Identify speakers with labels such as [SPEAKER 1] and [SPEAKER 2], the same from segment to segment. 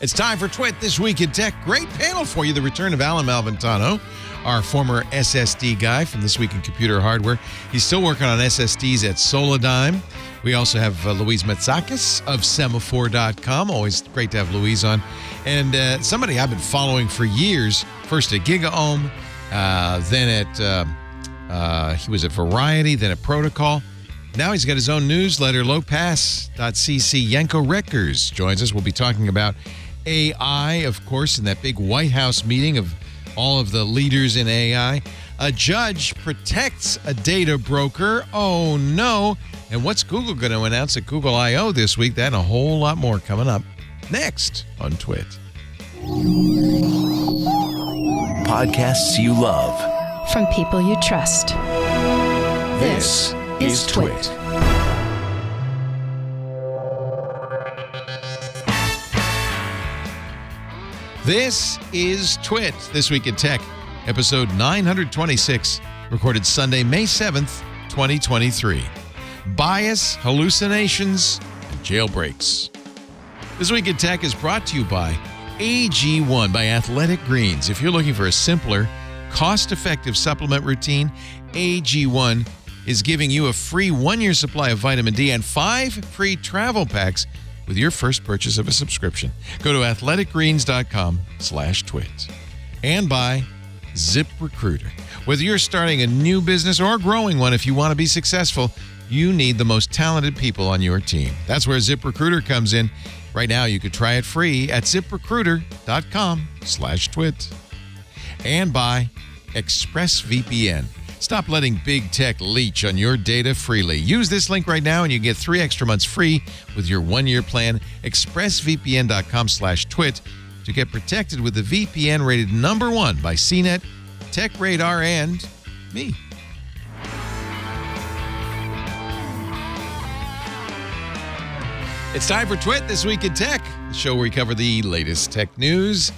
[SPEAKER 1] It's time for Twit This Week in Tech. Great panel for you. The return of Alan Malventano, our former SSD guy from This Week in Computer Hardware. He's still working on SSDs at Solidigm. We also have Louise Matsakis of Semaphore.com. Always great to have Louise on. And somebody I've been following for years, first at GigaOM, then at, he was at Variety, then at Protocol. Now he's got his own newsletter, lowpass.cc. Yanko Reckers joins us. We'll be talking about AI, of course, in that big White House meeting of all of the leaders in AI. A judge protects a data broker. Oh, no. And what's Google going to announce at Google I.O. this week? That and a whole lot more coming up next on Twit.
[SPEAKER 2] Podcasts you love.
[SPEAKER 3] From people you trust.
[SPEAKER 2] This is Twit.
[SPEAKER 1] This is Twit, This Week in Tech, episode 926, recorded Sunday, May 7th, 2023. Bias, hallucinations, and jailbreaks. This Week in Tech is brought to you by AG1 by Athletic Greens. If you're looking for a simpler, cost-effective supplement routine, AG1 is giving you a free 1-year supply of vitamin D and 5 free travel packs with your first purchase of a subscription. Go to athleticgreens.com/twit. And by ZipRecruiter. Whether you're starting a new business or growing one, if you want to be successful, you need the most talented people on your team. That's where ZipRecruiter comes in. Right now, you could try it free at ziprecruiter.com/twit. And by ExpressVPN. Stop letting big tech leech on your data freely. Use this link right now and you get 3 extra months free with your 1-year plan. ExpressVPN.com/twit to get protected with the VPN rated #1 by CNET, TechRadar, and me. It's time for Twit This Week in Tech, the show where we cover the latest tech news.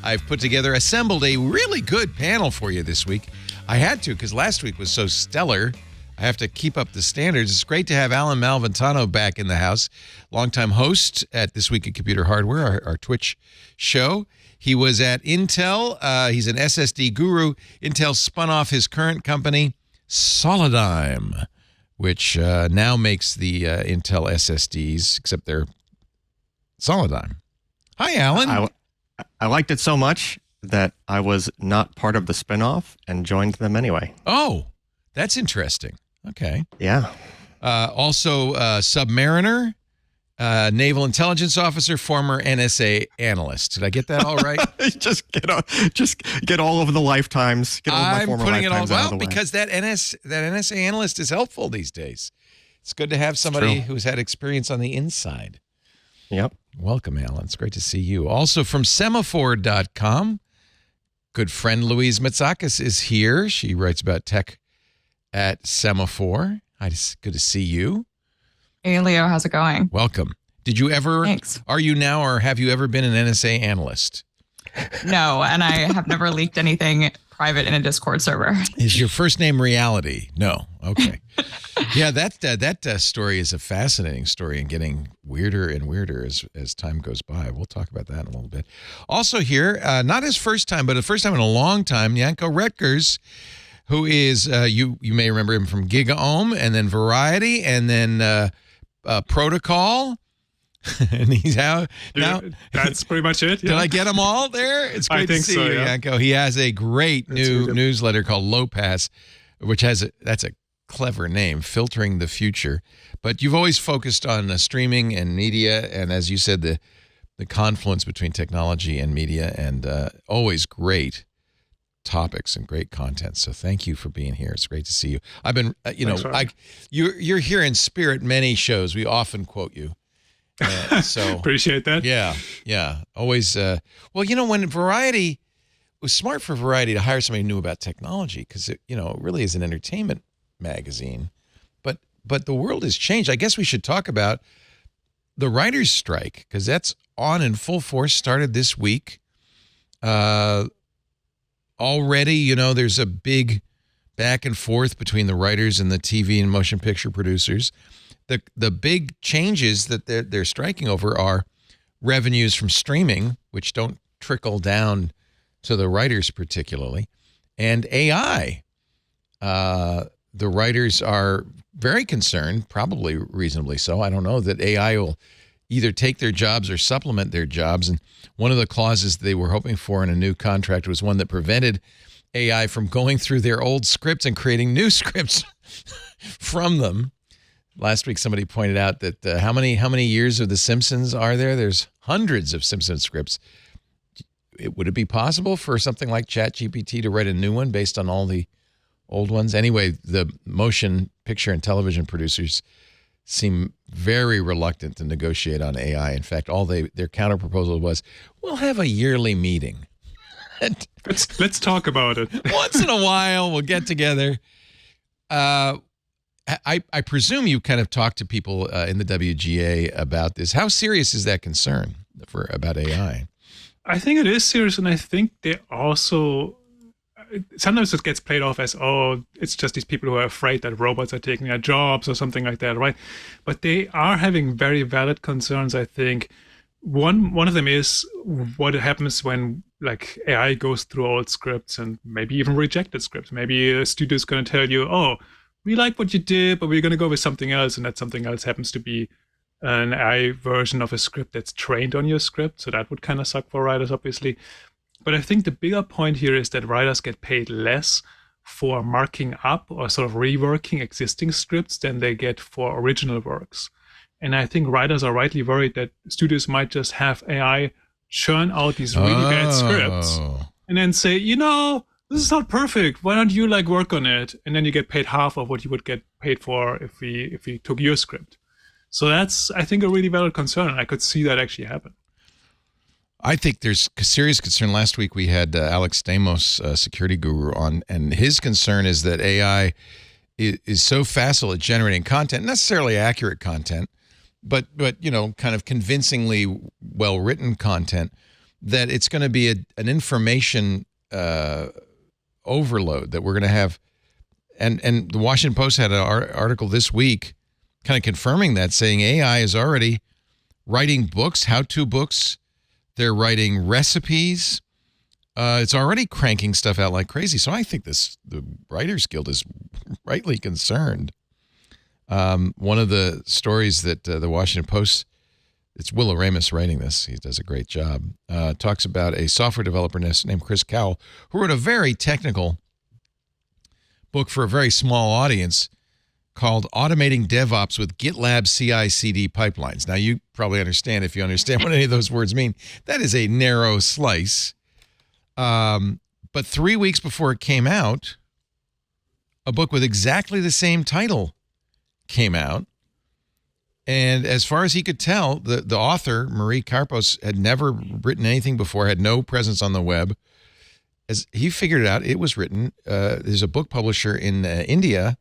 [SPEAKER 1] I've assembled a really good panel for you this week. I had to because last week was so stellar. I have to keep up the standards. It's great to have Alan Malventano back in the house, longtime host at This Week in Computer Hardware, our Twitch show. He was at Intel. He's an SSD guru. Intel spun off his current company, Solidigm, which now makes the Intel SSDs, except they're Solidigm. Hi, Alan.
[SPEAKER 4] I liked it so much that I was not part of the spinoff and joined them anyway.
[SPEAKER 1] Oh, that's interesting. Okay.
[SPEAKER 4] Yeah.
[SPEAKER 1] Also, Submariner, Naval Intelligence Officer, former NSA analyst. Did I get that all right?
[SPEAKER 4] just get all of the lifetimes. Get all of my former
[SPEAKER 1] I'm putting it all
[SPEAKER 4] lifetimes out of the way.
[SPEAKER 1] because that NSA analyst is helpful these days. It's good to have somebody who's had experience on the inside.
[SPEAKER 4] Yep.
[SPEAKER 1] Welcome, Alan. It's great to see you. Also from Semaphore.com, good friend Louise Matsakis is here. She writes about tech at Semaphore. Good to see you.
[SPEAKER 5] Hey, Leo. How's it going?
[SPEAKER 1] Welcome. Did you ever,
[SPEAKER 5] Thanks.
[SPEAKER 1] Are you now or have you ever been an NSA analyst?
[SPEAKER 5] No, and I have never leaked anything private in a Discord server.
[SPEAKER 1] Is your first name Reality? No. Okay. Yeah, that story is a fascinating story and getting weirder and weirder as time goes by. We'll talk about that in a little bit. Also here, not his first time, but the first time in a long time, Yanko Reckers, who is, you may remember him from GigaOM and then Variety and then Protocol. And he's out now.
[SPEAKER 6] That's pretty much it. Yeah.
[SPEAKER 1] Did I get them all there? It's great to see you, Yanko. He has a great new newsletter called Low Pass, which that's a clever name, Filtering the Future. But you've always focused on streaming and media, and as you said, the confluence between technology and media, and always great topics and great content. So thank you for being here. It's great to see you. I've been, you're here in spirit. Many shows we often quote you. So
[SPEAKER 6] appreciate that.
[SPEAKER 1] Yeah. Always. When Variety, it was smart for Variety to hire somebody who knew about technology because it really is an entertainment magazine. But the world has changed. I guess we should talk about the writers' strike because that's on in full force. Started this week. Already, there's a big back and forth between the writers and the TV and motion picture producers. The big changes that they're striking over are revenues from streaming, which don't trickle down to the writers particularly, and AI. The writers are very concerned, probably reasonably so. I don't know, that AI will either take their jobs or supplement their jobs. And one of the clauses they were hoping for in a new contract was one that prevented AI from going through their old scripts and creating new scripts from them. Last week, somebody pointed out that how many years of The Simpsons are there? There's hundreds of Simpsons scripts. Would it be possible for something like ChatGPT to write a new one based on all the old ones? Anyway, the motion picture and television producers seem very reluctant to negotiate on AI. In fact, their counter proposal was, we'll have a yearly meeting.
[SPEAKER 3] Let's talk about it.
[SPEAKER 1] Once in a while, we'll get together. I presume you kind of talked to people in the WGA about this. How serious is that concern about AI?
[SPEAKER 3] I think it is serious, and I think they also sometimes it gets played off as, oh, it's just these people who are afraid that robots are taking their jobs or something like that, right? But they are having very valid concerns, I think. One of them is what happens when like AI goes through old scripts and maybe even rejected scripts. Maybe a studio is going to tell you, oh, we like what you did, but we're going to go with something else, and that something else happens to be an AI version of a script that's trained on your script. So that would kind of suck for writers, obviously. But I think the bigger point here is that writers get paid less for marking up or sort of reworking existing scripts than they get for original works. And I think writers are rightly worried that studios might just have AI churn out these really bad scripts and then say, this is not perfect. Why don't you work on it? And then you get paid half of what you would get paid for if we took your script. So that's, I think, a really valid concern. And I could see that actually happen.
[SPEAKER 1] I think there's serious concern. Last week we had Alex Stamos, security guru, on, and his concern is that AI is so facile at generating content, necessarily accurate content, but kind of convincingly well-written content, that it's going to be an information overload that we're going to have. And the Washington Post had an article this week kind of confirming that, saying AI is already writing books, how-to books. They're writing recipes. It's already cranking stuff out like crazy. So I think the Writers Guild is rightly concerned. One of the stories that the Washington Post, it's Will Aramis writing this, he does a great job, talks about a software developer named Chris Cowell, who wrote a very technical book for a very small audience called Automating DevOps with GitLab CI/CD Pipelines. Now, you probably understand, if you understand what any of those words mean, that is a narrow slice. But 3 weeks before it came out, a book with exactly the same title came out. And as far as he could tell, the author, Marie Karpos, had never written anything before, had no presence on the web. As he figured it out, it was written, there's a book publisher in India,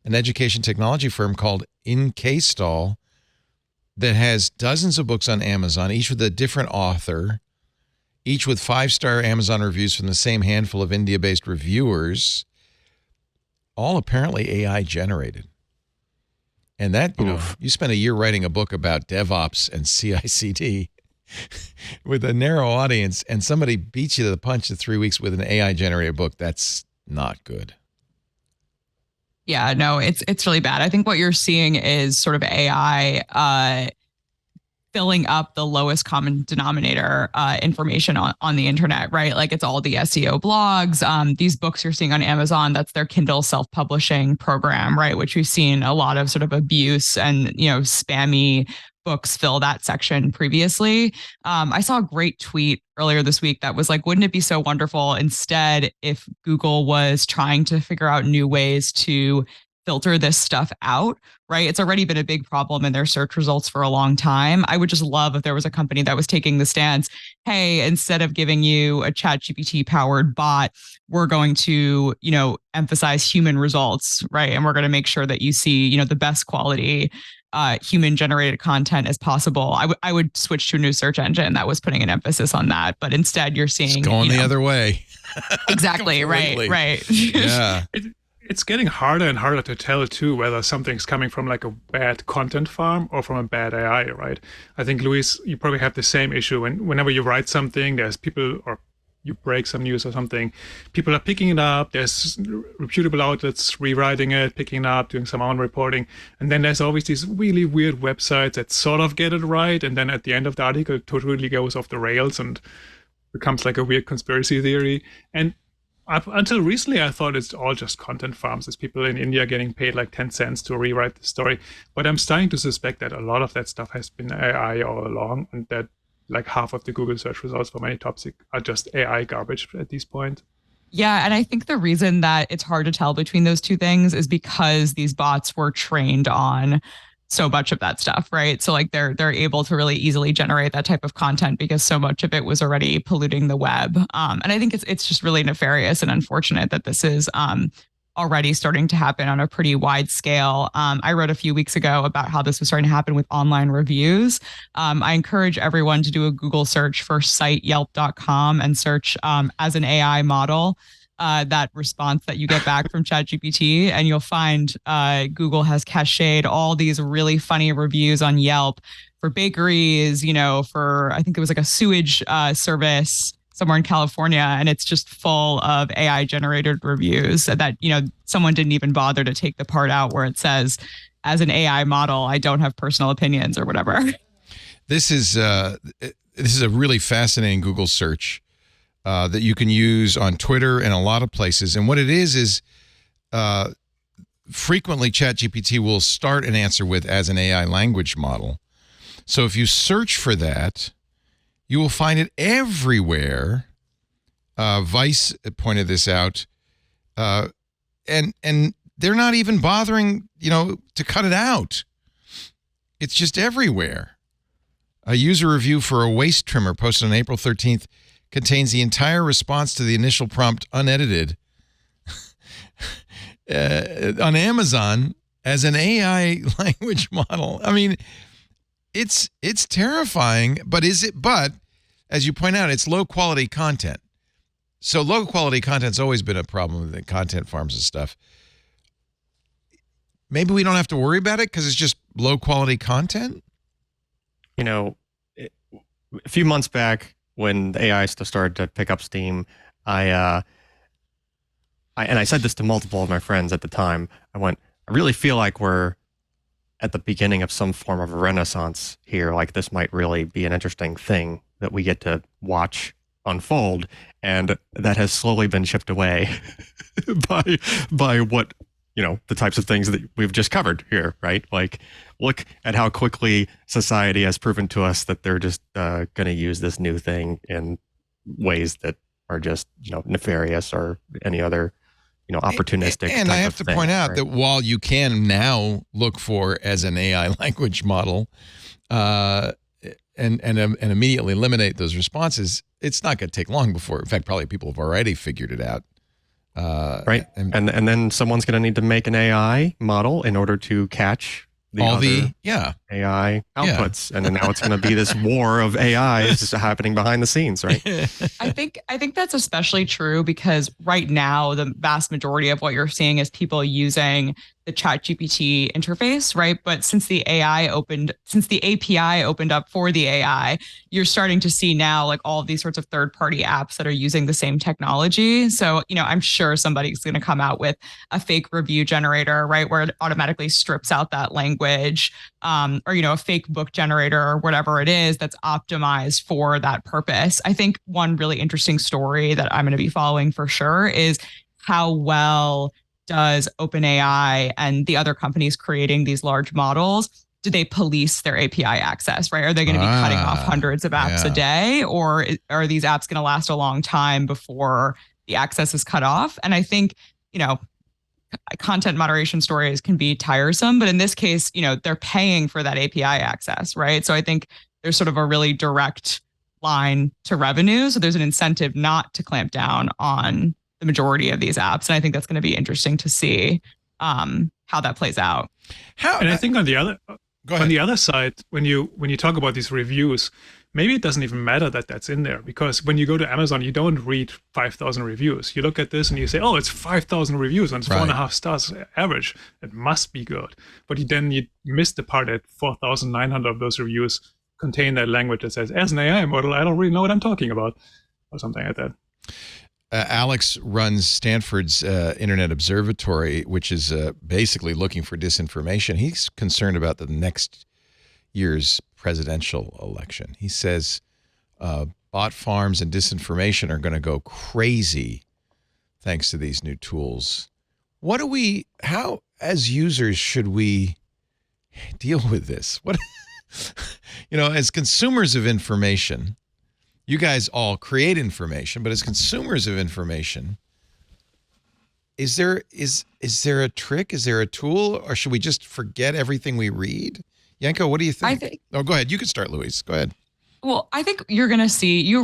[SPEAKER 1] an education technology firm called InKstall, that has dozens of books on Amazon, each with a different author, each with 5-star Amazon reviews from the same handful of India-based reviewers, all apparently AI generated. And that, you spend a year writing a book about DevOps and CI/CD with a narrow audience, and somebody beats you to the punch in 3 weeks with an AI generated book. That's not good.
[SPEAKER 5] Yeah, no, it's really bad. I think what you're seeing is sort of AI filling up the lowest common denominator information on the internet, right? Like, it's all the SEO blogs. These books you're seeing on Amazon, that's their Kindle self-publishing program, right? Which we've seen a lot of sort of abuse and, spammy books fill that section previously. I saw a great tweet earlier this week that was like, wouldn't it be so wonderful instead if Google was trying to figure out new ways to filter this stuff out, right? It's already been a big problem in their search results for a long time. I would just love if there was a company that was taking the stance, hey, instead of giving you a ChatGPT powered bot, we're going to, emphasize human results, right? And we're going to make sure that you see, the best quality human generated content as possible. I would switch to a new search engine that was putting an emphasis on that. But instead you're seeing
[SPEAKER 1] it's going the other way.
[SPEAKER 5] Exactly. Right.
[SPEAKER 1] Yeah.
[SPEAKER 3] it's getting harder and harder to tell too whether something's coming from like a bad content farm or from a bad AI, right? I think, Luis, you probably have the same issue whenever you write something, there's people, or you break some news or something, people are picking it up, there's reputable outlets rewriting it, picking it up, doing some own reporting, and then there's always these really weird websites that sort of get it right, and then at the end of the article it totally goes off the rails and becomes like a weird conspiracy theory. And until recently, I thought it's all just content farms. It's people in India getting paid like 10 cents to rewrite the story. But I'm starting to suspect that a lot of that stuff has been AI all along, and that like half of the Google search results for many topics are just AI garbage at this point.
[SPEAKER 5] Yeah, and I think the reason that it's hard to tell between those two things is because these bots were trained on so much of that stuff, right? So like they're able to really easily generate that type of content because so much of it was already polluting the web. And I think it's just really nefarious and unfortunate that this is already starting to happen on a pretty wide scale. I wrote a few weeks ago about how this was starting to happen with online reviews. I encourage everyone to do a Google search for site yelp.com and search as an AI model. That response that you get back from ChatGPT, and you'll find Google has cached all these really funny reviews on Yelp for bakeries, for, I think it was like a sewage service somewhere in California, and it's just full of AI generated reviews that, someone didn't even bother to take the part out where it says, as an AI model, I don't have personal opinions or whatever.
[SPEAKER 1] This is a really fascinating Google search that you can use on Twitter and a lot of places. And what it is frequently ChatGPT will start an answer with as an AI language model. So if you search for that, you will find it everywhere. Vice pointed this out. And they're not even bothering, to cut it out. It's just everywhere. A user review for a waste trimmer posted on April 13th contains the entire response to the initial prompt unedited on Amazon as an AI language model. I mean, it's terrifying, but as you point out, it's low quality content. So low quality content's always been a problem with the content farms and stuff. Maybe we don't have to worry about it because it's just low quality content.
[SPEAKER 4] A few months back, when the AI stuff started to pick up steam, I said this to multiple of my friends at the time. I really feel like we're at the beginning of some form of a renaissance here. Like this might really be an interesting thing that we get to watch unfold, and that has slowly been chipped away by what, the types of things that we've just covered here, right? Like, look at how quickly society has proven to us that they're just going to use this new thing in ways that are just, nefarious or any other, opportunistic.
[SPEAKER 1] And I have to point out that while you can now look for as an AI language model and immediately eliminate those responses, it's not going to take long before, in fact, probably people have already figured it out.
[SPEAKER 4] Right. And then someone's going to need to make an AI model in order to catch AI outputs. And then now it's going to be this war of AIs happening behind the scenes, right?
[SPEAKER 5] I think that's especially true because right now the vast majority of what you're seeing is people using the ChatGPT interface, right? But since the API opened up for the AI, you're starting to see now like all of these sorts of third-party apps that are using the same technology. So, I'm sure somebody's going to come out with a fake review generator, right, where it automatically strips out that language, or a fake book generator or whatever it is that's optimized for that purpose. I think one really interesting story that I'm going to be following for sure is how well does OpenAI and the other companies creating these large models, do they police their API access, right? Are they going to be cutting off hundreds of apps a day, or are these apps going to last a long time before the access is cut off? And I think, content moderation stories can be tiresome, but in this case, they're paying for that API access, right? So I think there's sort of a really direct line to revenue. So there's an incentive not to clamp down on the majority of these apps. And I think that's going to be interesting to see how that plays out.
[SPEAKER 3] And I think on the other side, when you talk about these reviews, maybe it doesn't even matter that that's in there, because when you go to Amazon, you don't read 5,000 reviews. You look at this and you say, oh, it's 5,000 reviews and it's 4.5 stars average. It must be good. But you miss the part that 4,900 of those reviews contain that language that says, as an AI model, I don't really know what I'm talking about, or something like that.
[SPEAKER 1] Alex runs Stanford's Internet Observatory, which is basically looking for disinformation. He's concerned about the next year's presidential election. He says bot farms and disinformation are going to go crazy thanks to these new tools. How, as users, should we deal with this? As consumers of information, you guys all create information, but as consumers of information, is there a trick? Is there a tool, or should we just forget everything we read? Yanko, what do you think? Oh, go ahead. You can start, Louise. Go ahead.
[SPEAKER 5] Well, I think you're going to see,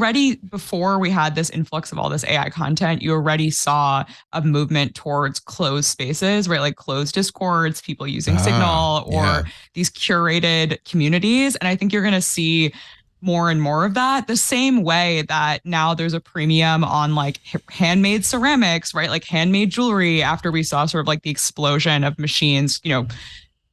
[SPEAKER 5] before we had this influx of all this AI content, you already saw a movement towards closed spaces, right? Like closed discords, people using Signal, or these curated communities. And I think you're going to see more and more of that, the same way that now there's a premium on like handmade ceramics, right? Like handmade jewelry, after we saw sort of like the explosion of machines,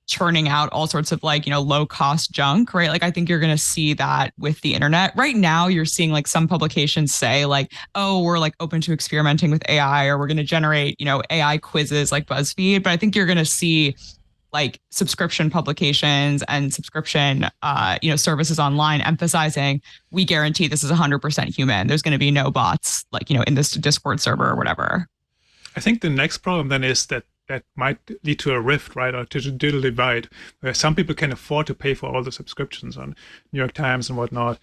[SPEAKER 5] churning out all sorts of like, low cost junk, right? Like I think you're going to see that with the internet. Right now, you're seeing like some publications say like, oh, we're like open to experimenting with AI, or we're going to generate, AI quizzes like BuzzFeed. But I think you're going to see like subscription publications and subscription, services online emphasizing, we guarantee this is 100% human. There's going to be no bots like, in this Discord server or whatever.
[SPEAKER 3] I think the next problem then is that might lead to a rift, right? Or to a digital divide, where some people can afford to pay for all the subscriptions on New York Times and whatnot,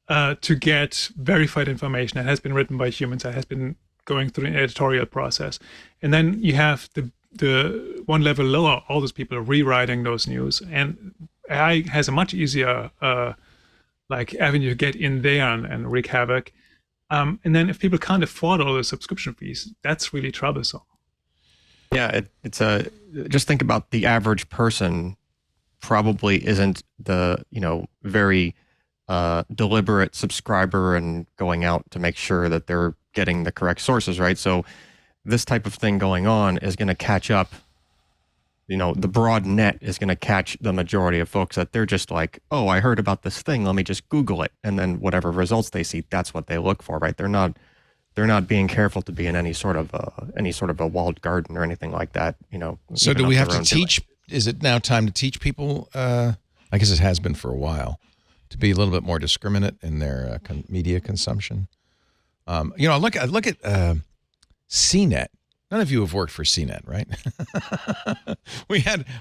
[SPEAKER 3] to get verified information that has been written by humans, that has been going through an editorial process. And then you have the one level lower, all those people rewriting those news, and AI has a much easier avenue to get in there and wreak havoc. And then if people can't afford all the subscription fees, that's really troublesome.
[SPEAKER 4] Yeah, just think about the average person probably isn't the very deliberate subscriber and going out to make sure that they're getting the correct sources, right? So this type of thing going on is going to catch up. The broad net is going to catch the majority of folks that they're just like, oh, I heard about this thing, let me just Google it, and then whatever results they see, that's what they look for, right? They're not being careful to be in any sort of a walled garden or anything like that.
[SPEAKER 1] So do we have to teach? Is it now time to teach people? I guess it has been for a while, to be a little bit more discriminate in their media consumption. I look at CNET. None of you have worked for CNET, right?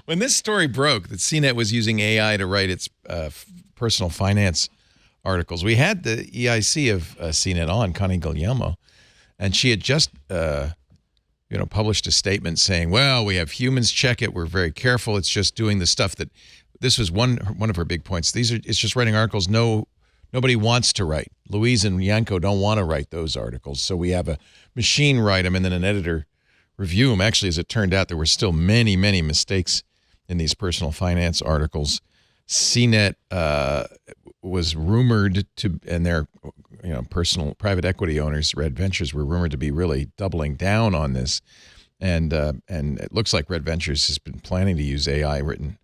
[SPEAKER 1] When this story broke that CNET was using AI to write its personal finance articles, we had the EIC of CNET on, Connie Guglielmo, and she had just published a statement saying, well, we have humans check it, we're very careful, it's just doing the stuff that, this was one of her big points, it's just writing articles nobody wants to write. Louise and Yanko don't want to write those articles, so we have a machine write them and then an editor review them. Actually, as it turned out, there were still many, many mistakes in these personal finance articles. CNET was rumored to, and their personal private equity owners, Red Ventures, were rumored to be really doubling down on this, and it looks like Red Ventures has been planning to use AI written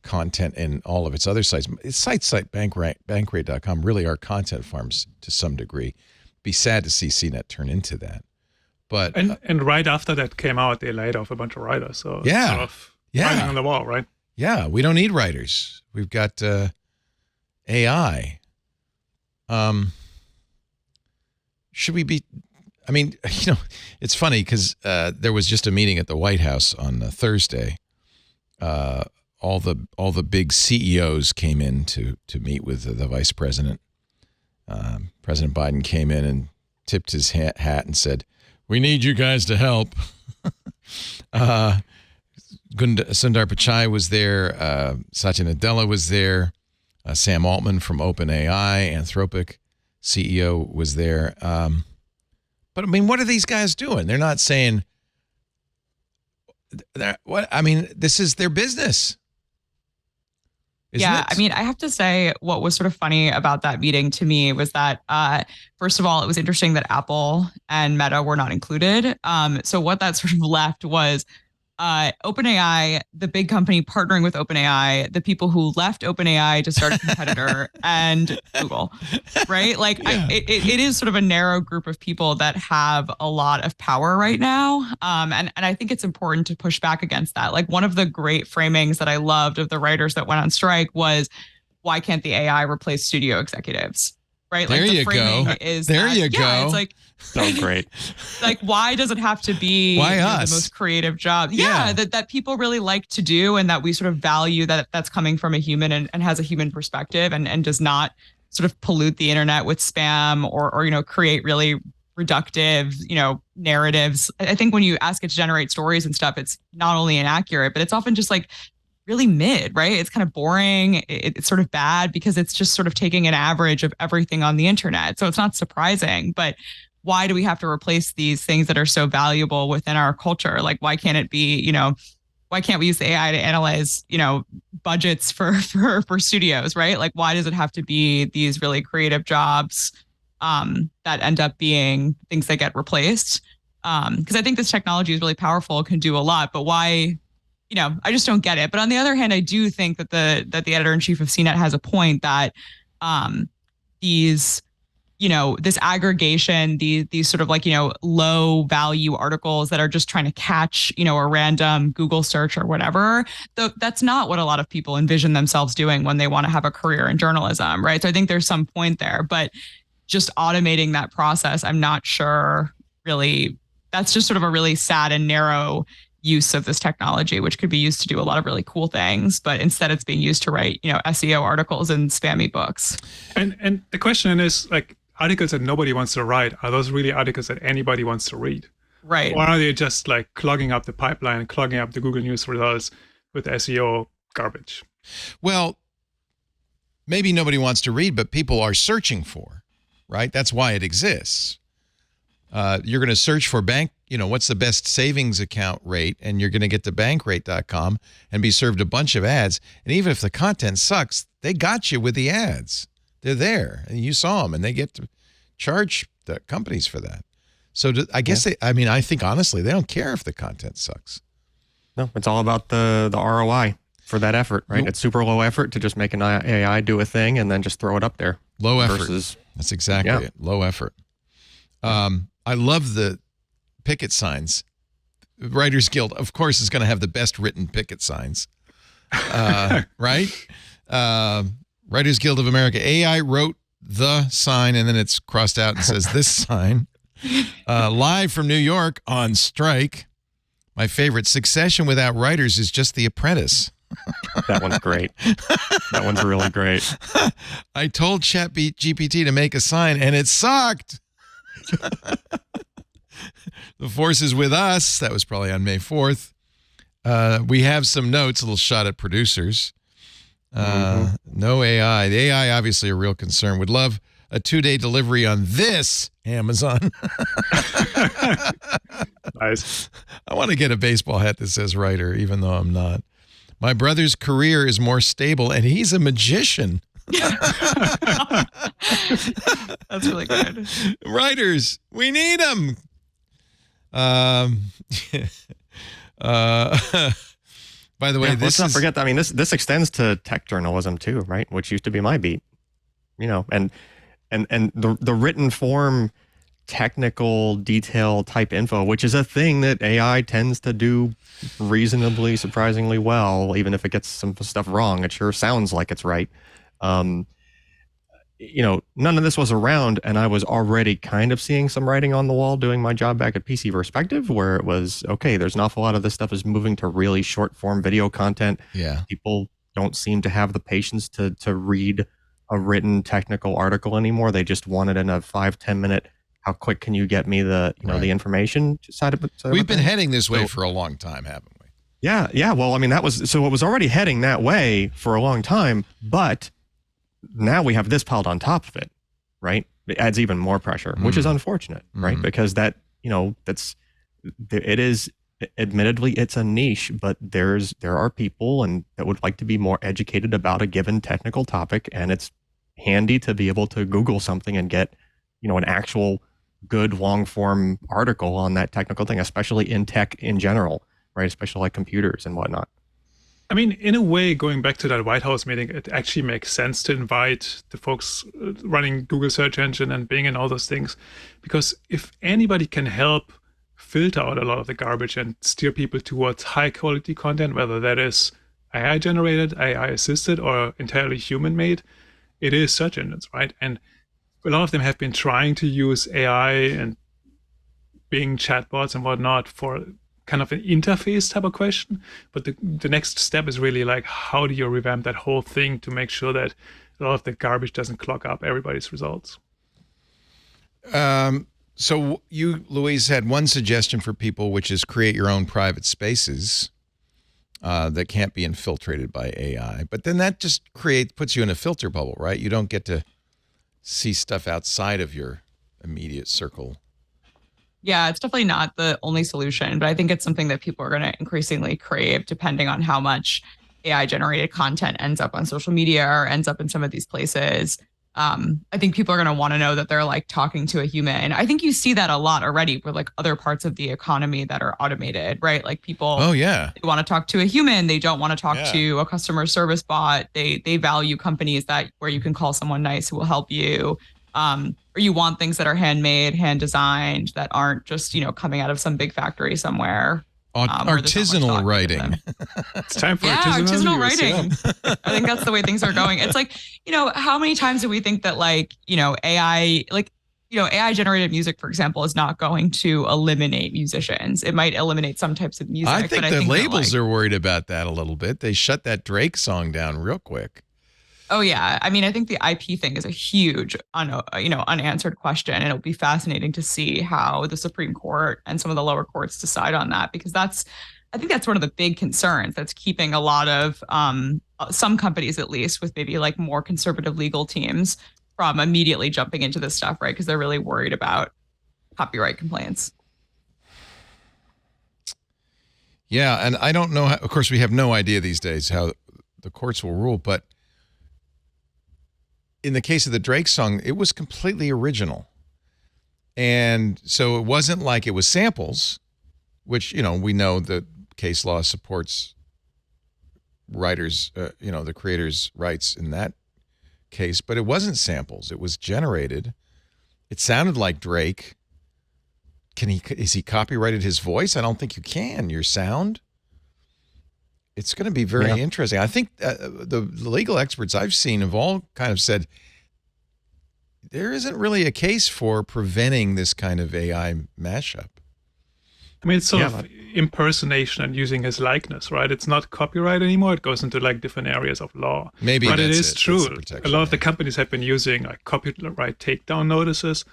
[SPEAKER 1] content in all of its other sites. Sites like Bankrate.com really are content farms to some degree. Be sad to see CNET turn into that. But
[SPEAKER 3] and right after that came out, they laid off a bunch of writers. So
[SPEAKER 1] yeah,
[SPEAKER 3] sort of writing on the wall, right?
[SPEAKER 1] Yeah, we don't need writers. We've got AI. Should we be? I mean, it's funny because there was just a meeting at the White House on Thursday. All the big CEOs came in to meet with the vice president. President Biden came in and tipped his hat and said, "We need you guys to help." Sundar Pichai was there. Satya Nadella was there. Sam Altman from OpenAI, Anthropic CEO, was there. But I mean, what are these guys doing? They're not saying what. I mean, this is their business. isn't it?
[SPEAKER 5] I mean, I have to say what was sort of funny about that meeting to me was that, first of all, it was interesting that Apple and Meta were not included. So what that sort of left was OpenAI, the big company partnering with OpenAI, the people who left OpenAI to start a competitor, and Google, right? Like,
[SPEAKER 1] Yeah.
[SPEAKER 5] it is sort of a narrow group of people that have a lot of power right now. And I think it's important to push back against that. Like, one of the great framings that I loved of the writers that went on strike was, why can't the AI replace studio executives? Right?
[SPEAKER 1] There
[SPEAKER 5] like, the
[SPEAKER 1] you
[SPEAKER 5] framing
[SPEAKER 1] go.
[SPEAKER 5] is
[SPEAKER 1] There
[SPEAKER 5] that,
[SPEAKER 1] you
[SPEAKER 5] yeah,
[SPEAKER 1] go.
[SPEAKER 5] it's like,
[SPEAKER 4] So great.
[SPEAKER 5] like, why does it have to be
[SPEAKER 1] Why
[SPEAKER 5] the
[SPEAKER 1] us?
[SPEAKER 5] most creative job?
[SPEAKER 1] Yeah.
[SPEAKER 5] That people really like to do, and that we sort of value that's coming from a human and has a human perspective, and does not sort of pollute the internet with spam or create really reductive narratives. I think when you ask it to generate stories and stuff, it's not only inaccurate, but it's often just like really mid, right? It's kind of boring. It's sort of bad because it's just sort of taking an average of everything on the internet. So it's not surprising, but why do we have to replace these things that are so valuable within our culture? Like, why can't it be, why can't we use the AI to analyze, budgets for studios, right? Like, why does it have to be these really creative jobs that end up being things that get replaced? Because I think this technology is really powerful, can do a lot, but why? I just don't get it. But on the other hand, I do think that the editor in chief of CNET has a point that these this aggregation, these sort of like, low value articles that are just trying to catch, a random Google search or whatever. That's not what a lot of people envision themselves doing when they want to have a career in journalism, right? So I think there's some point there, but just automating that process, I'm not sure really, that's just sort of a really sad and narrow use of this technology, which could be used to do a lot of really cool things, but instead it's being used to write, SEO articles and spammy books.
[SPEAKER 3] And the question is, like, articles that nobody wants to write, are those really articles that anybody wants to read?
[SPEAKER 5] Right.
[SPEAKER 3] Or are they just like clogging up the pipeline, clogging up the Google News results with SEO garbage?
[SPEAKER 1] Well, maybe nobody wants to read, but people are searching for, right? That's why it exists. You're going to search for bank, what's the best savings account rate, and you're going to get to bankrate.com and be served a bunch of ads. And even if the content sucks, they got you with the ads. They're there, and you saw them, and they get to charge the companies for that. So I guess I think honestly, they don't care if the content sucks.
[SPEAKER 4] No, it's all about the ROI for that effort, right? It's super low effort to just make an AI do a thing and then just throw it up there.
[SPEAKER 1] Low effort. That's exactly it. Low effort. I love the picket signs. Writers Guild, of course, is going to have the best written picket signs, right? Writers Guild of America. AI wrote the sign, and then it's crossed out and says this sign. Live from New York on strike. My favorite, Succession without writers is just The Apprentice.
[SPEAKER 4] That one's great. That one's really great.
[SPEAKER 1] I told ChatGPT to make a sign, and it sucked. The force is with us. That was probably on May 4th. We have some notes, a little shot at producers. No AI. The AI, obviously a real concern. Would love a 2-day delivery on this, Amazon.
[SPEAKER 3] Nice.
[SPEAKER 1] I want to get a baseball hat that says writer, even though I'm not. My brother's career is more stable, and he's a magician.
[SPEAKER 5] That's really good.
[SPEAKER 1] Writers, we need them. By the way,
[SPEAKER 4] let's not forget that. I mean, this extends to tech journalism too, right? Which used to be my beat, and the written form, technical detail type info, which is a thing that AI tends to do reasonably, surprisingly well, even if it gets some stuff wrong. It sure sounds like it's right. None of this was around, and I was already kind of seeing some writing on the wall doing my job back at PC Perspective, where it was, okay, there's an awful lot of this stuff is moving to really short form video content.
[SPEAKER 1] Yeah.
[SPEAKER 4] People don't seem to have the patience to read a written technical article anymore. They just want it in a 5-10 minute, how quick can you get me the, the information side of it?
[SPEAKER 1] We've been heading this way for a long time, haven't we?
[SPEAKER 4] Yeah. Well, I mean, it was already heading that way for a long time, but now we have this piled on top of it, right? It adds even more pressure, which is unfortunate, right? Because that, it admittedly, it's a niche, but there are people and that would like to be more educated about a given technical topic, and it's handy to be able to Google something and get, an actual good long form article on that technical thing, especially in tech in general, right? Especially like computers and whatnot.
[SPEAKER 3] I mean, in a way, going back to that White House meeting, it actually makes sense to invite the folks running Google search engine and Bing and all those things, because if anybody can help filter out a lot of the garbage and steer people towards high quality content, whether that is AI generated, AI assisted, or entirely human made, it is search engines, right? And a lot of them have been trying to use AI and Bing chatbots and whatnot for kind of an interface type of question. But the next step is really like, how do you revamp that whole thing to make sure that a lot of the garbage doesn't clog up everybody's results?
[SPEAKER 1] So you, Louise, had one suggestion for people, which is create your own private spaces that can't be infiltrated by AI. But then that just puts you in a filter bubble, right? You don't get to see stuff outside of your immediate circle.
[SPEAKER 5] Yeah, it's definitely not the only solution, but I think it's something that people are going to increasingly crave depending on how much AI generated content ends up on social media or ends up in some of these places. I think people are going to want to know that they're like talking to a human. I think you see that a lot already with like other parts of the economy that are automated, right? Like people they want to talk to a human. They don't want to talk to a customer service bot. They value companies where you can call someone nice who will help you. Or you want things that are handmade, hand designed, that aren't just, coming out of some big factory somewhere.
[SPEAKER 1] Artisanal writing.
[SPEAKER 3] It's time for
[SPEAKER 5] artisanal writing. I think that's the way things are going. It's like, how many times do we think that AI, AI generated music, for example, is not going to eliminate musicians. It might eliminate some types of music.
[SPEAKER 1] I think the labels are worried about that a little bit. They shut that Drake song down real quick.
[SPEAKER 5] Oh, yeah. I mean, I think the IP thing is a huge, unanswered question. And it'll be fascinating to see how the Supreme Court and some of the lower courts decide on that, because I think that's one of the big concerns that's keeping a lot of some companies, at least with maybe like more conservative legal teams, from immediately jumping into this stuff, right? Because they're really worried about copyright complaints.
[SPEAKER 1] Yeah. And I don't know, of course, we have no idea these days how the courts will rule, but in the case of the Drake song, it was completely original. And so it wasn't like it was samples, which, we know the case law supports writers, the creator's rights in that case, but it wasn't samples. It was generated. It sounded like Drake. Is he copyrighted his voice? I don't think you can. Your sound. It's going to be very interesting. I think the legal experts I've seen have all kind of said there isn't really a case for preventing this kind of AI mashup.
[SPEAKER 3] I mean, it's sort of impersonation and using his likeness, right? It's not copyright anymore. It goes into like different areas of law.
[SPEAKER 1] Maybe,
[SPEAKER 3] but
[SPEAKER 1] it
[SPEAKER 3] is true. A lot of the companies have been using like copyright takedown notices,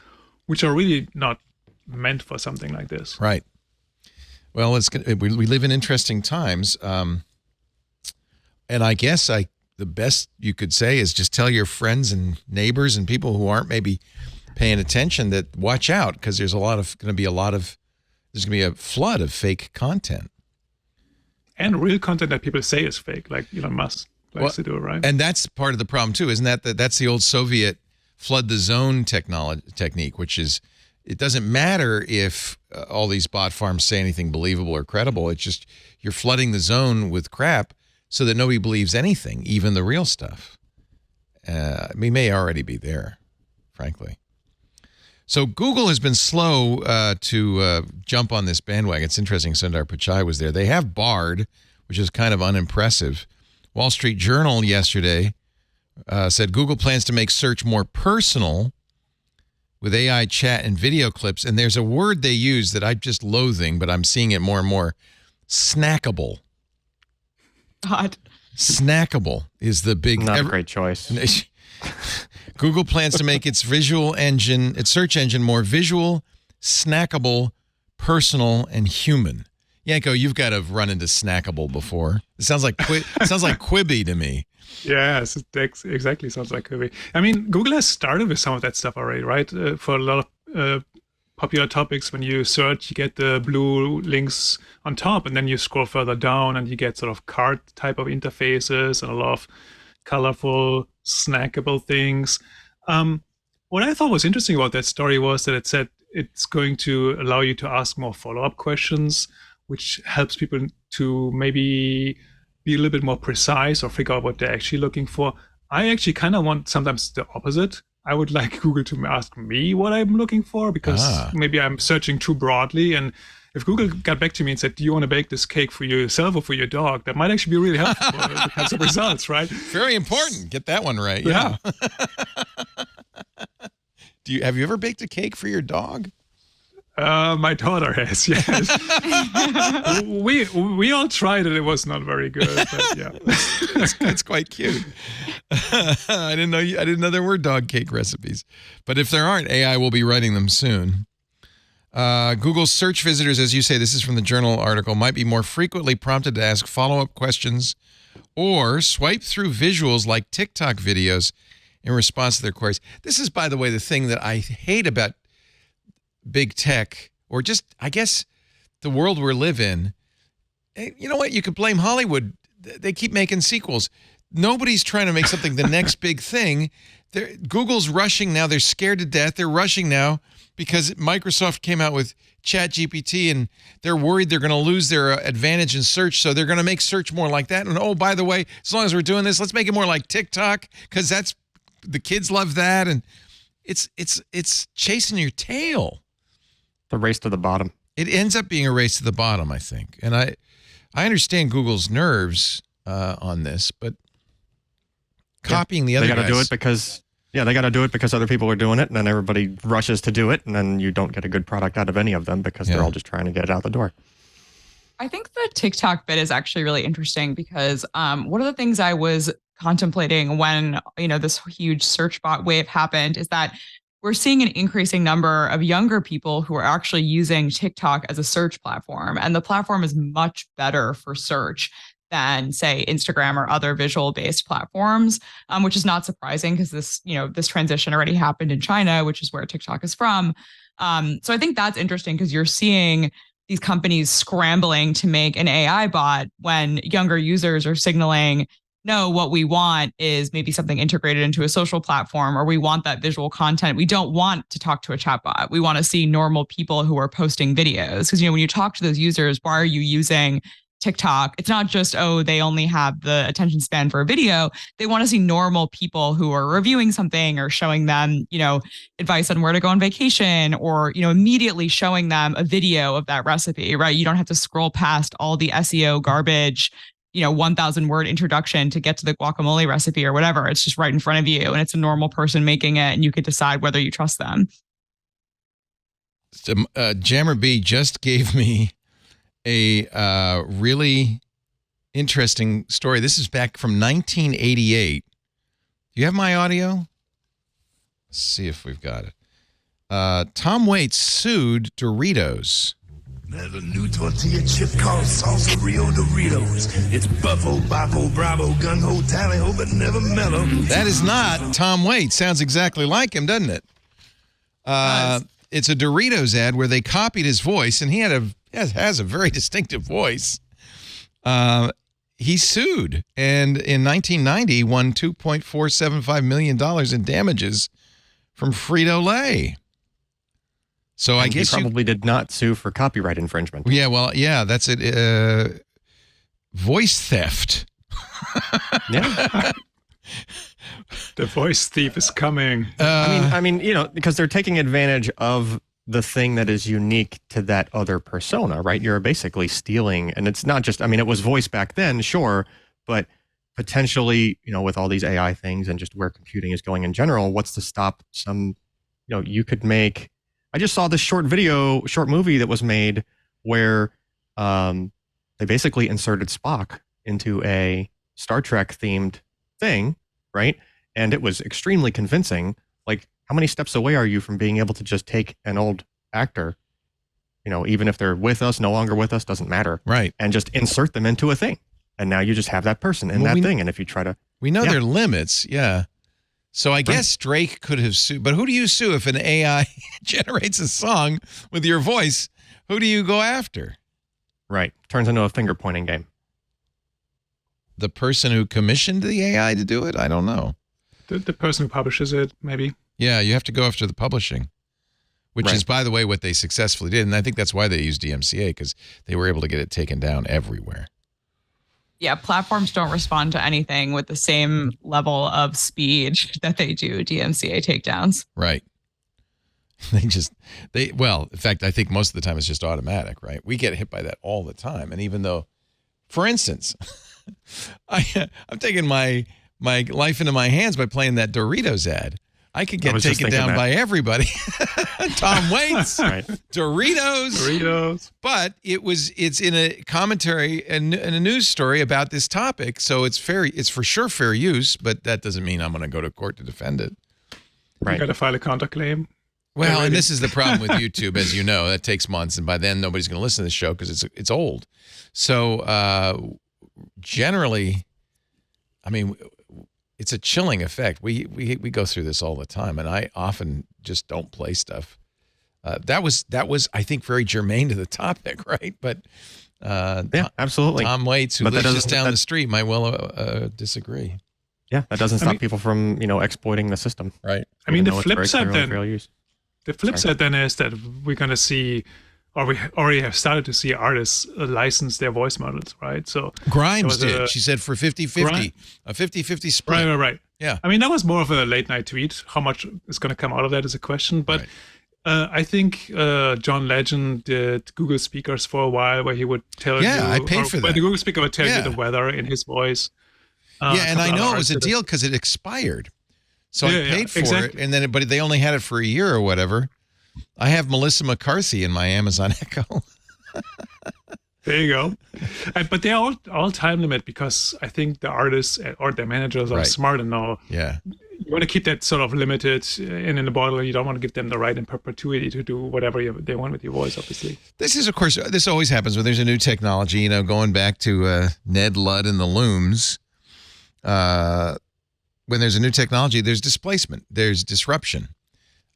[SPEAKER 3] which are really not meant for something like this.
[SPEAKER 1] Right. Well, we live in interesting times. And I guess the best you could say is just tell your friends and neighbors and people who aren't maybe paying attention that watch out, because there's going to be a flood of fake content.
[SPEAKER 3] And real content that people say is fake, like Elon Musk likes to do, right?
[SPEAKER 1] And that's part of the problem too, isn't that that's the old Soviet flood the zone technique, which is it doesn't matter if all these bot farms say anything believable or credible. It's just you're flooding the zone with crap so that nobody believes anything, even the real stuff. We may already be there, frankly. So Google has been slow to jump on this bandwagon. It's interesting, Sundar Pichai was there. They have Bard, which is kind of unimpressive. Wall Street Journal yesterday said Google plans to make search more personal with AI chat and video clips. And there's a word they use that I'm just loathing, but I'm seeing it more and more. Snackable.
[SPEAKER 5] God.
[SPEAKER 1] Snackable is the big...
[SPEAKER 4] Not a great choice.
[SPEAKER 1] Google plans to make its search engine more visual, snackable, personal, and human. Yanko, you've got to have run into snackable before. It sounds like Quibi to me.
[SPEAKER 3] Yes, it exactly sounds like Quibi. I mean, Google has started with some of that stuff already, right? For a lot of popular topics, when you search, you get the blue links on top, and then you scroll further down and you get sort of cart type of interfaces and a lot of colorful, snackable things. What I thought was interesting about that story was that it said it's going to allow you to ask more follow-up questions, which helps people to maybe be a little bit more precise or figure out what they're actually looking for. I actually kind of want sometimes the opposite. I would like Google to ask me what I'm looking for, because maybe I'm searching too broadly. And if Google got back to me and said, do you want to bake this cake for yourself or for your dog? That might actually be really helpful for the kinds of results, right?
[SPEAKER 1] Very important. Get that one right. Yeah. Have you ever baked a cake for your dog?
[SPEAKER 3] My daughter has, yes. we all tried it. It was not very good, but yeah.
[SPEAKER 1] That's quite cute. I didn't know there were dog cake recipes. But if there aren't, AI will be writing them soon. Google's search visitors, as you say, this is from the journal article, might be more frequently prompted to ask follow-up questions or swipe through visuals like TikTok videos in response to their queries. This is, by the way, the thing that I hate about big tech, or just, I guess, the world we live in. You know what? You could blame Hollywood. They keep making sequels. Nobody's trying to make something the next big thing. Google's rushing now. They're scared to death. They're rushing now because Microsoft came out with ChatGPT, and they're worried they're going to lose their advantage in search, so they're going to make search more like that. And, oh, by the way, as long as we're doing this, let's make it more like TikTok, because the kids love that, and it's chasing your tail.
[SPEAKER 4] The race to the bottom.
[SPEAKER 1] It ends up being a race to the bottom, I think. And I understand Google's nerves on this, but copying the other guys.
[SPEAKER 4] They got to do it because, they got to do it because other people are doing it, and then everybody rushes to do it, and then you don't get a good product out of any of them because they're all just trying to get it out the door.
[SPEAKER 5] I think the TikTok bit is actually really interesting because one of the things I was contemplating when, this huge search bot wave happened is that we're seeing an increasing number of younger people who are actually using TikTok as a search platform. And the platform is much better for search than, say, Instagram or other visual-based platforms, which is not surprising because this transition already happened in China, which is where TikTok is from. So I think that's interesting because you're seeing these companies scrambling to make an AI bot when younger users are signaling, no, what we want is maybe something integrated into a social platform, or we want that visual content. We don't want to talk to a chatbot. We want to see normal people who are posting videos. Because, when you talk to those users, why are you using TikTok? It's not just, they only have the attention span for a video. They want to see normal people who are reviewing something or showing them, advice on where to go on vacation, or, immediately showing them a video of that recipe, right? You don't have to scroll past all the SEO garbage, 1,000 word introduction to get to the guacamole recipe or whatever. It's just right in front of you, and it's a normal person making it, and you could decide whether you trust them.
[SPEAKER 1] Jammer B just gave me a really interesting story. This is back from 1988. Do you have my audio? Let's see if we've got it. Tom Waits sued Doritos.
[SPEAKER 6] There's a new tortilla chip called Salsa Rio Doritos. It's Buffalo, Boppo, Bravo, Gung Ho, Tally Ho, but never mellow.
[SPEAKER 1] That is not Tom Waits. Sounds exactly like him, doesn't it? It's a Doritos ad where they copied his voice, and he has a very distinctive voice. He sued, and in 1990 won $2.475 million in damages from Frito-Lay. So I guess
[SPEAKER 4] he probably did not sue for copyright infringement.
[SPEAKER 1] Yeah, well, yeah, that's it. Voice theft.
[SPEAKER 4] Yeah.
[SPEAKER 3] The voice thief is coming.
[SPEAKER 4] I mean, because they're taking advantage of the thing that is unique to that other persona, right? You're basically stealing, and it's not just, it was voice back then, sure, but potentially, with all these AI things and just where computing is going in general, what's to stop some, you could make. I just saw this short movie that was made where they basically inserted Spock into a Star Trek themed thing, right? And it was extremely convincing. Like, how many steps away are you from being able to just take an old actor, even if they're with us, no longer with us, doesn't matter.
[SPEAKER 1] Right.
[SPEAKER 4] And just insert them into a thing. And now you just have that person in thing. And if you try to...
[SPEAKER 1] We know their limits, yeah. So I guess Drake could have sued, but who do you sue if an AI generates a song with your voice? Who do you go after?
[SPEAKER 4] Right. Turns into a finger pointing game.
[SPEAKER 1] The person who commissioned the AI to do it? I don't know.
[SPEAKER 3] The person who publishes it, maybe.
[SPEAKER 1] Yeah, you have to go after the publishing, which is, by the way, what they successfully did. And I think that's why they used DMCA, because they were able to get it taken down everywhere.
[SPEAKER 5] Yeah, platforms don't respond to anything with the same level of speed that they do DMCA takedowns.
[SPEAKER 1] Right. Well, in fact, I think most of the time it's just automatic, right? We get hit by that all the time. And even though, for instance, I'm taking my life into my hands by playing that Doritos ad. I could get taken down by everybody. Tom Waits, Doritos. But it's in a commentary and in a news story about this topic, so it's for sure fair use, but that doesn't mean I'm going to go to court to defend it.
[SPEAKER 3] Right. You got to file a counterclaim.
[SPEAKER 1] Well, and this is the problem with YouTube, as you know. That takes months, and by then nobody's going to listen to the show because it's old. So generally, I mean, it's a chilling effect. We go through this all the time, and I often just don't play stuff. That was I think very germane to the topic, right? But
[SPEAKER 4] yeah, absolutely.
[SPEAKER 1] Tom Waits, who lives just down the street, might well disagree.
[SPEAKER 4] Yeah, that doesn't stop people from exploiting the system,
[SPEAKER 1] right?
[SPEAKER 3] I mean, the flip side then is that we're going to see, or we already have started to see artists license their voice models, right? So
[SPEAKER 1] Grimes did. She said for 50-50, a 50-50 split.
[SPEAKER 3] Right.
[SPEAKER 1] Yeah.
[SPEAKER 3] I mean, that was more of a late night tweet. How much is going to come out of that is a question. But I think John Legend did Google Speakers for a while, where he would tell you.
[SPEAKER 1] Yeah, I paid for that.
[SPEAKER 3] Where the Google Speaker would tell you the weather in his voice.
[SPEAKER 1] And I know it was a deal because it expired. So I paid for it, and then but they only had it for a year or whatever. I have Melissa McCarthy in my Amazon Echo.
[SPEAKER 3] There you go. But they're all time limit, because I think the artists or their managers are smart and know.
[SPEAKER 1] Yeah.
[SPEAKER 3] You want to keep that sort of limited in the bottle. You don't want to give them the right in perpetuity to do whatever they want with your voice, obviously.
[SPEAKER 1] This is, of course, this always happens when there's a new technology, going back to Ned Ludd and the looms. When there's a new technology, there's displacement, there's disruption.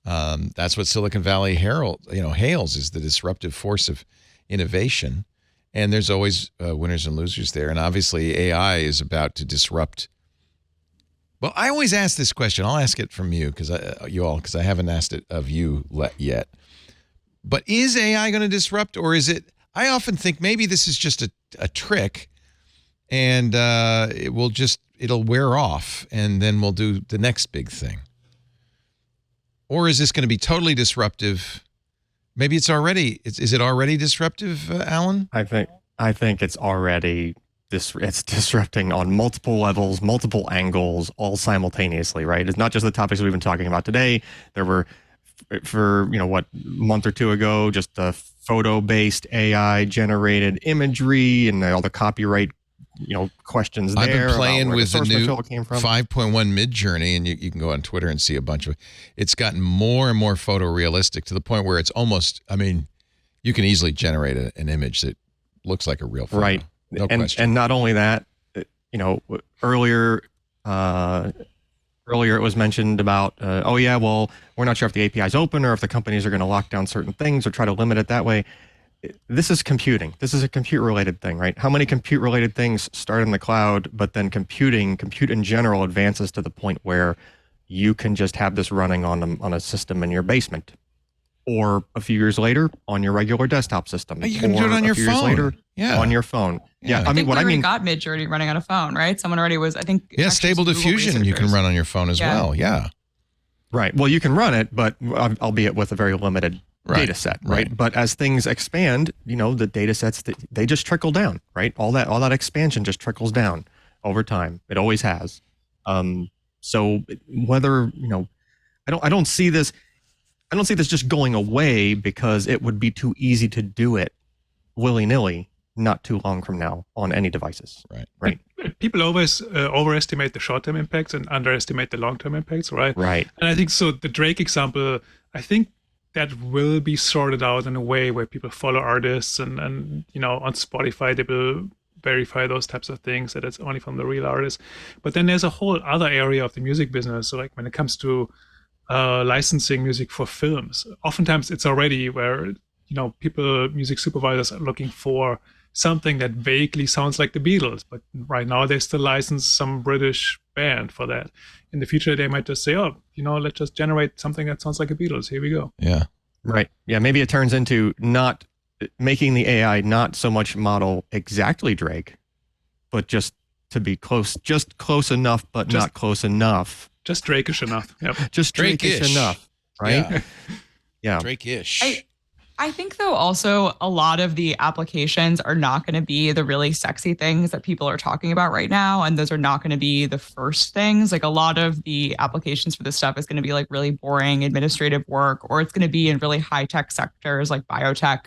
[SPEAKER 1] That's what Silicon Valley hails is the disruptive force of innovation. And there's always winners and losers there. And obviously AI is about to disrupt. Well, I always ask this question. I'll ask it from you because I haven't asked it of you yet. But is AI going to disrupt, or is it? I often think maybe this is just a trick, and it'll wear off, and then we'll do the next big thing. Or is this going to be totally disruptive? Maybe it's already. Is it already disruptive, Alan?
[SPEAKER 4] I think it's already. It's disrupting on multiple levels, multiple angles, all simultaneously, right? It's not just the topics we've been talking about today. There were, for a month or two ago, just the photo-based AI-generated imagery and all the copyright, questions there.
[SPEAKER 1] I've been playing with the new
[SPEAKER 4] 5.1
[SPEAKER 1] Mid-Journey, and you can go on Twitter and see a bunch of. It's gotten more and more photorealistic to the point where it's almost. I mean, you can easily generate an image that looks like a real photo.
[SPEAKER 4] Right.
[SPEAKER 1] No question.
[SPEAKER 4] And not only that, earlier it was mentioned about, we're not sure if the API is open or if the companies are going to lock down certain things or try to limit it that way. This is computing. This is a compute-related thing, right? How many compute-related things start in the cloud, but then compute in general advances to the point where you can just have this running on a system in your basement, or a few years later on your regular desktop system.
[SPEAKER 1] You can do it on your phone.
[SPEAKER 4] Later, on your phone. Yeah,
[SPEAKER 5] I mean, got Midjourney running on a phone, right? Someone already was. I think.
[SPEAKER 1] Yeah, Stable Diffusion you can run on your phone as well. Yeah.
[SPEAKER 4] Right. Well, you can run it, but albeit with a very limited data set, right? But as things expand, the data sets they just trickle down, right? All that expansion just trickles down over time. It always has. So whether I don't see this. I don't see this just going away because it would be too easy to do it willy-nilly not too long from now on any devices. Right.
[SPEAKER 3] People always overestimate the short-term impacts and underestimate the long-term impacts, right?
[SPEAKER 4] Right.
[SPEAKER 3] And I think so the Drake example, I think that will be sorted out in a way where people follow artists and on Spotify they will verify those types of things, that it's only from the real artist. But then there's a whole other area of the music business. So like when it comes to licensing music for films, oftentimes it's already where, music supervisors are looking for something that vaguely sounds like the Beatles, but right now they still license some British band for that. In the future, they might just say, let's just generate something that sounds like a Beatles. Here we go.
[SPEAKER 1] Yeah.
[SPEAKER 4] Right. Yeah. Maybe it turns into not making the AI not so much model exactly Drake, but just to be close enough, but
[SPEAKER 3] Just-
[SPEAKER 4] not close enough.
[SPEAKER 3] Just Drake-ish enough. Yep.
[SPEAKER 4] Just
[SPEAKER 1] Drake-ish.
[SPEAKER 4] Drake-ish enough. Right. Yeah.
[SPEAKER 1] Drake-ish.
[SPEAKER 5] I think, though, also a lot of the applications are not going to be the really sexy things that people are talking about right now. And those are not going to be the first things. Like a lot of the applications for this stuff is going to be like really boring administrative work, or it's going to be in really high tech sectors like biotech,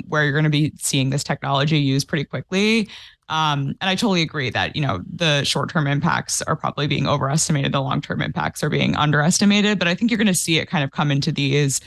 [SPEAKER 5] where you're going to be seeing this technology used pretty quickly. And I totally agree that, the short-term impacts are probably being overestimated. The long-term impacts are being underestimated. But I think you're going to see it kind of come into these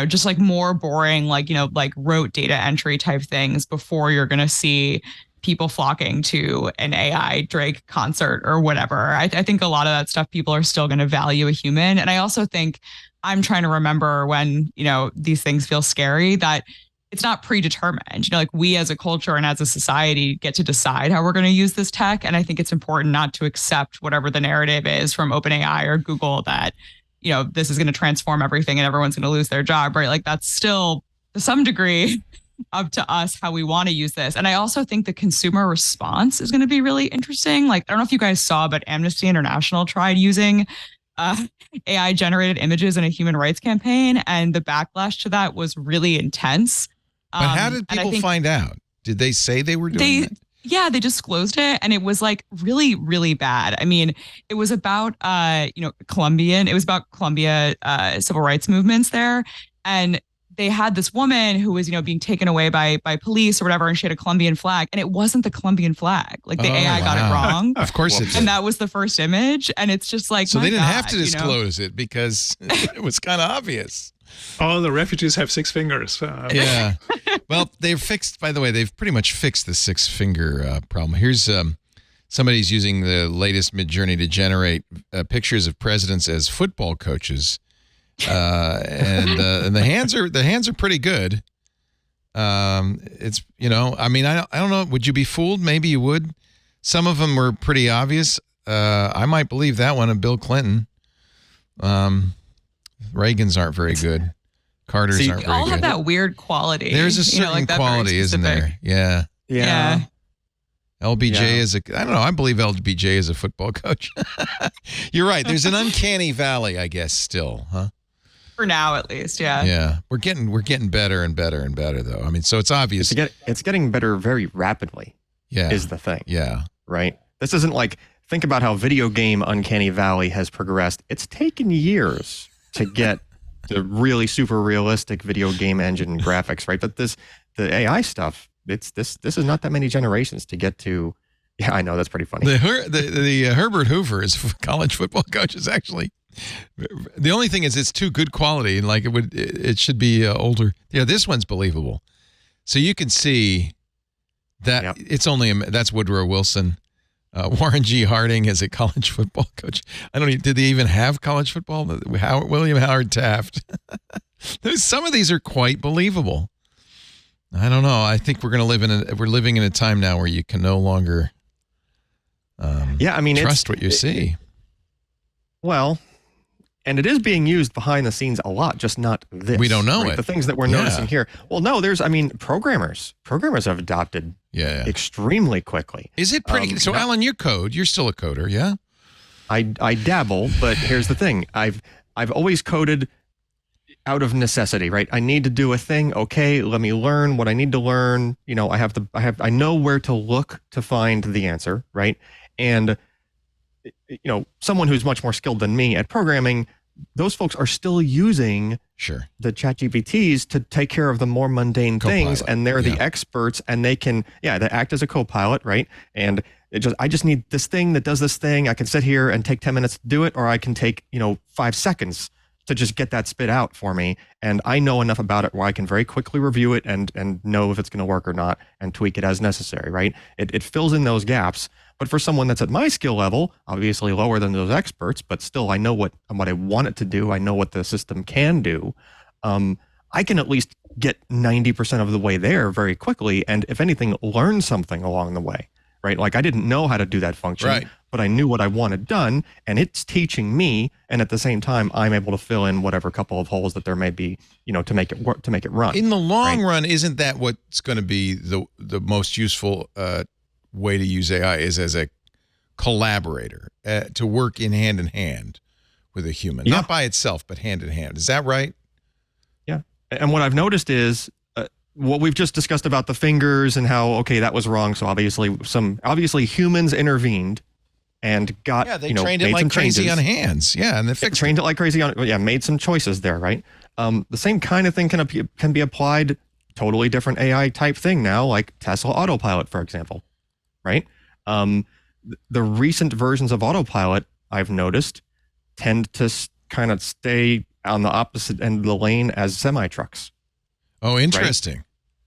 [SPEAKER 5] just like more boring, like rote data entry type things before you're going to see people flocking to an AI Drake concert or whatever. I think a lot of that stuff, people are still going to value a human. And I also think I'm trying to remember when, these things feel scary, that it's not predetermined. Like we as a culture and as a society get to decide how we're going to use this tech. And I think it's important not to accept whatever the narrative is from OpenAI or Google that this is going to transform everything and everyone's going to lose their job, right? Like that's still to some degree up to us how we want to use this. And I also think the consumer response is going to be really interesting. Like, I don't know if you guys saw, but Amnesty International tried using AI generated images in a human rights campaign. And the backlash to that was really intense.
[SPEAKER 1] But how did people find out? Did they say they were doing that?
[SPEAKER 5] Yeah, they disclosed it, and it was like really, really bad. I mean, it was about Colombian civil rights movements there, and they had this woman who was being taken away by police or whatever, and she had a Colombian flag, and it wasn't the Colombian flag. Like the AI got it wrong.
[SPEAKER 1] Of course it did.
[SPEAKER 5] And that was the first image, and it's just like,
[SPEAKER 1] so they didn't have to
[SPEAKER 5] God,
[SPEAKER 1] disclose it because it was kind of obvious.
[SPEAKER 3] All the refugees have 6 fingers.
[SPEAKER 1] Yeah. Well, they've pretty much fixed the 6-finger problem. Here's somebody's using the latest Midjourney to generate pictures of presidents as football coaches, and the hands are pretty good. It's I don't know. Would you be fooled? Maybe you would. Some of them were pretty obvious. I might believe that one of Bill Clinton. Reagan's aren't very good. Carter's aren't very good.
[SPEAKER 5] All have that weird quality.
[SPEAKER 1] There's a certain quality, isn't there? Yeah.
[SPEAKER 5] Yeah.
[SPEAKER 1] LBJ is I don't know. I believe LBJ is a football coach. You're right. There's an uncanny valley, I guess, still, huh?
[SPEAKER 5] For now, at least, yeah.
[SPEAKER 1] Yeah. We're getting better and better and better, though. I mean, so it's obvious.
[SPEAKER 4] It's getting better very rapidly.
[SPEAKER 1] Yeah.
[SPEAKER 4] Is the thing.
[SPEAKER 1] Yeah.
[SPEAKER 4] Right. This isn't like, think about how video game uncanny valley has progressed. It's taken years to get the really super realistic video game engine graphics, right? But the AI stuff, this is not that many generations to get to. Yeah, I know, that's pretty funny.
[SPEAKER 1] The Herbert Hoover is a college football coach is actually, the only thing is it's too good quality, and like it should be older. Yeah, this one's believable. So you can see that it's only that's Woodrow Wilson. Warren G. Harding is a college football coach. Did they even have college football? William Howard Taft. Some of these are quite believable. I don't know. I think we're living in a time now where you can no longer trust what you see.
[SPEAKER 4] Well, and it is being used behind the scenes a lot, just not this.
[SPEAKER 1] We don't know
[SPEAKER 4] right?
[SPEAKER 1] it.
[SPEAKER 4] The things that we're noticing here. Well, no, programmers have adopted extremely quickly.
[SPEAKER 1] Is it pretty? So, Alan, you're still a coder, yeah?
[SPEAKER 4] I dabble, but here's the thing. I've always coded out of necessity, right? I need to do a thing. Okay, let me learn what I need to learn. I know where to look to find the answer, right? And someone who's much more skilled than me at programming, those folks are still using the ChatGPTs to take care of the more mundane things, and they're the experts, and they can they act as a co-pilot, right? And I just need this thing that does this thing. I can sit here and take 10 minutes to do it, or I can take 5 seconds to just get that spit out for me. And I know enough about it where I can very quickly review it and know if it's going to work or not and tweak it as necessary, right? It fills in those gaps. But for someone that's at my skill level, obviously lower than those experts, but still I know what I want it to do. I know what the system can do. I can at least get 90% of the way there very quickly. And if anything, learn something along the way, right? Like I didn't know how to do that function,
[SPEAKER 1] Right.
[SPEAKER 4] but I knew what I wanted done, and it's teaching me. And at the same time, I'm able to fill in whatever couple of holes that there may be, to make it work, to make it run.
[SPEAKER 1] In the long run, isn't that what's going to be the most useful way to use AI is as a collaborator, to work in hand with a human, not by itself, but hand in hand. Is that right?
[SPEAKER 4] Yeah. And what I've noticed is what we've just discussed about the fingers and how, okay, that was wrong. So obviously humans intervened and got,
[SPEAKER 1] they trained it like crazy on hands. Yeah. And they
[SPEAKER 4] trained it like crazy made some choices there, right? The same kind of thing can be applied, totally different AI type thing now, like Tesla Autopilot, for example, right? The recent versions of Autopilot, I've noticed, tend to kind of stay on the opposite end of the lane as semi-trucks.
[SPEAKER 1] Oh, interesting.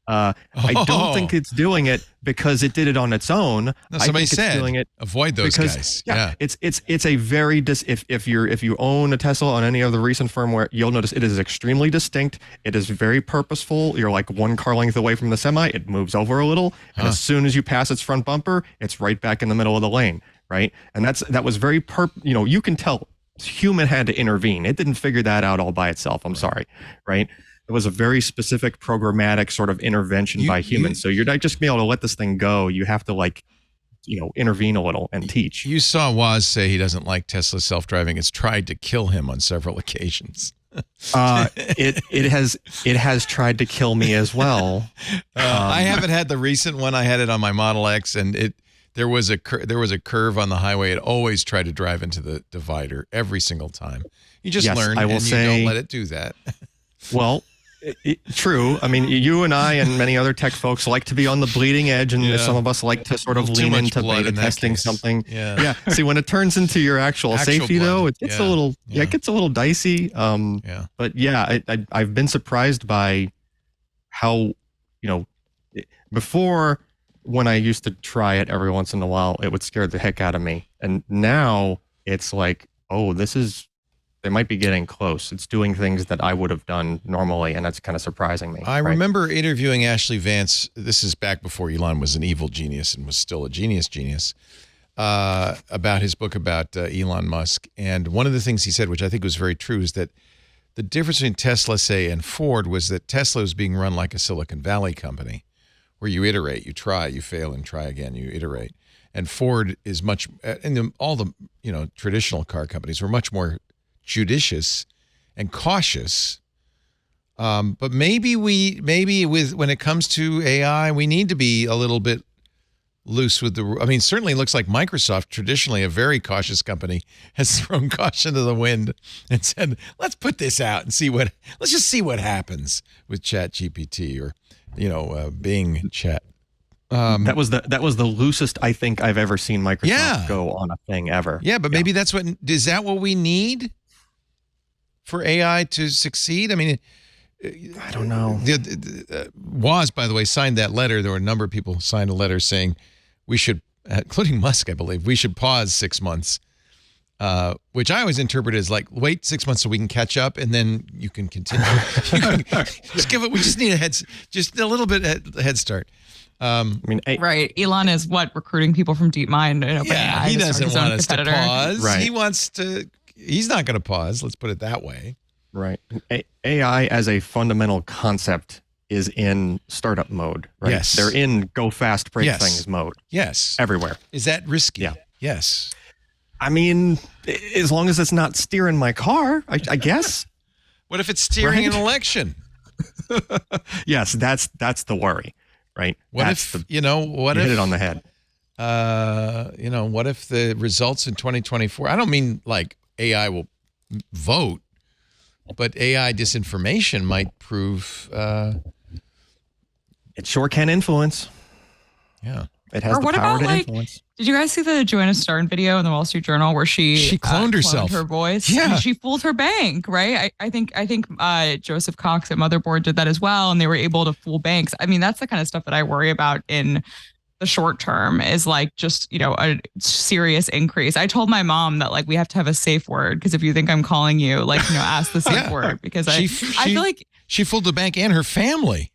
[SPEAKER 4] Right? I don't think it's doing it because it did it on its own.
[SPEAKER 1] No, somebody said
[SPEAKER 4] doing it
[SPEAKER 1] avoid those guys. Yeah.
[SPEAKER 4] It's a very if you own a Tesla on any of the recent firmware, you'll notice it is extremely distinct. It is very purposeful. You're like one car length away from the semi. It moves over a little, and as soon as you pass its front bumper, it's right back in the middle of the lane. Right, and that was very you can tell human had to intervene. It didn't figure that out all by itself. I'm sorry, right? It was a very specific programmatic sort of intervention by humans. So you're not just being able to let this thing go. You have to intervene a little and teach.
[SPEAKER 1] You saw Woz say he doesn't like Tesla self-driving. It's tried to kill him on several occasions.
[SPEAKER 4] It has tried to kill me as well.
[SPEAKER 1] I haven't had the recent one. I had it on my Model X, and there was a curve on the highway. It always tried to drive into the divider every single time. You just learn, and you don't let it do that.
[SPEAKER 4] Well, true. I mean, you and I and many other tech folks like to be on the bleeding edge, and some of us like to sort of lean into beta testing something. Yeah. See, when it turns into your actual safety,
[SPEAKER 1] blood.
[SPEAKER 4] though, it gets a little. Yeah, it gets a little dicey. But yeah, I've been surprised by how before, when I used to try it every once in a while, it would scare the heck out of me, and now it's like, oh, they might be getting close. It's doing things that I would have done normally, and that's kind of surprising me.
[SPEAKER 1] I remember interviewing Ashley Vance. This is back before Elon was an evil genius and was still a genius, about his book about Elon Musk. And one of the things he said, which I think was very true, is that the difference between Tesla, say, and Ford was that Tesla was being run like a Silicon Valley company, where you iterate, you try, you fail, and try again, you iterate. And Ford is much, and all the traditional car companies were much more judicious and cautious, but maybe when it comes to AI, we need to be a little bit loose with certainly it looks like Microsoft, traditionally a very cautious company, has thrown caution to the wind and said, let's put this out and let's just see what happens with ChatGPT or Bing Chat.
[SPEAKER 4] That was the loosest I think I've ever seen Microsoft go on a thing ever.
[SPEAKER 1] Yeah, but maybe is that what we need for AI to succeed? I mean,
[SPEAKER 4] I don't know.
[SPEAKER 1] Woz, by the way, signed that letter. There were a number of people who signed a letter saying we should, including Musk, I believe, we should pause 6 months, which I always interpret as like, wait 6 months so we can catch up, and then you can continue. We just need just a little bit head start.
[SPEAKER 5] Right. Elon is recruiting people from DeepMind.
[SPEAKER 1] Yeah, he doesn't want us to pause.
[SPEAKER 4] Right.
[SPEAKER 1] He's not going to pause. Let's put it that way.
[SPEAKER 4] Right. AI as a fundamental concept is in startup mode, right?
[SPEAKER 1] Yes.
[SPEAKER 4] They're in go fast, break things mode.
[SPEAKER 1] Yes.
[SPEAKER 4] Everywhere.
[SPEAKER 1] Is that risky?
[SPEAKER 4] Yeah.
[SPEAKER 1] Yes.
[SPEAKER 4] I mean, as long as it's not steering my car, I guess.
[SPEAKER 1] What if it's steering an election?
[SPEAKER 4] Yes, that's the worry, right?
[SPEAKER 1] What if hit it
[SPEAKER 4] on the head?
[SPEAKER 1] What if the results in 2024? I don't mean like AI will vote, but AI disinformation might prove.
[SPEAKER 4] It sure can influence.
[SPEAKER 1] Yeah.
[SPEAKER 4] It has
[SPEAKER 5] Or
[SPEAKER 4] the
[SPEAKER 5] what
[SPEAKER 4] power
[SPEAKER 5] about,
[SPEAKER 4] to
[SPEAKER 5] like,
[SPEAKER 4] influence.
[SPEAKER 5] did you guys see the Joanna Stern video in the Wall Street Journal where she
[SPEAKER 1] cloned herself,
[SPEAKER 5] her voice?
[SPEAKER 1] Yeah,
[SPEAKER 5] and she fooled her bank, right? I think Joseph Cox at Motherboard did that as well, and they were able to fool banks. I mean, that's the kind of stuff that I worry about in the short term, is like just, a serious increase. I told my mom that, like, we have to have a safe word, because if you think I'm calling you, like, ask the safe word, because I feel like
[SPEAKER 1] she fooled the bank and her family.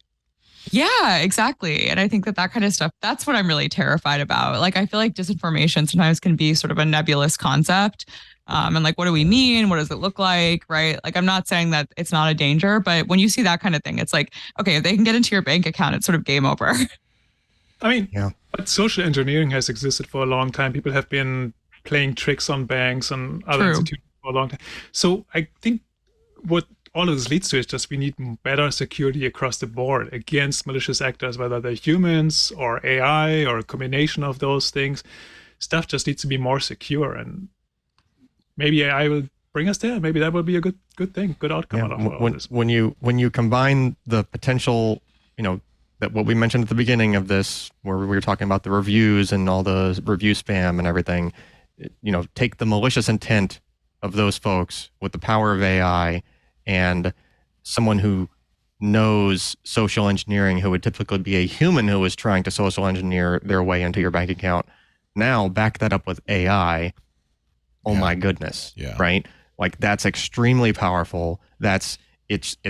[SPEAKER 5] Yeah, exactly. And I think that kind of stuff, that's what I'm really terrified about. Like, I feel like disinformation sometimes can be sort of a nebulous concept. And like, what do we mean? What does it look like? Right. Like, I'm not saying that it's not a danger, but when you see that kind of thing, it's like, okay, if they can get into your bank account, it's sort of game over.
[SPEAKER 3] I mean, but social engineering has existed for a long time. People have been playing tricks on banks and other institutions for a long time. So I think what all of this leads to is just we need better security across the board against malicious actors, whether they're humans or AI or a combination of those things. Stuff just needs to be more secure, and maybe AI will bring us there. Maybe that will be a good thing, good outcome out of all this.
[SPEAKER 4] When you combine the potential, that what we mentioned at the beginning of this, where we were talking about the reviews and all the review spam and everything, take the malicious intent of those folks with the power of AI and someone who knows social engineering, who would typically be a human who is trying to social engineer their way into your bank account. Now back that up with AI. Oh my goodness.
[SPEAKER 1] Yeah.
[SPEAKER 4] Right? Like, that's extremely powerful. It's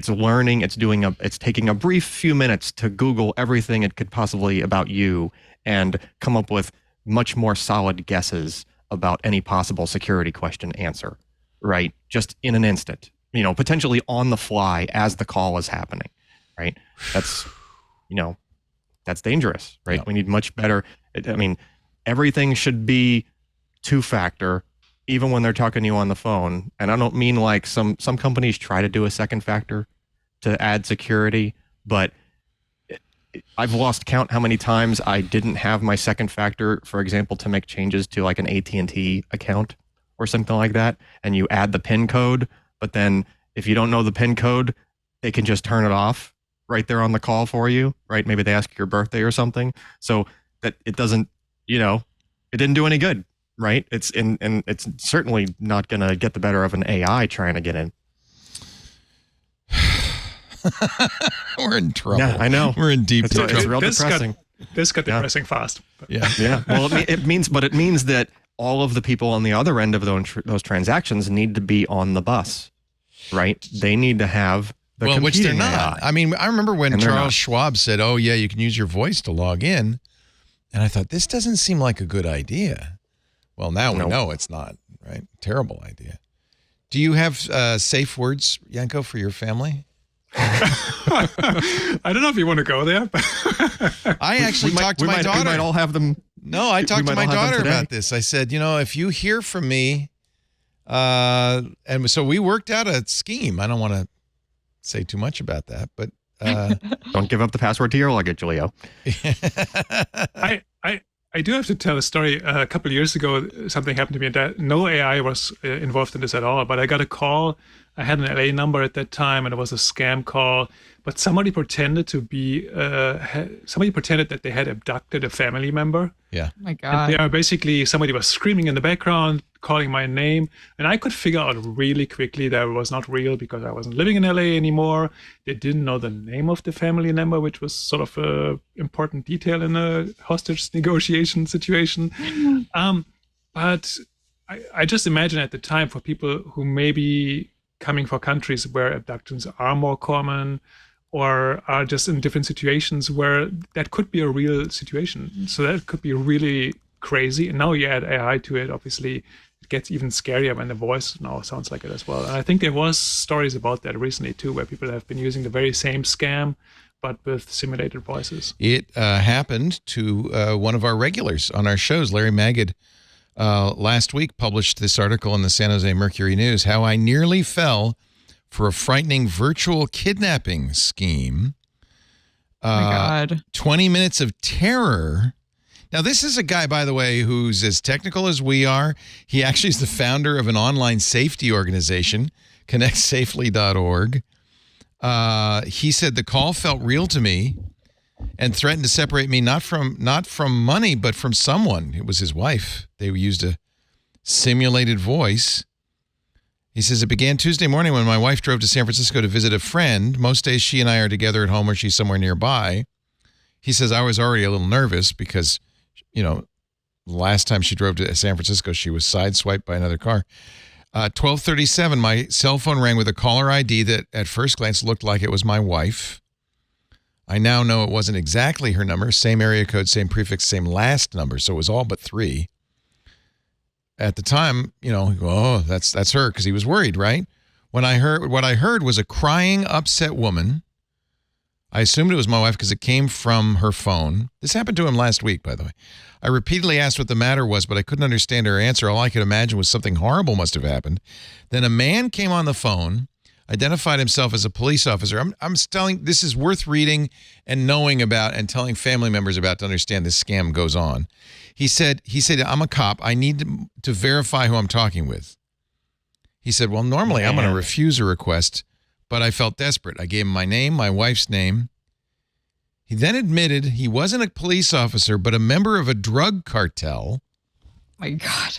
[SPEAKER 4] learning, it's taking a brief few minutes to Google everything it could possibly about you and come up with much more solid guesses about any possible security question answer, right? Just in an instant, potentially on the fly as the call is happening, right? That's dangerous, right?
[SPEAKER 1] Yeah.
[SPEAKER 4] We need much better. I mean, everything should be two-factor, even when they're talking to you on the phone. And I don't mean like some companies try to do a second factor to add security, but I've lost count how many times I didn't have my second factor, for example, to make changes to like an AT&T account or something like that. And you add the PIN code, but then if you don't know the PIN code, they can just turn it off right there on the call for you, right? Maybe they ask your birthday or something. So that it doesn't, it didn't do any good, right? It's certainly not going to get the better of an AI trying to get in.
[SPEAKER 1] We're in trouble.
[SPEAKER 4] Yeah, I know.
[SPEAKER 1] We're in deep
[SPEAKER 4] trouble. It's real depressing.
[SPEAKER 3] This got depressing fast.
[SPEAKER 1] Yeah.
[SPEAKER 4] Yeah. Well, it means that all of the people on the other end of those transactions need to be on the bus, right? They need to have the competing
[SPEAKER 1] which they're not.
[SPEAKER 4] AI.
[SPEAKER 1] I mean, I remember when
[SPEAKER 4] And they're
[SPEAKER 1] Charles
[SPEAKER 4] not.
[SPEAKER 1] Schwab said, "Oh yeah, you can use your voice to log in," and I thought this doesn't seem like a good idea. Well, now we know it's not, right? Terrible idea. Do you have safe words, Yanko, for your family?
[SPEAKER 3] I don't know if you want to go there, but
[SPEAKER 1] I actually talked to my daughter.
[SPEAKER 4] We might all have them.
[SPEAKER 1] No, I talked to my
[SPEAKER 4] all have them
[SPEAKER 1] daughter
[SPEAKER 4] today.
[SPEAKER 1] about this. I said, if you hear from me, and so we worked out a scheme. I don't want to say too much about that, but
[SPEAKER 4] Don't give up the password to your luggage, Leo.
[SPEAKER 3] I do have to tell a story. A couple of years ago, something happened to me that no AI was involved in this at all, but I got a call. I had an LA number at that time, and it was a scam call. But somebody pretended to be somebody pretended that they had abducted a family member.
[SPEAKER 1] Yeah.
[SPEAKER 5] Oh my God.
[SPEAKER 3] And basically somebody was screaming in the background, calling my name, and I could figure out really quickly that it was not real because I wasn't living in LA anymore. They didn't know the name of the family member, which was sort of a important detail in a hostage negotiation situation. But I just imagine at the time for people who may be coming from countries where abductions are more common or are just in different situations where that could be a real situation. So that could be really crazy. And now you add AI to it, obviously it gets even scarier when the voice now sounds like it as well. And I think there was stories about that recently too, where people have been using the very same scam, but with simulated voices.
[SPEAKER 1] It happened to one of our regulars on our shows, Larry Magid. Last week published this article in the San Jose Mercury News, How I Nearly Fell for a Frightening Virtual Kidnapping Scheme.
[SPEAKER 5] Oh my God.
[SPEAKER 1] 20 minutes of terror. Now, this is a guy, by the way, who's as technical as we are. He actually is the founder of an online safety organization, connectsafely.org. He said, the call felt real to me, and threatened to separate me not from money, but from someone. It was his wife. They used a simulated voice. He says, it began Tuesday morning when my wife drove to San Francisco to visit a friend. Most days she and I are together at home or she's somewhere nearby. He says, I was already a little nervous because, the last time she drove to San Francisco, she was sideswiped by another car. 12:37, my cell phone rang with a caller ID that at first glance looked like it was my wife. I now know it wasn't exactly her number. Same area code, same prefix, same last number. So it was all but 3. At the time, oh, that's her, because he was worried, right? What I heard was a crying, upset woman. I assumed it was my wife because it came from her phone. This happened to him last week, by the way. I repeatedly asked what the matter was, but I couldn't understand her answer. All I could imagine was something horrible must have happened. Then a man came on the phone, identified himself as a police officer. I'm telling, this is worth reading and knowing about and telling family members about to understand this scam goes on. He said, I'm a cop. I need to verify who I'm talking with. He said, well, normally I'm going to refuse a request, but I felt desperate. I gave him my name, my wife's name. He then admitted he wasn't a police officer, but a member of a drug cartel.
[SPEAKER 5] My God.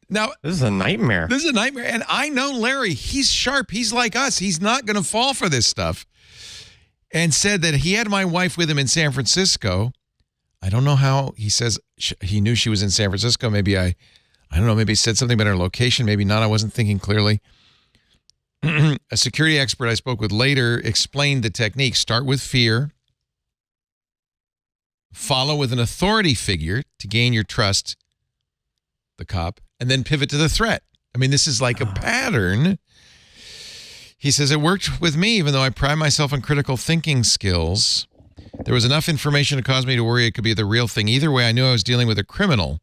[SPEAKER 1] Now,
[SPEAKER 4] this is a nightmare.
[SPEAKER 1] This is a nightmare. And I know Larry. He's sharp. He's like us. He's not going to fall for this stuff. And said that he had my wife with him in San Francisco. I don't know how. He says he knew she was in San Francisco. Maybe I don't know. Maybe he said something about her location. Maybe not. I wasn't thinking clearly. A security expert I spoke with later explained the technique. Start with fear. Follow with an authority figure to gain your trust, the cop, and then pivot to the threat. I mean, this is like a pattern. He says, it worked with me, even though I pride myself on critical thinking skills. There was enough information to cause me to worry it could be the real thing. Either way, I knew I was dealing with a criminal.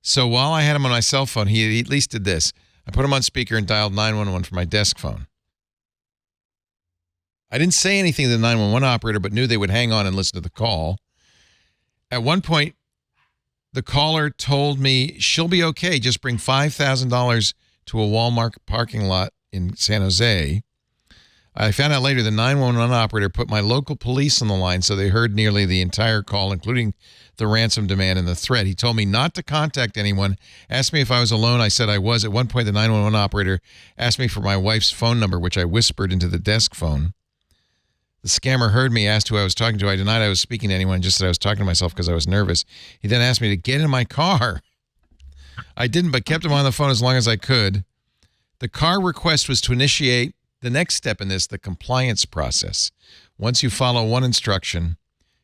[SPEAKER 1] So while I had him on my cell phone, he at least did this. I put him on speaker and dialed 911 from my desk phone. I didn't say anything to the 911 operator, but knew they would hang on and listen to the call. At one point, the caller told me she'll be okay. Just bring $5,000 to a Walmart parking lot in San Jose. I found out later the 911 operator put my local police on the line, so they heard nearly the entire call, including the ransom demand and the threat. He told me not to contact anyone, asked me if I was alone. I said I was. At one point, the 911 operator asked me for my wife's phone number, which I whispered into the desk phone. The scammer heard me, asked who I was talking to. I denied I was speaking to anyone, just said I was talking to myself because I was nervous. He then asked me to get in my car. I didn't, but kept him on the phone as long as I could. The car request was to initiate the next step in this, the compliance process. Once you follow one instruction,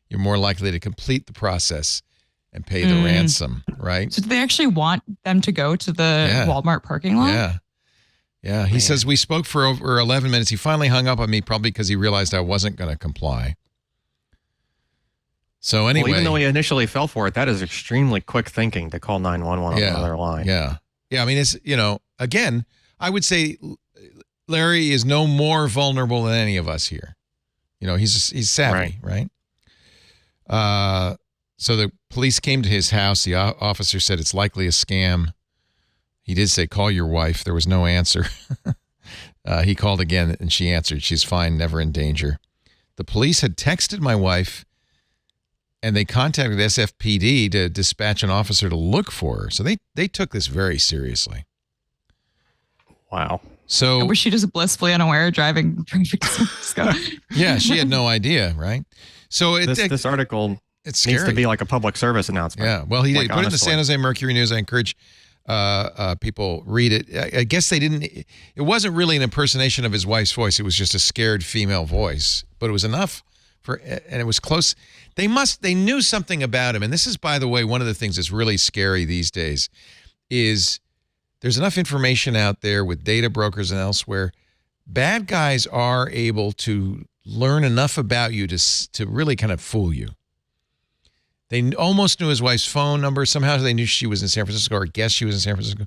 [SPEAKER 1] you're more likely to complete the process and pay the ransom, right?
[SPEAKER 5] So do they actually want them to go to the Walmart parking lot?
[SPEAKER 1] Yeah. Yeah. He says we spoke for over 11 minutes. He finally hung up on me, probably because he realized I wasn't going to comply. So anyway.
[SPEAKER 4] Well, even though he initially fell for it, that is extremely quick thinking to call 911 on the other line.
[SPEAKER 1] Yeah. Yeah. I mean, it's, again, I would say Larry is no more vulnerable than any of us here. He's savvy, right? So the police came to his house. The officer said it's likely a scam. He did say, call your wife. There was no answer. He called again and she answered. She's fine, never in danger. The police had texted my wife and they contacted SFPD to dispatch an officer to look for her. So they took this very seriously.
[SPEAKER 4] Wow.
[SPEAKER 1] So
[SPEAKER 5] was she just blissfully unaware driving to San Francisco?
[SPEAKER 1] Yeah, she had no idea, right? So
[SPEAKER 4] this article
[SPEAKER 1] needs
[SPEAKER 4] to be like a public service announcement.
[SPEAKER 1] Yeah, well, he did put it in the San Jose Mercury News. I encourage people read it. I guess they didn't. It wasn't really an impersonation of his wife's voice. It was just a scared female voice, but it was enough and it was close. They knew something about him, and this is, by the way, one of the things that's really scary these days is. There's enough information out there with data brokers and elsewhere. Bad guys are able to learn enough about you to really kind of fool you. They almost knew his wife's phone number. Somehow they knew she was in San Francisco or guessed she was in San Francisco.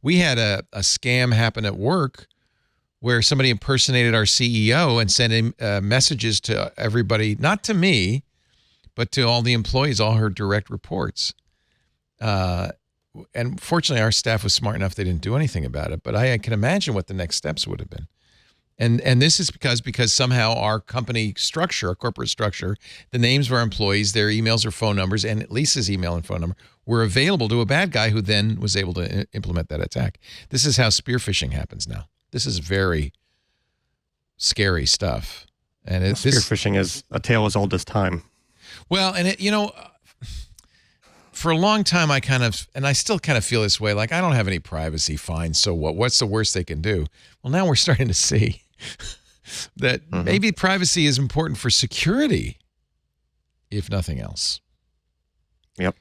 [SPEAKER 1] We had a scam happen at work where somebody impersonated our CEO and sent him messages to everybody, not to me, but to all the employees, all her direct reports. And fortunately, our staff was smart enough they didn't do anything about it. But I can imagine what the next steps would have been. And this is because somehow our company structure, our corporate structure, the names of our employees, their emails or phone numbers, and Lisa's email and phone number were available to a bad guy who then was able to implement that attack. This is how spear phishing happens now. This is very scary stuff. And
[SPEAKER 4] spear phishing is a tale as old as time.
[SPEAKER 1] Well, and for a long time, I still kind of feel this way, like I don't have any privacy, fine, so what? What's the worst they can do? Well, now we're starting to see that maybe privacy is important for security, if nothing else.
[SPEAKER 4] Yep.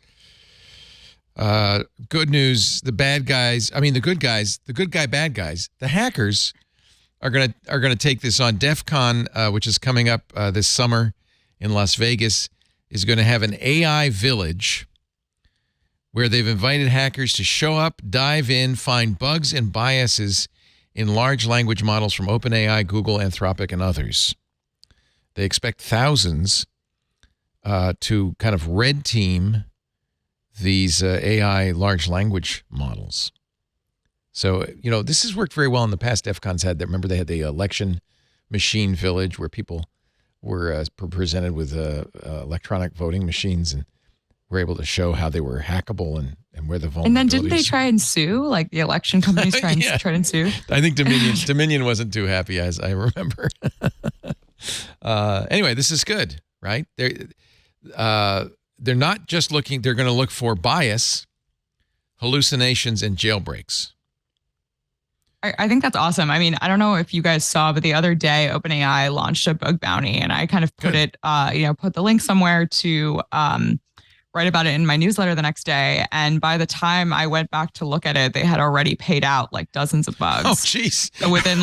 [SPEAKER 1] Good news, the bad guys, bad guys, the hackers are gonna take this on. DEF CON, which is coming up this summer in Las Vegas, is going to have an AI village where they've invited hackers to show up, dive in, find bugs and biases in large language models from OpenAI, Google, Anthropic, and others. They expect thousands to kind of red team these AI large language models. So, this has worked very well in the past. DEF CON's had that. Remember, they had the election machine village where people were presented with electronic voting machines and were able to show how they were hackable and where the vulnerabilities. And
[SPEAKER 5] then didn't they try and sue? Like the election companies try and sue?
[SPEAKER 1] I think Dominion wasn't too happy, as I remember. Anyway, this is good, right? They're not just looking, they're going to look for bias, hallucinations, and jailbreaks.
[SPEAKER 5] I think that's awesome. I mean, I don't know if you guys saw, but the other day OpenAI launched a bug bounty, and I kind of put put the link somewhere to write about it in my newsletter the next day. And by the time I went back to look at it, they had already paid out like dozens of bugs.
[SPEAKER 1] Oh, jeez.
[SPEAKER 5] Within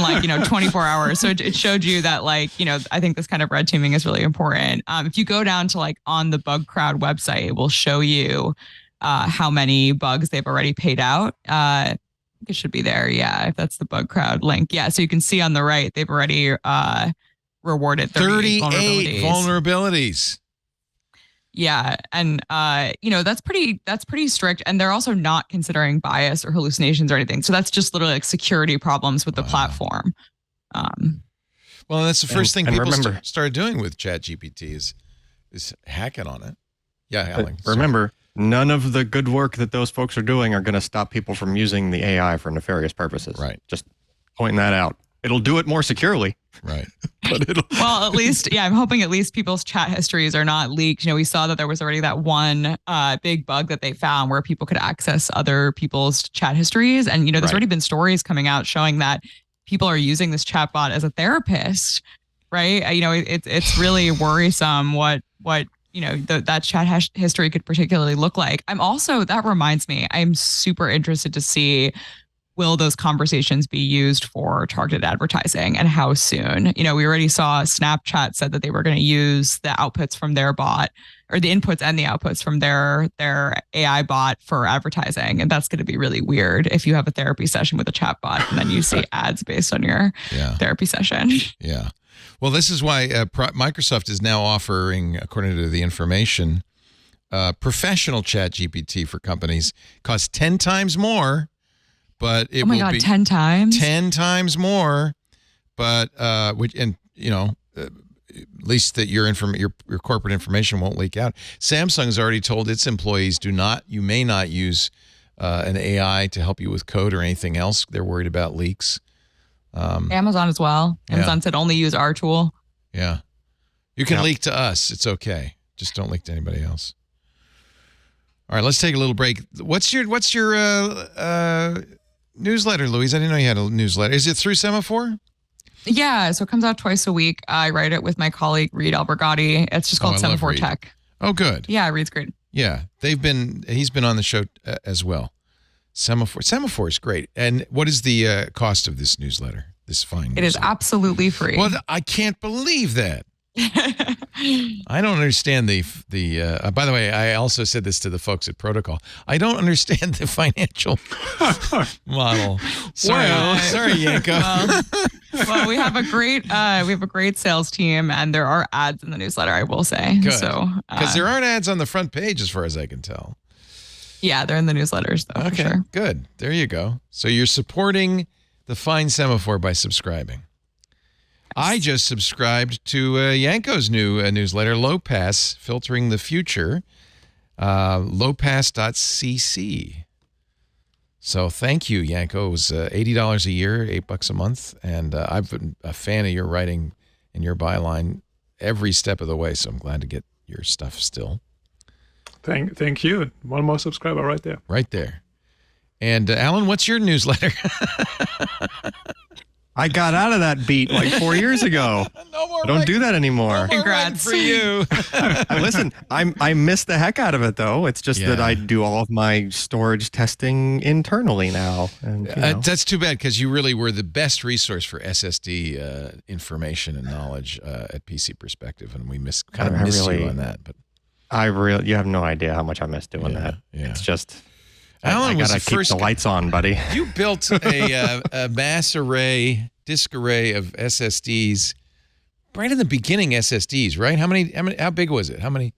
[SPEAKER 5] 24 hours. So it showed you that I think this kind of red teaming is really important. If you go down to on the Bug Crowd website, it will show you how many bugs they've already paid out. It should be there. Yeah. If that's the Bug Crowd link. Yeah. So you can see on the right, they've already rewarded 38
[SPEAKER 1] vulnerabilities.
[SPEAKER 5] Yeah. And, that's pretty strict. And they're also not considering bias or hallucinations or anything. So that's just literally security problems with the platform.
[SPEAKER 1] Well, that's the first thing people started doing with ChatGPT is hacking on it. Yeah, Alan.
[SPEAKER 4] Remember, none of the good work that those folks are doing are going to stop people from using the AI for nefarious purposes.
[SPEAKER 1] Right.
[SPEAKER 4] Just pointing that out. It'll do it more securely.
[SPEAKER 1] Right.
[SPEAKER 4] But
[SPEAKER 5] well, at least, I'm hoping at least people's chat histories are not leaked. We saw that there was already that one big bug that they found where people could access other people's chat histories. And, there's already been stories coming out showing that people are using this chatbot as a therapist, right? It's really worrisome what that chat history could particularly look like. That reminds me, I'm super interested to see, will those conversations be used for targeted advertising and how soon? We already saw Snapchat said that they were going to use the outputs from their bot, or the inputs and the outputs from their AI bot for advertising. And that's going to be really weird if you have a therapy session with a chat bot and then you see ads based on your therapy session.
[SPEAKER 1] Yeah. Well, this is why Microsoft is now offering, according to the information, professional ChatGPT for companies. Costs 10 times more, but it will be
[SPEAKER 5] 10 times?
[SPEAKER 1] 10 times more, but at least that your corporate information won't leak out. Samsung has already told its employees, you may not use an AI to help you with code or anything else. They're worried about leaks.
[SPEAKER 5] Amazon as well. Amazon said only use our tool.
[SPEAKER 1] Yeah. You can leak to us. It's okay. Just don't leak to anybody else. All right, let's take a little break. What's your newsletter, Louise? I didn't know you had a newsletter. Is it through Semaphore?
[SPEAKER 5] Yeah, so it comes out twice a week. I write it with my colleague, Reed Albergotti. It's just called Semaphore Tech.
[SPEAKER 1] Oh, good.
[SPEAKER 5] Yeah, Reed's great.
[SPEAKER 1] Yeah, he's been on the show as well. Semaphore is great. And what is the cost of this newsletter? This fine newsletter?
[SPEAKER 5] It is absolutely free.
[SPEAKER 1] Well, I can't believe that. I don't understand the by the way, I also said this to the folks at Protocol. I don't understand the financial model. Sorry, Yanko.
[SPEAKER 5] Well, we have a great sales team, and there are ads in the newsletter, I will say.
[SPEAKER 1] Good.
[SPEAKER 5] So
[SPEAKER 1] because there aren't ads on the front page, as far as I can tell.
[SPEAKER 5] Yeah, they're in the newsletters, though.
[SPEAKER 1] Okay,
[SPEAKER 5] for sure.
[SPEAKER 1] Good. There you go. So you're supporting the fine Semaphore by subscribing. I just subscribed to Yanko's new newsletter, Low Pass, Filtering the Future, lowpass.cc. So thank you, Yanko. It was $80 a year, $8 a month, and I've been a fan of your writing and your byline every step of the way, so I'm glad to get your stuff still.
[SPEAKER 3] Thank you. One more subscriber right there.
[SPEAKER 1] Right there. And Alan, what's your newsletter?
[SPEAKER 4] I got out of that beat like 4 years ago.
[SPEAKER 1] No more
[SPEAKER 4] I don't do that anymore.
[SPEAKER 1] No more
[SPEAKER 5] Congrats.
[SPEAKER 1] for you.
[SPEAKER 4] Listen, I miss the heck out of it, though. It's just that I do all of my storage testing internally now. And,
[SPEAKER 1] that's too bad, because you really were the best resource for SSD information and knowledge at PC Perspective, and we miss you on that. But
[SPEAKER 4] you have no idea how much I miss doing that.
[SPEAKER 1] Yeah.
[SPEAKER 4] It's just...
[SPEAKER 1] Alan
[SPEAKER 4] I
[SPEAKER 1] was
[SPEAKER 4] gotta
[SPEAKER 1] the
[SPEAKER 4] keep
[SPEAKER 1] first
[SPEAKER 4] the lights on, buddy.
[SPEAKER 1] You built a mass array, disk array of SSDs right in the beginning. SSDs, right? How big was it? How many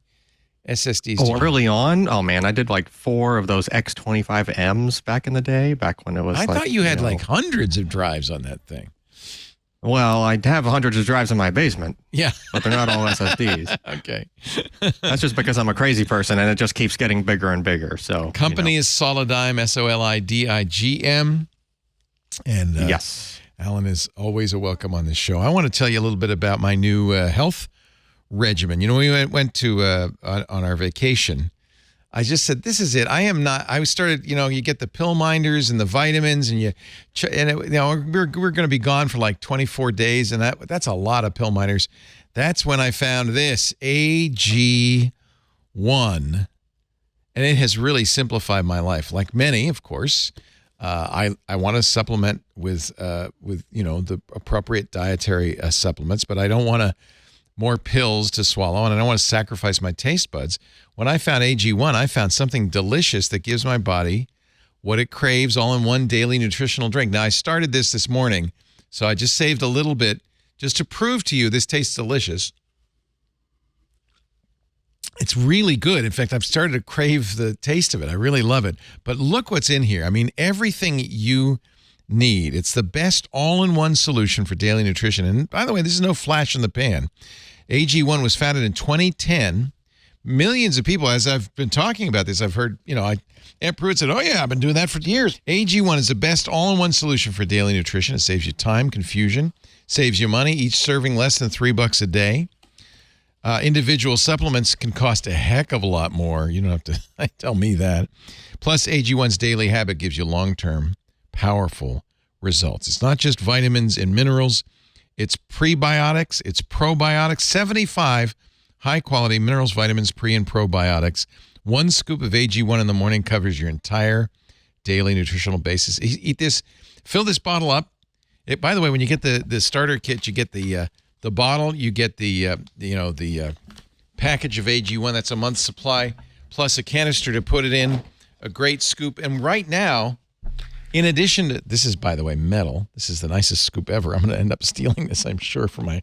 [SPEAKER 1] SSDs?
[SPEAKER 4] Early on, oh man, I did like 4 of those X25Ms back in the day. Back when it was.
[SPEAKER 1] I thought you had like hundreds of drives on that thing.
[SPEAKER 4] Well, I have hundreds of drives in my basement.
[SPEAKER 1] Yeah,
[SPEAKER 4] but they're not all SSDs.
[SPEAKER 1] Okay,
[SPEAKER 4] that's just because I'm a crazy person, and it just keeps getting bigger and bigger. So
[SPEAKER 1] company is Solidigm, Solidigm, and
[SPEAKER 4] yes,
[SPEAKER 1] Alan is always a welcome on this show. I want to tell you a little bit about my new health regimen. You know, we went to on our vacation. I just said, this is it. I started, you get the pill minders and the vitamins we're going to be gone for like 24 days. And that's a lot of pill minders. That's when I found this AG1, and it has really simplified my life. Like many, of course, I want to supplement with the appropriate dietary supplements, but I don't want more pills to swallow, and I don't want to sacrifice my taste buds. When I found AG1, I found something delicious that gives my body what it craves, all in one daily nutritional drink. Now, I started this morning, so I just saved a little bit just to prove to you this tastes delicious. It's really good. In fact, I've started to crave the taste of it. I really love it. But look what's in here. I mean, everything you need. It's the best all-in-one solution for daily nutrition. And by the way, this is no flash in the pan. AG1 was founded in 2010. Millions of people, as I've been talking about this, I've heard, Aunt Pruitt said, oh yeah, I've been doing that for years. AG1 is the best all-in-one solution for daily nutrition. It saves you time, confusion, saves you money, each serving less than $3 a day. Individual supplements can cost a heck of a lot more. You don't have to tell me that. Plus, AG1's daily habit gives you long-term, powerful results. It's not just vitamins and minerals. It's prebiotics. It's probiotics. 75 high-quality minerals, vitamins, pre- and probiotics. One scoop of AG1 in the morning covers your entire daily nutritional basis. Eat this. Fill this bottle up. By the way, when you get the starter kit, you get the bottle. You get the package of AG1. That's a month's supply, plus a canister to put it in. A great scoop. And right now, in addition to, this is, by the way, metal. This is the nicest scoop ever. I'm going to end up stealing this, I'm sure, for my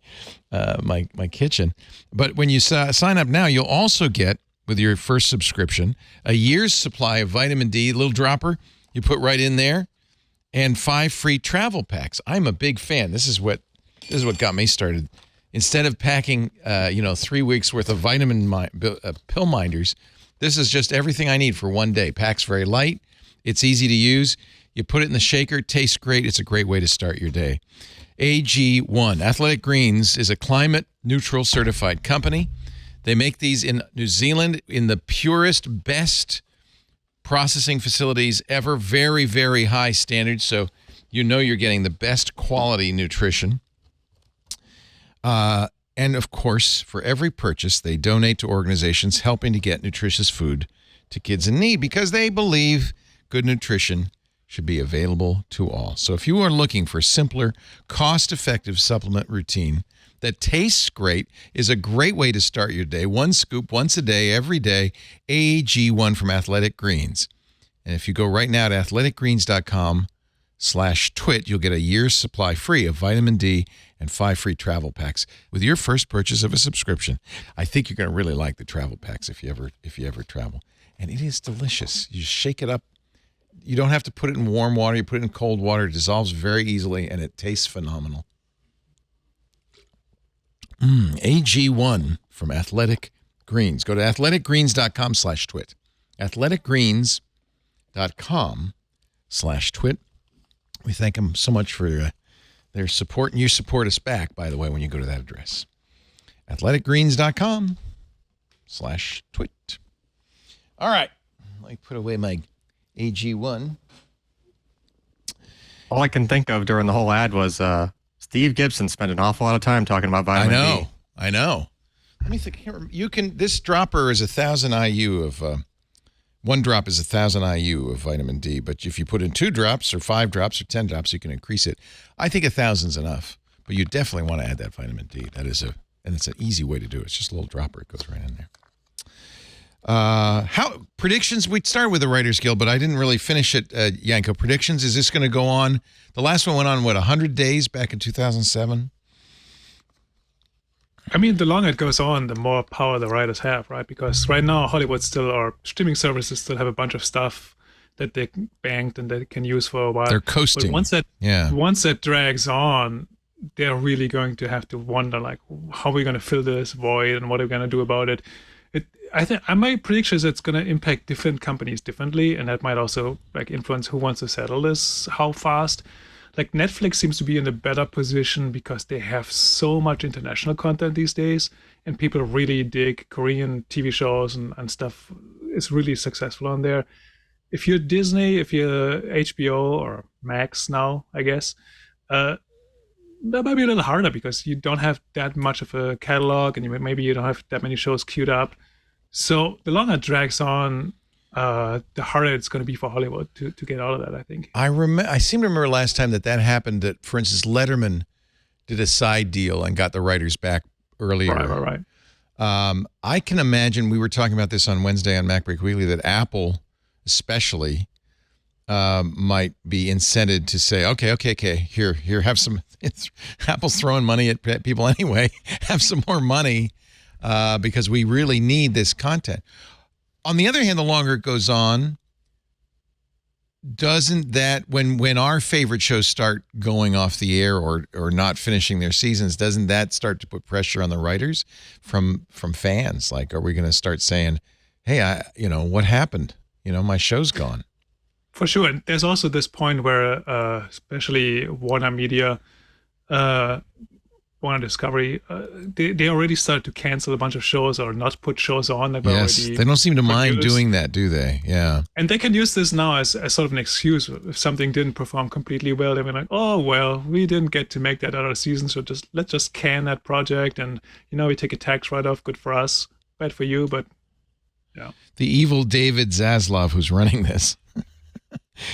[SPEAKER 1] my kitchen. But when you sign up now, you'll also get, with your first subscription, a year's supply of vitamin D, little dropper you put right in there, and 5 free travel packs. I'm a big fan. This is what got me started. Instead of packing 3 weeks worth of pill minders, this is just everything I need for one day. Pack's very light. It's easy to use. You put it in the shaker. It tastes great. It's a great way to start your day. AG1. Athletic Greens is a climate-neutral certified company. They make these in New Zealand in the purest, best processing facilities ever. Very, very high standards, so you're getting the best quality nutrition. And, of course, for every purchase, they donate to organizations helping to get nutritious food to kids in need because they believe good nutrition should be available to all. So if you are looking for a simpler, cost-effective supplement routine that tastes great, is a great way to start your day. One scoop once a day, every day, AG1 from Athletic Greens. And if you go right now to athleticgreens.com/twit, you'll get a year's supply free of vitamin D and 5 free travel packs with your first purchase of a subscription. I think you're going to really like the travel packs if you ever travel. And it is delicious. You just shake it up. You don't have to put it in warm water. You put it in cold water. It dissolves very easily, and it tastes phenomenal. AG1 from Athletic Greens. Go to athleticgreens.com/twit. athleticgreens.com/twit. We thank them so much for their support, and you support us back, by the way, when you go to that address. athleticgreens.com/twit. All right. Let me put away my AG1.
[SPEAKER 4] All I can think of during the whole ad was Steve Gibson spent an awful lot of time talking about vitamin D.
[SPEAKER 1] I know. Let me think. This dropper is 1,000 IU of, one drop is 1,000 IU of vitamin D, but if you put in 2 drops or 5 drops or 10 drops, you can increase it. I think 1,000 is enough, but you definitely want to add that vitamin D. And it's an easy way to do it. It's just a little dropper. It goes right in there. How predictions? We started with the Writers Guild, but I didn't really finish it. Yanko, predictions. Is this going to go on? The last one went on 100 days back in 2007.
[SPEAKER 3] I mean, the longer it goes on, the more power the writers have, right? Because right now, Hollywood still, or streaming services still have a bunch of stuff that they banked and they can use for a while.
[SPEAKER 1] They're coasting.
[SPEAKER 3] But once that drags on, they're really going to have to wonder, like, how are we going to fill this void and what are we going to do about it? I think my prediction is it's going to impact different companies differently, and that might also like influence who wants to settle this, how fast. Like Netflix seems to be in a better position because they have so much international content these days, and people really dig Korean TV shows and stuff is really successful on there. If you're Disney, if you're HBO or Max now, I guess, that might be a little harder because you don't have that much of a catalog, and maybe you don't have that many shows queued up. So the longer it drags on, the harder it's going to be for Hollywood to get out of that, I think.
[SPEAKER 1] I seem to remember last time that happened, that, for instance, Letterman did a side deal and got the writers back earlier.
[SPEAKER 3] Right.
[SPEAKER 1] I can imagine, we were talking about this on Wednesday on MacBreak Weekly, that Apple especially might be incented to say, okay, here, have some, Apple's throwing money at people anyway, have some more money. Because we really need this content. On the other hand, the longer it goes on, doesn't that, when our favorite shows start going off the air or not finishing their seasons, doesn't that start to put pressure on the writers from fans? Like, are we going to start saying, hey, what happened? My show's gone.
[SPEAKER 3] For sure. And there's also this point where, especially Warner Media, Warner Discovery, they already started to cancel a bunch of shows or not put shows on. That
[SPEAKER 1] they don't seem to mind doing that, do they? Yeah.
[SPEAKER 3] And they can use this now as sort of an excuse. If something didn't perform completely well, they're like, oh, well, we didn't get to make that other season, so let's just can that project. And, we take a tax write-off. Good for us. Bad for you, but yeah.
[SPEAKER 1] The evil David Zaslav, who's running this,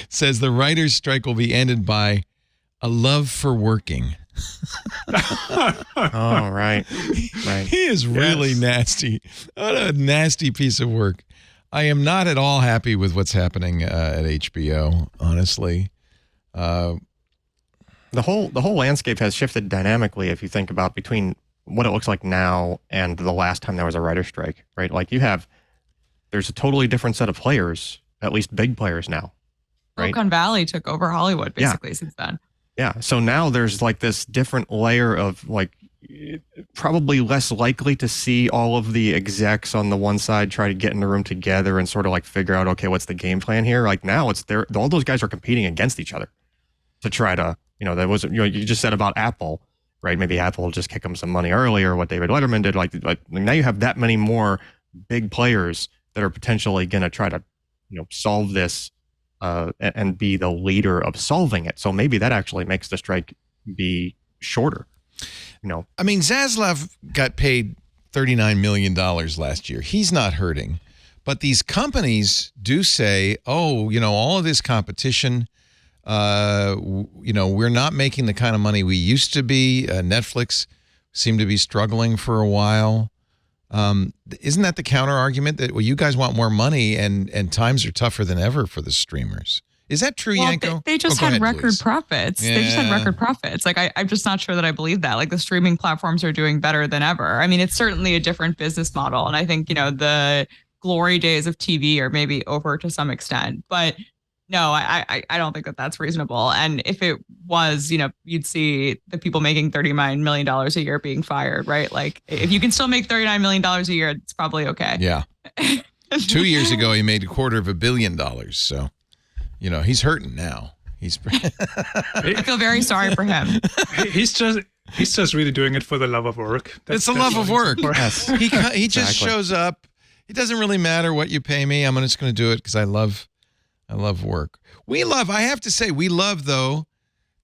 [SPEAKER 1] says the writer's strike will be ended by a love for working.
[SPEAKER 4] Oh, right.
[SPEAKER 1] He is really nasty. What a nasty piece of work. I am not at all happy with what's happening at HBO, honestly.
[SPEAKER 4] The whole landscape has shifted dynamically if you think about between what it looks like now and the last time there was a writer's strike, right? Like there's a totally different set of players, at least big players now. Right?
[SPEAKER 5] Silicon Valley took over Hollywood basically since then.
[SPEAKER 4] Yeah. So now there's like this different layer of like probably less likely to see all of the execs on the one side try to get in the room together and sort of like figure out, okay, what's the game plan here? Like now all those guys are competing against each other to try to, that was, you just said about Apple, right? Maybe Apple will just kick them some money early, or what David Letterman did. Like now you have that many more big players that are potentially going to try to, solve this and be the leader of solving it. So maybe that actually makes the strike be shorter.
[SPEAKER 1] I mean, Zaslav got paid $39 million last year. He's not hurting. But these companies do say, all of this competition, we're not making the kind of money we used to be. Netflix seemed to be struggling for a while. Isn't that the counter argument that, you guys want more money and times are tougher than ever for the streamers? Is that true, Yanko?
[SPEAKER 5] They just had record profits. Yeah. They just had record profits. Like, I'm just not sure that I believe that. Like, the streaming platforms are doing better than ever. I mean, it's certainly a different business model. And I think, the glory days of TV are maybe over to some extent. But No, I don't think that that's reasonable. And if it was, you'd see the people making $39 million a year being fired, right? Like if you can still make $39 million a year, it's probably okay.
[SPEAKER 1] Yeah. 2 years ago, he made $250 million. So, he's hurting now.
[SPEAKER 5] I feel very sorry for him.
[SPEAKER 3] He's just really doing it for the love of work.
[SPEAKER 1] It's the love of work.
[SPEAKER 4] Yes.
[SPEAKER 1] He just shows up. It doesn't really matter what you pay me. I'm just going to do it because I love work. I have to say, we love, though,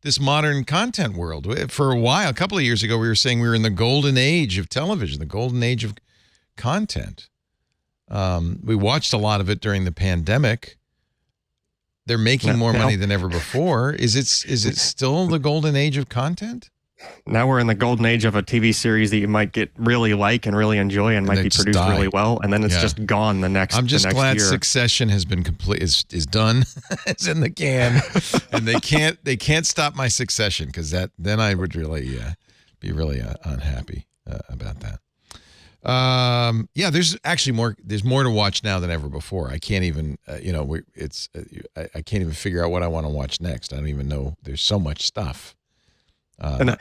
[SPEAKER 1] this modern content world. For a while, a couple of years ago, we were saying we were in the golden age of television, the golden age of content. We watched a lot of it during the pandemic. They're making more money than ever before. Is it still the golden age of content?
[SPEAKER 4] Now we're in the golden age of a TV series that you might get really and really enjoy and might be produced really well, and then it's just gone the next.
[SPEAKER 1] I'm just glad
[SPEAKER 4] year.
[SPEAKER 1] Succession has been complete. Is done. It's in the can, and they can't stop my Succession because then I would really be really unhappy about that. There's actually there's more to watch now than ever before. I can't even I can't even figure out what I want to watch next. I don't even know. There's so much stuff.
[SPEAKER 4] And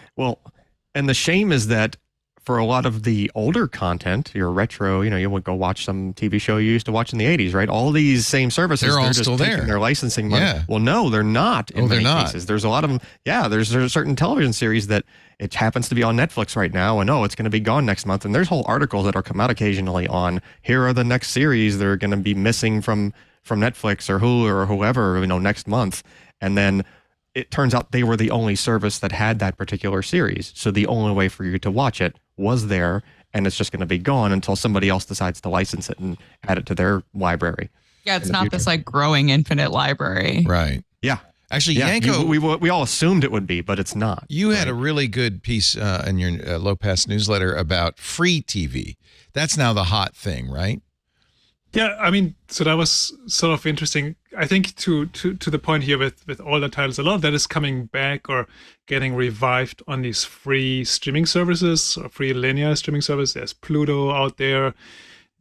[SPEAKER 4] the shame is that for a lot of the older content, your retro, you would go watch some TV show you used to watch in the 80s, right? All these same services,
[SPEAKER 1] they're all
[SPEAKER 4] just
[SPEAKER 1] still
[SPEAKER 4] taking
[SPEAKER 1] there.
[SPEAKER 4] Their licensing money.
[SPEAKER 1] Yeah.
[SPEAKER 4] Well, no, they're not in many
[SPEAKER 1] not.
[SPEAKER 4] cases. There's a lot of them. Yeah, there's a certain television series that it happens to be on Netflix right now, and it's going to be gone next month. And there's whole articles that are come out occasionally on here are the next series that are going to be missing from Netflix or Hulu or whoever, next month. And then it turns out they were the only service that had that particular series. So the only way for you to watch it was there, and it's just going to be gone until somebody else decides to license it and add it to their library.
[SPEAKER 5] Yeah, it's not this like growing infinite library.
[SPEAKER 1] Right.
[SPEAKER 4] Yeah.
[SPEAKER 1] Actually,
[SPEAKER 4] yeah,
[SPEAKER 1] Yanko,
[SPEAKER 4] we all assumed it would be, but it's not.
[SPEAKER 1] You had a really good piece in your Low Pass newsletter about free TV. That's now the hot thing, right?
[SPEAKER 3] Yeah, I mean, so that was sort of interesting. I think to the point here with all the titles, a lot of that is coming back or getting revived on these free streaming services or free linear streaming services. There's Pluto out there.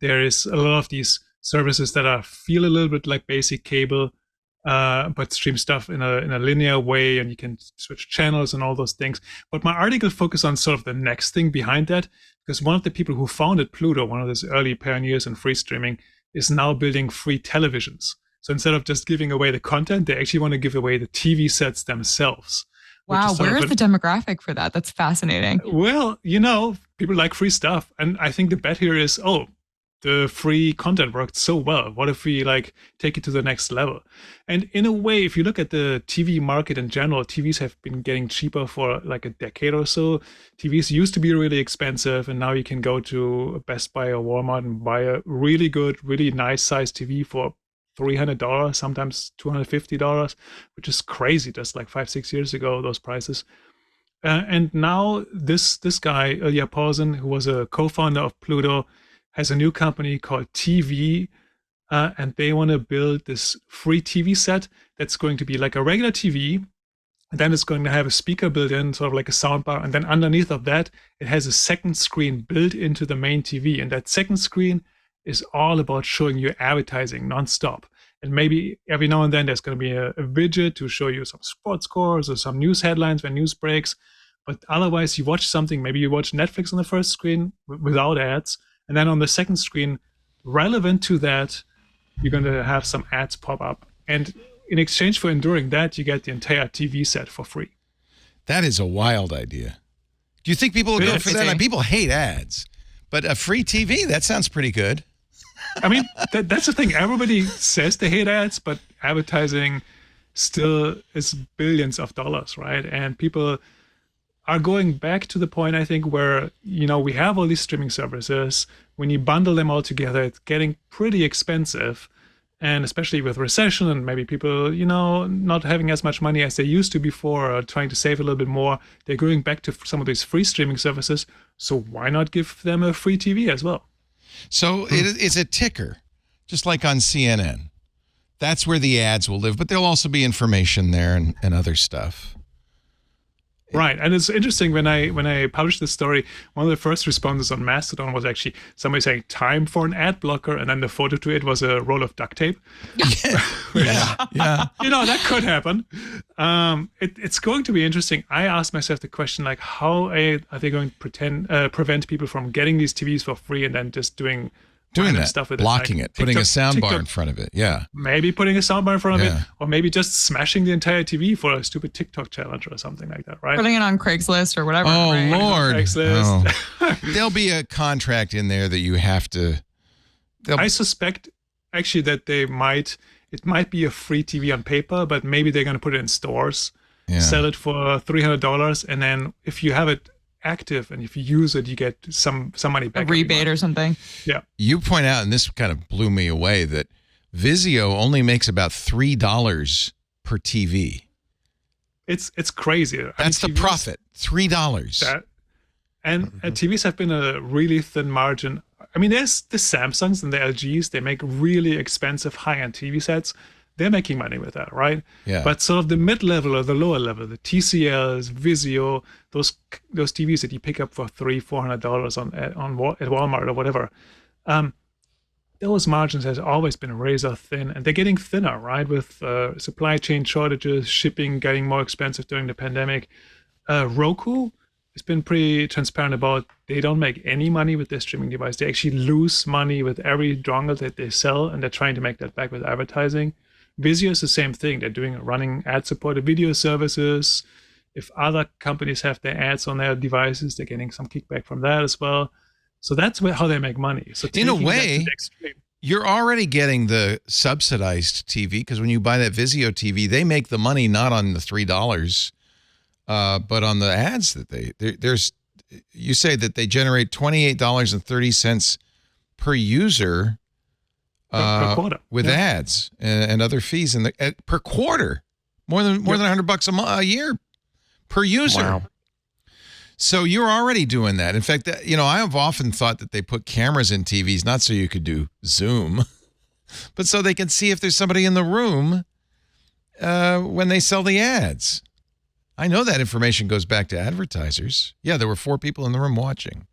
[SPEAKER 3] There is a lot of these services that feel a little bit like basic cable, but stream stuff in a linear way, and you can switch channels and all those things. But my article focused on sort of the next thing behind that, because one of the people who founded Pluto, one of those early pioneers in free streaming, is now building free televisions. So instead of just giving away the content, they actually want to give away the TV sets themselves.
[SPEAKER 5] Wow, where is the demographic for that? That's fascinating.
[SPEAKER 3] Well, people like free stuff. And I think the bet here is, the free content worked so well. What if we take it to the next level? And in a way, if you look at the TV market in general, TVs have been getting cheaper for like a decade or so. TVs used to be really expensive, and now you can go to a Best Buy or Walmart and buy a really good, really nice sized TV for $300, sometimes $250, which is crazy. Just like 5-6 years ago, those prices. And now this guy, Ilya Paulson, who was a co-founder of Pluto, has a new company called TV, and they want to build this free TV set that's going to be like a regular TV, and then it's going to have a speaker built in, sort of like a soundbar, and then underneath of that, it has a second screen built into the main TV, and that second screen is all about showing you advertising nonstop. And maybe every now and then there's going to be a widget to show you some sports scores or some news headlines when news breaks, but otherwise you watch something, maybe you watch Netflix on the first screen without ads, and then on the second screen, relevant to that, you're going to have some ads pop up. And in exchange for enduring that, you get the entire TV set for free.
[SPEAKER 1] That is a wild idea. Do you think people will go for that? Like, people hate ads, but a free TV, that sounds pretty good.
[SPEAKER 3] I mean, that's the thing. Everybody says they hate ads, but advertising still is billions of dollars, right? And people are going back to the point, I think, where, we have all these streaming services. When you bundle them all together, it's getting pretty expensive. And especially with recession and maybe people, not having as much money as they used to before or trying to save a little bit more, they're going back to some of these free streaming services. So why not give them a free TV as well?
[SPEAKER 1] So it's a ticker, just like on CNN. That's where the ads will live, but there'll also be information there and other stuff.
[SPEAKER 3] Right, and it's interesting when I published this story, one of the first responses on Mastodon was actually somebody saying "time for an ad blocker," and then the photo to it was a roll of duct tape.
[SPEAKER 1] Yeah.
[SPEAKER 3] You know, that could happen. It's going to be interesting. I asked myself the question, like, how are they going to prevent people from getting these TVs for free and then just doing
[SPEAKER 1] that
[SPEAKER 3] stuff with
[SPEAKER 1] blocking
[SPEAKER 3] like
[SPEAKER 1] it, putting a sound bar
[SPEAKER 3] TikTok,
[SPEAKER 1] in front of it. Yeah,
[SPEAKER 3] maybe putting a soundbar in front of
[SPEAKER 1] Yeah.
[SPEAKER 3] it, or maybe just smashing the entire TV for a stupid TikTok challenge or something like that, right?
[SPEAKER 5] Putting it on Craigslist or whatever.
[SPEAKER 1] Oh,
[SPEAKER 5] right?
[SPEAKER 1] Lord.
[SPEAKER 3] Craigslist.
[SPEAKER 1] Oh. There'll be a contract in there that you have to.
[SPEAKER 3] I suspect actually that it might be a free TV on paper, but maybe they're going to put it in stores, sell it for $300, and then if you have it active and if you use it, you get some money back.
[SPEAKER 5] A rebate or something.
[SPEAKER 3] Yeah.
[SPEAKER 1] You point out, and this kind of blew me away, that Vizio only makes about $3 per TV.
[SPEAKER 3] It's crazy.
[SPEAKER 1] That's the profit, $3.
[SPEAKER 3] And TVs have been a really thin margin. I mean, there's the Samsungs and the LGs. They make really expensive high-end TV sets. They're making money with that, right?
[SPEAKER 1] Yeah.
[SPEAKER 3] But sort of the mid-level or the lower level, the TCLs, Vizio, those TVs that you pick up for $300-$400 at Walmart or whatever, those margins has always been razor thin, and they're getting thinner, right? With supply chain shortages, shipping getting more expensive during the pandemic. Roku has been pretty transparent about they don't make any money with their streaming device. They actually lose money with every dongle that they sell, and they're trying to make that back with advertising. Vizio is the same thing. They're running ad-supported video services. If other companies have their ads on their devices, they're getting some kickback from that as well. So that's how they make money. So
[SPEAKER 1] in a
[SPEAKER 3] taking that to
[SPEAKER 1] way,
[SPEAKER 3] the extreme,
[SPEAKER 1] you're already getting the subsidized TV, because when you buy that Vizio TV, they make the money not on the $3, but on the ads that there's. You say that they generate $28.30 per user.
[SPEAKER 3] per quarter.
[SPEAKER 1] With ads and other fees per quarter, more than $100 a year per user.
[SPEAKER 4] Wow.
[SPEAKER 1] So you're already doing that. In fact, I have often thought that they put cameras in TVs not so you could do Zoom, but so they can see if there's somebody in the room when they sell the ads. I know that information goes back to advertisers. Yeah, there were 4 people in the room watching.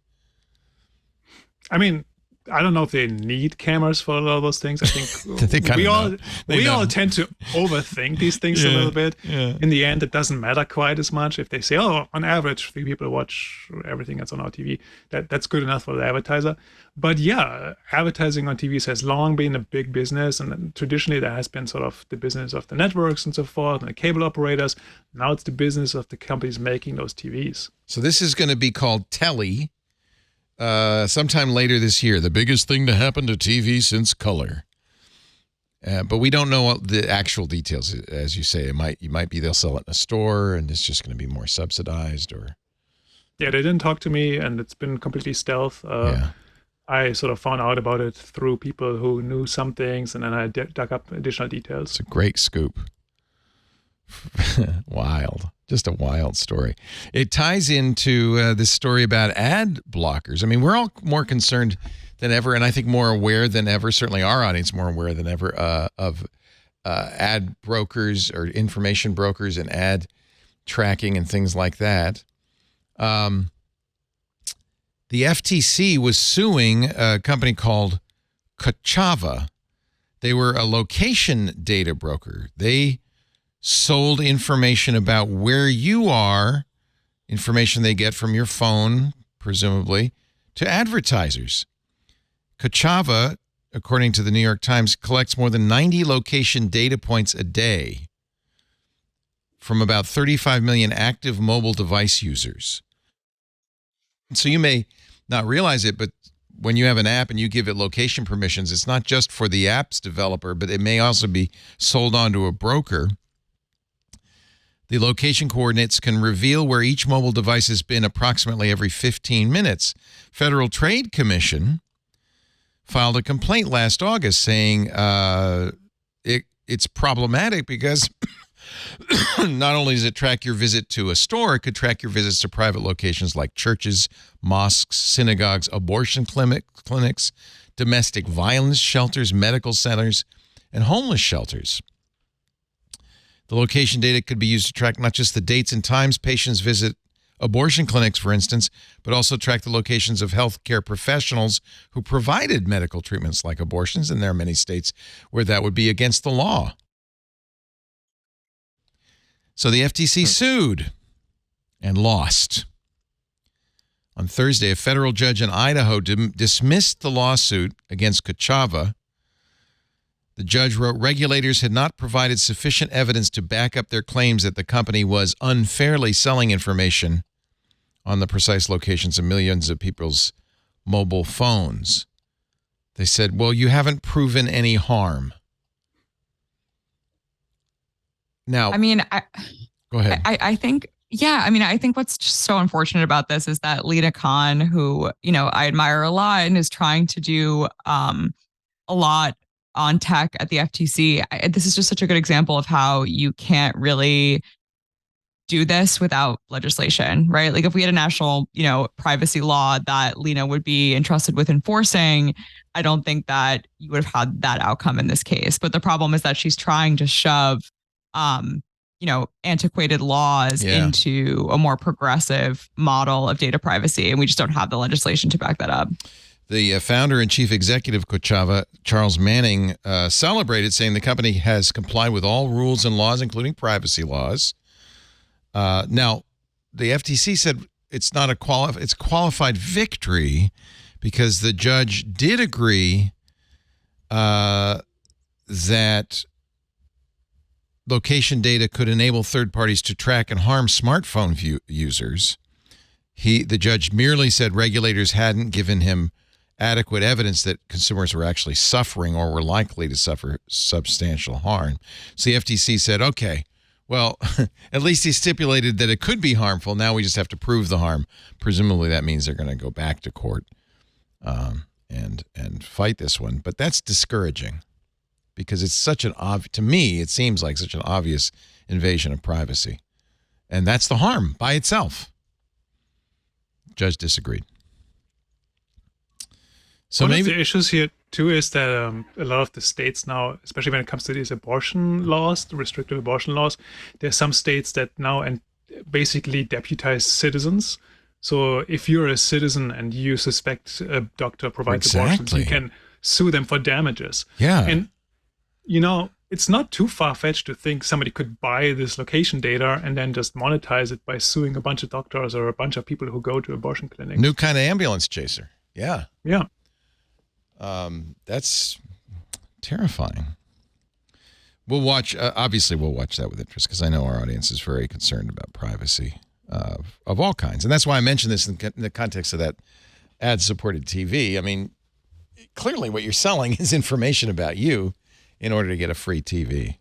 [SPEAKER 3] I mean, I don't know if they need cameras for all those things. I think we all tend to overthink these things a little bit.
[SPEAKER 1] Yeah.
[SPEAKER 3] In the end, it doesn't matter quite as much if they say, "Oh, on average, 3 people watch everything that's on our TV." That's good enough for the advertiser. But yeah, advertising on TVs has long been a big business, and traditionally that has been sort of the business of the networks and so forth, and the cable operators. Now it's the business of the companies making those TVs.
[SPEAKER 1] So this is going to be called Telly. Sometime later this year, the biggest thing to happen to TV since color. But we don't know the actual details. As you say, you might be they'll sell it in a store and it's just going to be more subsidized, or.
[SPEAKER 3] Yeah, they didn't talk to me, and it's been completely stealth. I sort of found out about it through people who knew some things, and then I dug up additional details.
[SPEAKER 1] It's a great scoop. Wild. Just a wild story. It ties into this story about ad blockers. I mean, we're all more concerned than ever, and I think more aware than ever, certainly our audience more aware than ever, of ad brokers or information brokers and ad tracking and things like that. The F.T.C. was suing a company called Kochava. They were a location data broker. They sold information about where you are, information they get from your phone, presumably, to advertisers. Kochava, according to the New York Times, collects more than 90 location data points a day from about 35 million active mobile device users. So you may not realize it, but when you have an app and you give it location permissions, it's not just for the app's developer, but it may also be sold on to a broker. The location coordinates can reveal where each mobile device has been approximately every 15 minutes. Federal Trade Commission filed a complaint last August saying it's problematic because not only does it track your visit to a store, it could track your visits to private locations like churches, mosques, synagogues, abortion clinics, domestic violence shelters, medical centers, and homeless shelters. The location data could be used to track not just the dates and times patients visit abortion clinics, for instance, but also track the locations of healthcare professionals who provided medical treatments like abortions. And there are many states where that would be against the law. So the F.T.C. sued and lost. On Thursday, a federal judge in Idaho dismissed the lawsuit against Kochava. The judge wrote, regulators had not provided sufficient evidence to back up their claims that the company was unfairly selling information on the precise locations of millions of people's mobile phones. They said, well, you haven't proven any harm. Now,
[SPEAKER 5] I mean,
[SPEAKER 1] go ahead.
[SPEAKER 5] I think, yeah, I mean, I think what's just so unfortunate about this is that Lena Khan, who, you know, I admire a lot and is trying to do a lot on tech at the FTC. This is just such a good example of how you can't really do this without legislation, right? Like if we had a national, you know, privacy law that Lena would be entrusted with enforcing, I don't think that you would have had that outcome in this case. But the problem is that she's trying to shove, you know, antiquated laws into a more progressive model of data privacy. And we just don't have the legislation to back that up.
[SPEAKER 1] The founder and chief executive of Kochava, Charles Manning, celebrated, saying the company has complied with all rules and laws, including privacy laws. Now, the FTC said it's not it's qualified victory because the judge did agree that location data could enable third parties to track and harm smartphone users. The judge merely said regulators hadn't given him adequate evidence that consumers were actually suffering or were likely to suffer substantial harm. So the FTC said, okay, well, at least he stipulated that it could be harmful. Now we just have to prove the harm. Presumably that means they're going to go back to court and fight this one. But that's discouraging because it's such an to me, it seems like such an obvious invasion of privacy. And that's the harm by itself. Judge disagreed. So
[SPEAKER 3] One
[SPEAKER 1] maybe
[SPEAKER 3] of the issues here too is that a lot of the states now, especially when it comes to these abortion laws, the restrictive abortion laws, there are some states that now and basically deputize citizens. So if you're a citizen and you suspect a doctor provides abortions, you can sue them for damages.
[SPEAKER 1] Yeah.
[SPEAKER 3] And, you know, it's not too far-fetched to think somebody could buy this location data and then just monetize it by suing a bunch of doctors or a bunch of people who go to abortion clinics.
[SPEAKER 1] New kind of ambulance chaser. Yeah.
[SPEAKER 3] Yeah.
[SPEAKER 1] That's terrifying. We'll watch, obviously we'll watch that with interest because I know our audience is very concerned about privacy of all kinds. And that's why I mentioned this in the context of that ad-supported TV. I mean, clearly what you're selling is information about you in order to get a free TV.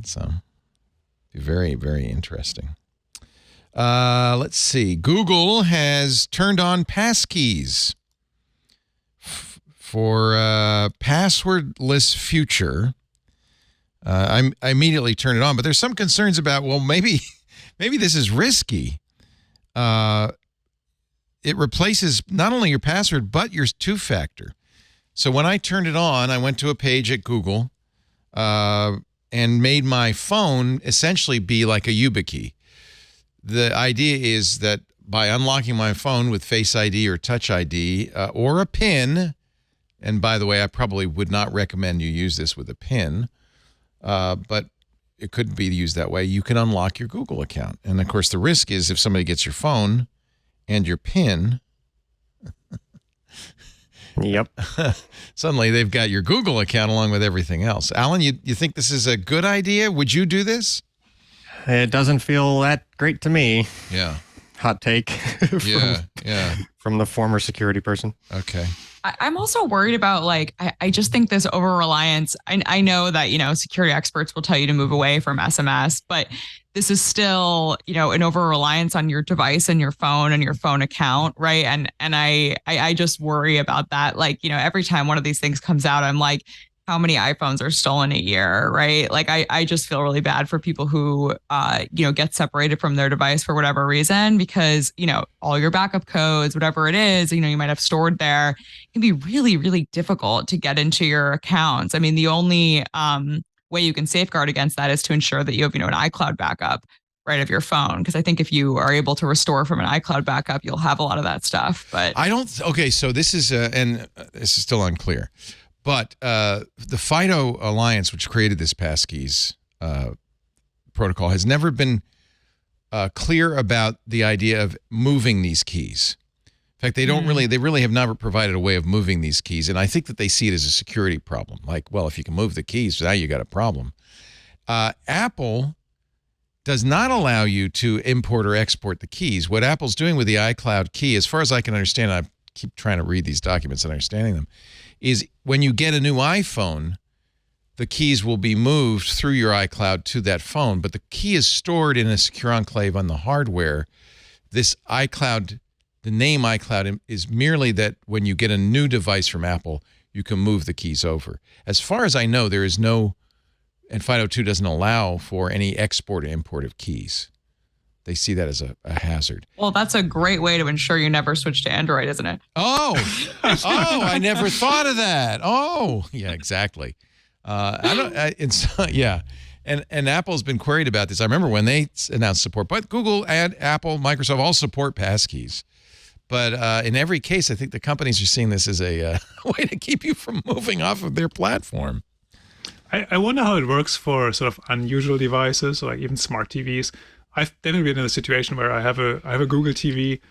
[SPEAKER 1] So, very, very interesting. Let's see. Google has turned on Passkeys for passwordless future. I immediately turned it on, but there's some concerns about, well, maybe this is risky. It replaces not only your password, but your two-factor. So when I turned it on, I went to a page at Google and made my phone essentially be like a YubiKey. The idea is that by unlocking my phone with Face ID or Touch ID or a PIN, and by the way, I probably would not recommend you use this with a PIN, but it could be used that way. You can unlock your Google account. And of course, the risk is if somebody gets your phone and your PIN,
[SPEAKER 4] Yep.
[SPEAKER 1] suddenly they've got your Google account along with everything else. Alan, you think this is a good idea? Would you do this?
[SPEAKER 4] It doesn't feel that great to me.
[SPEAKER 1] Yeah.
[SPEAKER 4] Hot take. From the former security person.
[SPEAKER 1] Okay.
[SPEAKER 5] I'm also worried about, like, I just think this over-reliance. I know that, you know, security experts will tell you to move away from SMS, but this is still, you know, an over-reliance on your device and your phone account, right? And I just worry about that. Like, you know, every time one of these things comes out, I'm like, how many iPhones are stolen a year, right? Like, I just feel really bad for people who, you know, get separated from their device for whatever reason, because, you know, all your backup codes, whatever it is, you know, you might have stored there, it can be really, really difficult to get into your accounts. I mean, the only way you can safeguard against that is to ensure that you have, an iCloud backup, right, of your phone. Because I think if you are able to restore from an iCloud backup, you'll have a lot of that stuff. But
[SPEAKER 1] okay, so this is, and this is still unclear, but the FIDO Alliance, which created this Passkeys protocol, has never been clear about the idea of moving these keys. In fact, they really have never provided a way of moving these keys. And I think that they see it as a security problem. Like, well, if you can move the keys, now you got a problem. Apple does not allow you to import or export the keys. What Apple's doing with the iCloud key, as far as I can understand, I keep trying to read these documents and understanding them, is when you get a new iPhone, the keys will be moved through your iCloud to that phone, but the key is stored in a secure enclave on the hardware. This iCloud, the name iCloud, is merely that when you get a new device from Apple, you can move the keys over. As far as I know, there is no, and FIDO2 doesn't allow for any export or import of keys. They see that as a hazard.
[SPEAKER 5] Well, that's a great way to ensure you never switch to Android, isn't it?
[SPEAKER 1] Oh, I never thought of that. Oh, yeah, exactly. Yeah. And Apple's been queried about this. I remember when they announced support, but Google and Apple, Microsoft all support Passkeys. But in every case, I think the companies are seeing this as a way to keep you from moving off of their platform.
[SPEAKER 3] I wonder how it works for sort of unusual devices, like even smart TVs. I've definitely been in a situation where I have a Google TV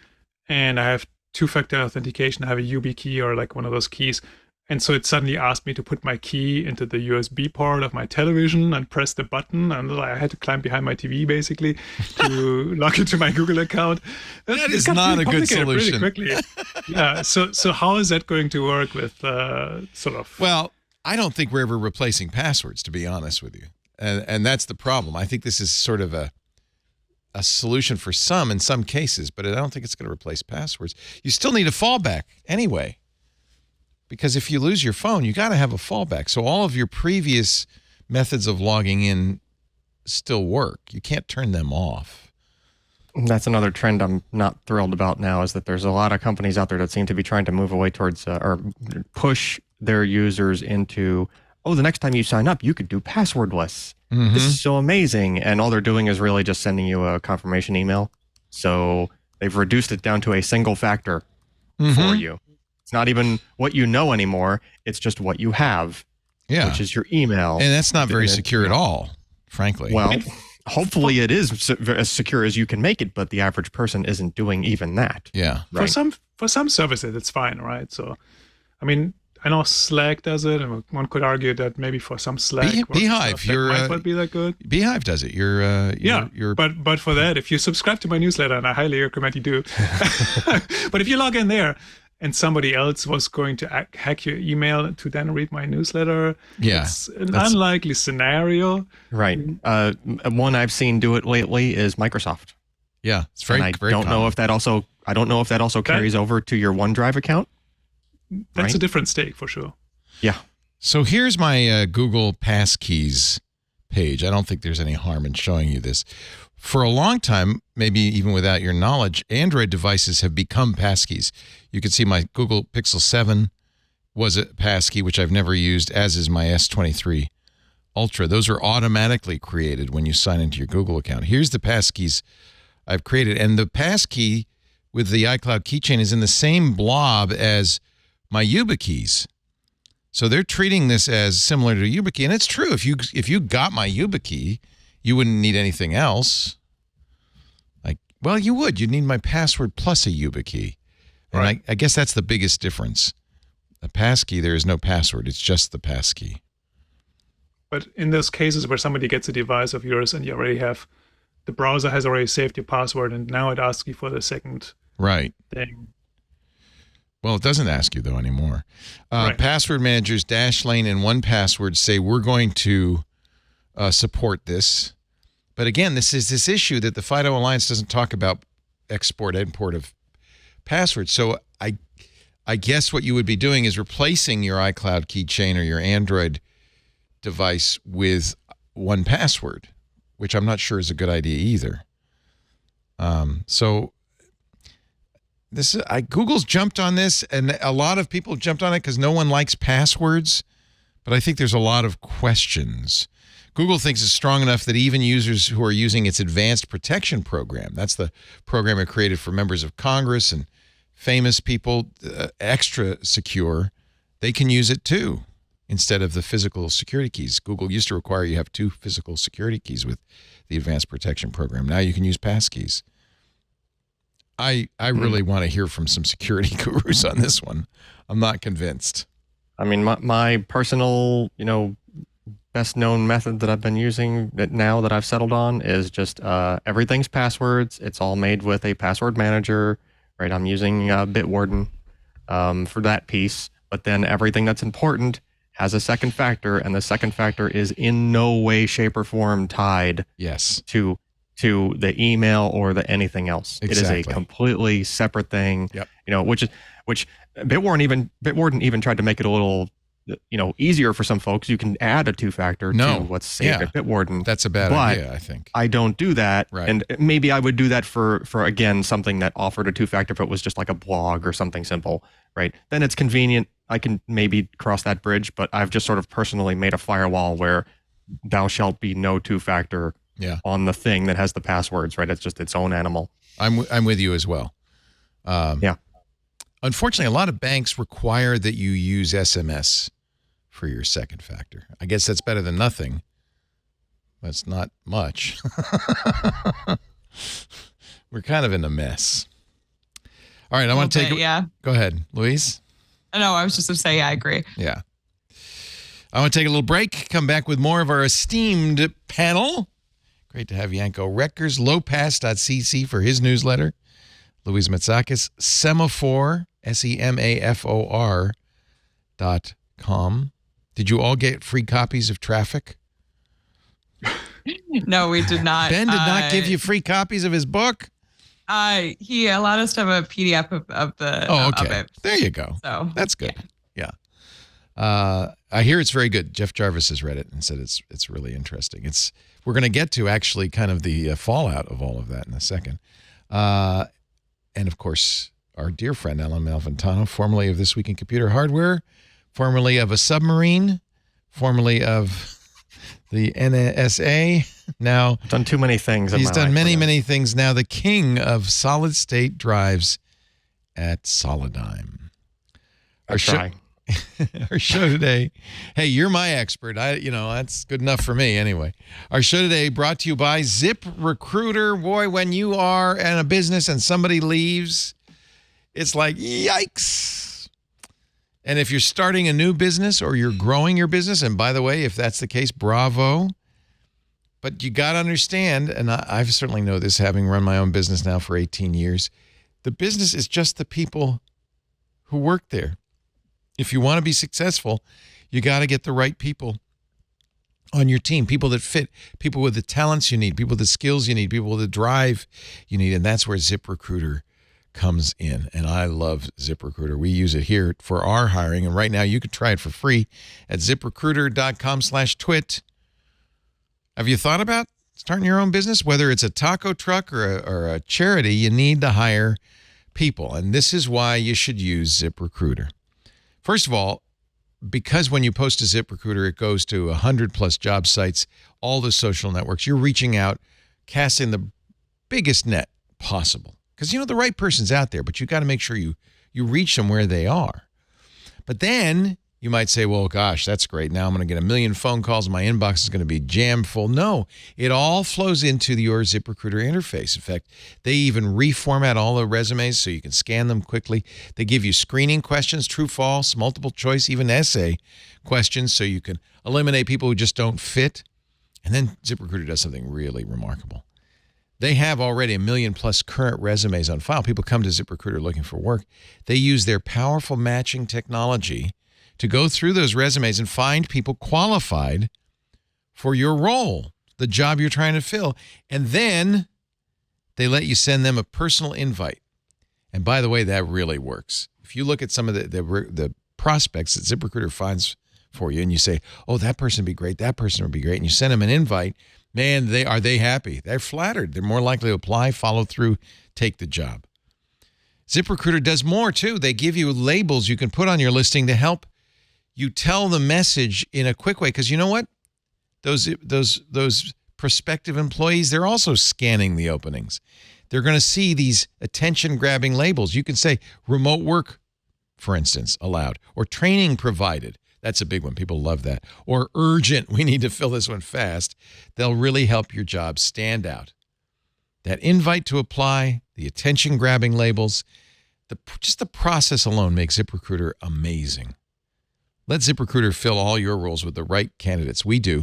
[SPEAKER 3] and I have two-factor authentication. I have a YubiKey or like one of those keys. And so it suddenly asked me to put my key into the USB port of my television and press the button. And I had to climb behind my TV basically to log into my Google account.
[SPEAKER 1] That is not a good solution.
[SPEAKER 3] Pretty quickly. Yeah. So how is that going to work with sort of?
[SPEAKER 1] Well, I don't think we're ever replacing passwords, to be honest with you. And that's the problem. I think this is sort of a solution for some in some cases, but I don't think it's going to replace passwords. You still need a fallback anyway. Because if you lose your phone, you got to have a fallback. So all of your previous methods of logging in still work. You can't turn them off.
[SPEAKER 4] That's another trend I'm not thrilled about now, is that there's a lot of companies out there that seem to be trying to move away towards or push their users into, the next time you sign up, you could do passwordless. Mm-hmm. This is so amazing. And all they're doing is really just sending you a confirmation email. So they've reduced it down to a single factor for you. It's not even what you know anymore. It's just what you have, which is your email.
[SPEAKER 1] And that's not very secure at all, frankly.
[SPEAKER 4] Well, hopefully it is as secure as you can make it, but the average person isn't doing even that.
[SPEAKER 1] Yeah.
[SPEAKER 3] Right? For some services, it's fine, right? So, I mean, I know Slack does it, and one could argue that maybe for some Slack
[SPEAKER 1] Beehive,
[SPEAKER 3] might not be that good.
[SPEAKER 1] Beehive does it.
[SPEAKER 3] But for that, if you subscribe to my newsletter, and I highly recommend you do, but if you log in there and somebody else was going to hack your email to then read my newsletter, it's an unlikely scenario.
[SPEAKER 4] Right. One I've seen do it lately is Microsoft.
[SPEAKER 1] Yeah, it's very.
[SPEAKER 4] And I don't know if that also carries over to your OneDrive account.
[SPEAKER 3] That's a different stake for sure.
[SPEAKER 4] Yeah.
[SPEAKER 1] So here's my Google Passkeys page. I don't think there's any harm in showing you this. For a long time, maybe even without your knowledge, Android devices have become Passkeys. You can see my Google Pixel 7 was a passkey, which I've never used, as is my S23 Ultra. Those are automatically created when you sign into your Google account. Here's the passkeys I've created. And the passkey with the iCloud keychain is in the same blob as my YubiKeys. So they're treating this as similar to YubiKey. And it's true. If you got my YubiKey, you wouldn't need anything else. Well, you would. You'd need my password plus a YubiKey. And right. I guess that's the biggest difference. A passkey, there is no password. It's just the passkey.
[SPEAKER 3] But in those cases where somebody gets a device of yours and you already have, the browser has already saved your password and now it asks you for the second thing.
[SPEAKER 1] Well, it doesn't ask you, though, anymore. Password managers, Dashlane, and 1Password say we're going to support this. But again, this is this issue that the FIDO Alliance doesn't talk about export, import of passwords. So I guess what you would be doing is replacing your iCloud keychain or your Android device with 1Password, which I'm not sure is a good idea either. So this Google's jumped on this, and a lot of people jumped on it because no one likes passwords. But I think there's a lot of questions. Google thinks it's strong enough that even users who are using its advanced protection program, that's the program it created for members of Congress and famous people, extra secure, they can use it too instead of the physical security keys. Google used to require you have 2 physical security keys with the advanced protection program. Now you can use passkeys. I really want to hear from some security gurus on this one. I'm not convinced.
[SPEAKER 4] I mean, my personal, best known method that I've been using now that I've settled on is just everything's passwords. It's all made with a password manager, right? I'm using Bitwarden for that piece, but then everything that's important has a second factor, and the second factor is in no way, shape, or form tied to the email or the anything else.
[SPEAKER 1] Exactly.
[SPEAKER 4] It is a completely separate thing.
[SPEAKER 1] Yep.
[SPEAKER 4] Which Bitwarden even tried to make it a little easier for some folks. You can add a 2-factor to what's saved at Bitwarden.
[SPEAKER 1] That's a bad idea, I think.
[SPEAKER 4] I don't do that.
[SPEAKER 1] Right.
[SPEAKER 4] And maybe I would do that for again, something that offered a 2-factor, but was just like a blog or something simple, right? Then it's convenient. I can maybe cross that bridge, but I've just sort of personally made a firewall where thou shalt be no 2-factor on the thing that has the passwords, right? It's just its own animal.
[SPEAKER 1] I'm with you as well. Unfortunately, a lot of banks require that you use SMS for your second factor. I guess that's better than nothing, but it's not much. We're kind of in a mess. All right, I want to take Go ahead, Louise.
[SPEAKER 5] No, I was just going to say, I agree.
[SPEAKER 1] Yeah. I want to take a little break, come back with more of our esteemed panel. Great to have Yanko Reckers, lowpass.cc for his newsletter. Louise Matsakis, Semaphore, SEMAFOR.com. Did you all get free copies of Traffic?
[SPEAKER 5] No, we did not.
[SPEAKER 1] Ben did not give you free copies of his book?
[SPEAKER 5] He allowed us to have a PDF of the of it.
[SPEAKER 1] There you go.
[SPEAKER 5] So
[SPEAKER 1] that's good. Yeah. I hear it's very good. Jeff Jarvis has read it and said it's really interesting. We're going to get to actually kind of the fallout of all of that in a second. And of course, our dear friend Alan Malventano, formerly of This Week in Computer Hardware, formerly of a submarine, formerly of the NSA. Now
[SPEAKER 4] done too many things.
[SPEAKER 1] He's done many things. Now the king of solid state drives at Solidigm. Our show today. Hey, you're my expert. That's good enough for me anyway. Our show today brought to you by ZipRecruiter. Boy, when you are in a business and somebody leaves, it's like, yikes. And if you're starting a new business or you're growing your business, and by the way, if that's the case, bravo. But you got to understand, and I certainly know this, having run my own business now for 18 years, the business is just the people who work there. If you want to be successful, you got to get the right people on your team, people that fit, people with the talents you need, people with the skills you need, people with the drive you need. And that's where ZipRecruiter comes in. And I love ZipRecruiter. We use it here for our hiring. And right now you can try it for free at ZipRecruiter.com/twit. Have you thought about starting your own business? Whether it's a taco truck or a charity, you need to hire people. And this is why you should use ZipRecruiter. First of all, because when you post to ZipRecruiter, it goes to 100+ job sites, all the social networks. You're reaching out, casting the biggest net possible. Because, the right person's out there, but you got to make sure you reach them where they are. But then you might say, well, gosh, that's great. Now I'm going to get a million phone calls. My inbox is going to be jam full. No, it all flows into your ZipRecruiter interface. In fact, they even reformat all the resumes so you can scan them quickly. They give you screening questions, true, false, multiple choice, even essay questions so you can eliminate people who just don't fit. And then ZipRecruiter does something really remarkable. They have already 1 million+ current resumes on file. People come to ZipRecruiter looking for work. They use their powerful matching technology to go through those resumes and find people qualified for your role, the job you're trying to fill. And then they let you send them a personal invite. And by the way, that really works. If you look at some of the prospects that ZipRecruiter finds for you and you say, oh, that person would be great, that person would be great, and you send them an invite, man, are they happy? They're flattered. They're more likely to apply, follow through, take the job. ZipRecruiter does more, too. They give you labels you can put on your listing to help you tell the message in a quick way. Because you know what? those prospective employees, they're also scanning the openings. They're going to see these attention-grabbing labels. You can say remote work, for instance, allowed, or training provided. That's a big one. People love that. Or urgent. We need to fill this one fast. They'll really help your job stand out. That invite to apply, the attention-grabbing labels, just the process alone makes ZipRecruiter amazing. Let ZipRecruiter fill all your roles with the right candidates. We do.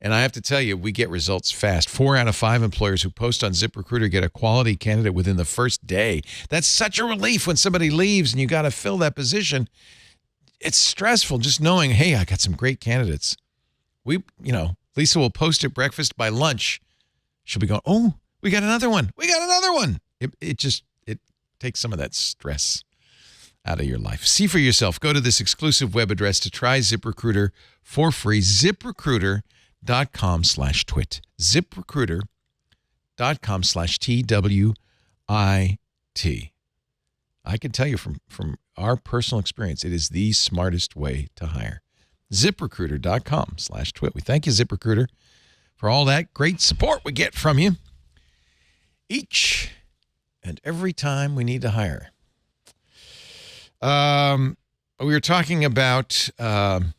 [SPEAKER 1] And I have to tell you, we get results fast. 4 out of 5 employers who post on ZipRecruiter get a quality candidate within the first day. That's such a relief when somebody leaves and you got to fill that position. It's stressful just knowing, hey, I got some great candidates. Lisa will post at breakfast. By lunch, she'll be going, oh, we got another one. We got another one. It takes some of that stress out of your life. See for yourself. Go to this exclusive web address to try ZipRecruiter for free. ZipRecruiter.com/twit. ZipRecruiter.com/TWIT. I can tell you from our personal experience, it is the smartest way to hire. ZipRecruiter.com/twit. We thank you, ZipRecruiter, for all that great support we get from you each and every time we need to hire. We were talking about Ben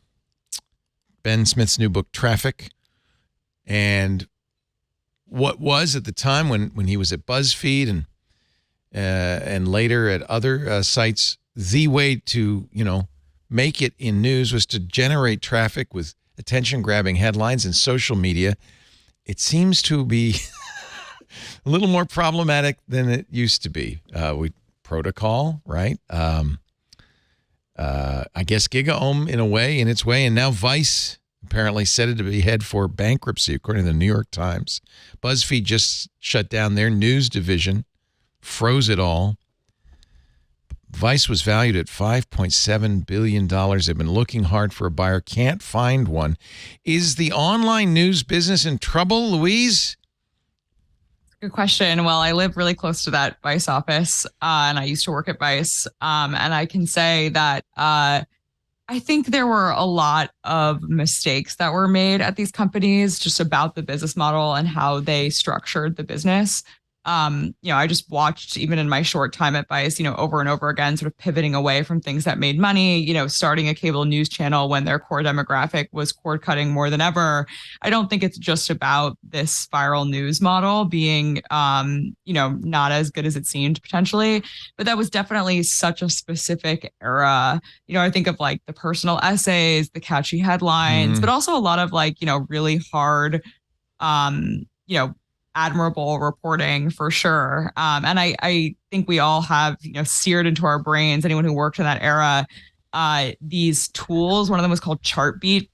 [SPEAKER 1] Smith's new book, Traffic, and what was at the time when he was at BuzzFeed and later at other sites, the way to make it in news was to generate traffic with attention-grabbing headlines and social media. It seems to be a little more problematic than it used to be. Protocol, right? I guess GigaOM in its way, and now Vice apparently set it to be head for bankruptcy, according to the New York Times. BuzzFeed just shut down their news division, froze it all. Vice was valued at $5.7 billion. They've been looking hard for a buyer, can't find one. Is the online news business in trouble, Louise?
[SPEAKER 5] Good question. Well, I live really close to that Vice office, and I used to work at Vice. And I can say that I think there were a lot of mistakes that were made at these companies just about the business model and how they structured the business. I just watched, even in my short time at Vice, over and over again, sort of pivoting away from things that made money, starting a cable news channel when their core demographic was cord cutting more than ever. I don't think it's just about this viral news model being, not as good as it seemed potentially, but that was definitely such a specific era. I think of like the personal essays, the catchy headlines, but also a lot of really hard, admirable reporting for sure. And I think we all have, seared into our brains, anyone who worked in that era, these tools. One of them was called Chartbeat.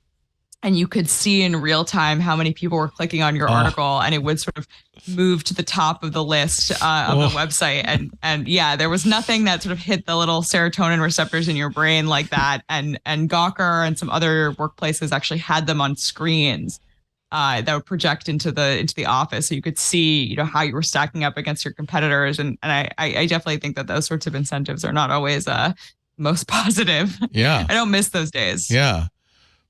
[SPEAKER 5] And you could see in real time how many people were clicking on your article, and it would sort of move to the top of the list of the website. And yeah, there was nothing that sort of hit the little serotonin receptors in your brain like that. And Gawker and some other workplaces actually had them on screens that would project into the office, so you could see, how you were stacking up against your competitors. And I definitely think that those sorts of incentives are not always most positive.
[SPEAKER 1] Yeah,
[SPEAKER 5] I don't miss those days.
[SPEAKER 1] Yeah,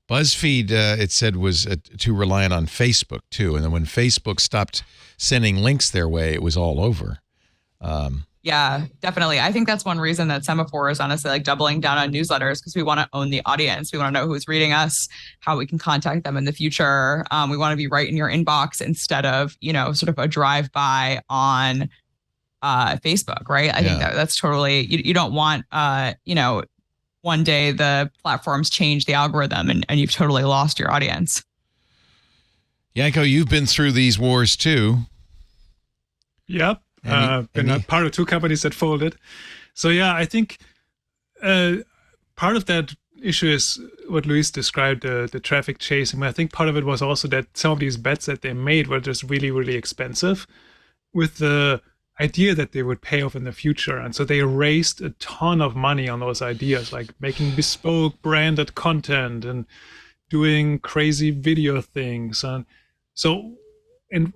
[SPEAKER 1] BuzzFeed it said was too reliant on Facebook too, and then when Facebook stopped sending links their way, it was all over.
[SPEAKER 5] Yeah, definitely. I think that's one reason that Semaphore is honestly doubling down on newsletters, because we want to own the audience. We want to know who's reading us, how we can contact them in the future. We want to be right in your inbox instead of, sort of a drive-by on Facebook, right? I think that's totally, you don't want, one day the platforms change the algorithm and you've totally lost your audience.
[SPEAKER 1] Yanko, you've been through these wars too.
[SPEAKER 3] Yep. Been a part of 2 companies that folded. So yeah, I think part of that issue is what Luis described, the traffic chasing. But I think part of it was also that some of these bets that they made were just really, really expensive, with the idea that they would pay off in the future. And so they raised a ton of money on those ideas, like making bespoke branded content and doing crazy video things. And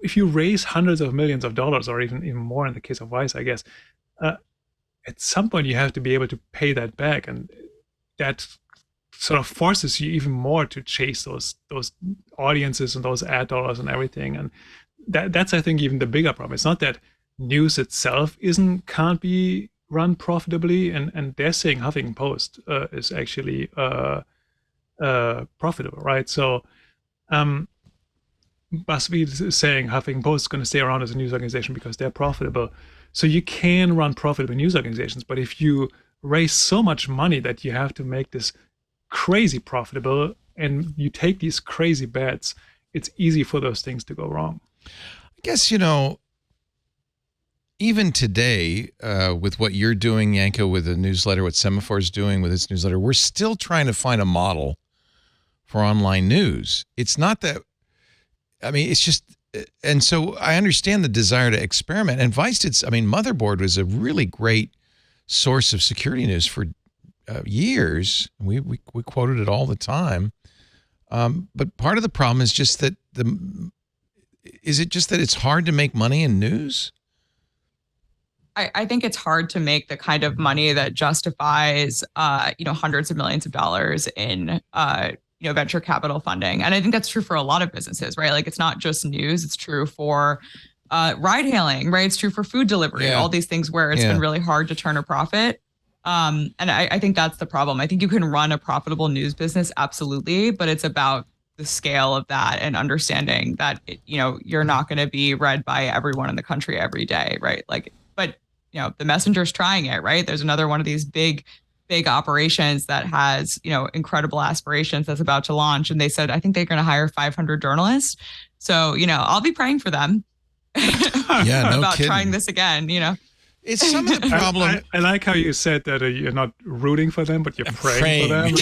[SPEAKER 3] if you raise hundreds of millions of dollars, or even more in the case of Vice, I guess, at some point you have to be able to pay that back. And that sort of forces you even more to chase those audiences and those ad dollars and everything. And that's I think even the bigger problem. It's not that news itself can't be run profitably, and they're saying Huffington Post is actually profitable, right? So BuzzFeed is saying Huffington Post is going to stay around as a news organization because they're profitable. So you can run profitable news organizations, but if you raise so much money that you have to make this crazy profitable and you take these crazy bets, it's easy for those things to go wrong.
[SPEAKER 1] I guess, even today, with what you're doing, Yanko, with the newsletter, what Semaphore's doing with its newsletter, we're still trying to find a model for online news. It's not that, it's just, and so I understand the desire to experiment. And Vice did, Motherboard was a really great source of security news for years. We quoted it all the time. But part of the problem is just that is it just that it's hard to make money in news?
[SPEAKER 5] I think it's hard to make the kind of money that justifies, hundreds of millions of dollars in, venture capital funding. And I think that's true for a lot of businesses, right? Like, it's not just news. It's true for ride hailing, right? It's true for food delivery, all these things where it's been really hard to turn a profit. And I think that's the problem. I think you can run a profitable news business, absolutely, but it's about the scale of that and understanding that, you're not going to be read by everyone in the country every day, right? Like, but the Messenger's trying it, right? There's another one of these big operations that has, incredible aspirations that's about to launch. And they said, I think they're going to hire 500 journalists. So, I'll be praying for them about trying this again,
[SPEAKER 1] It's some of the problem.
[SPEAKER 3] I like how you said that you're not rooting for them, but you're praying for them.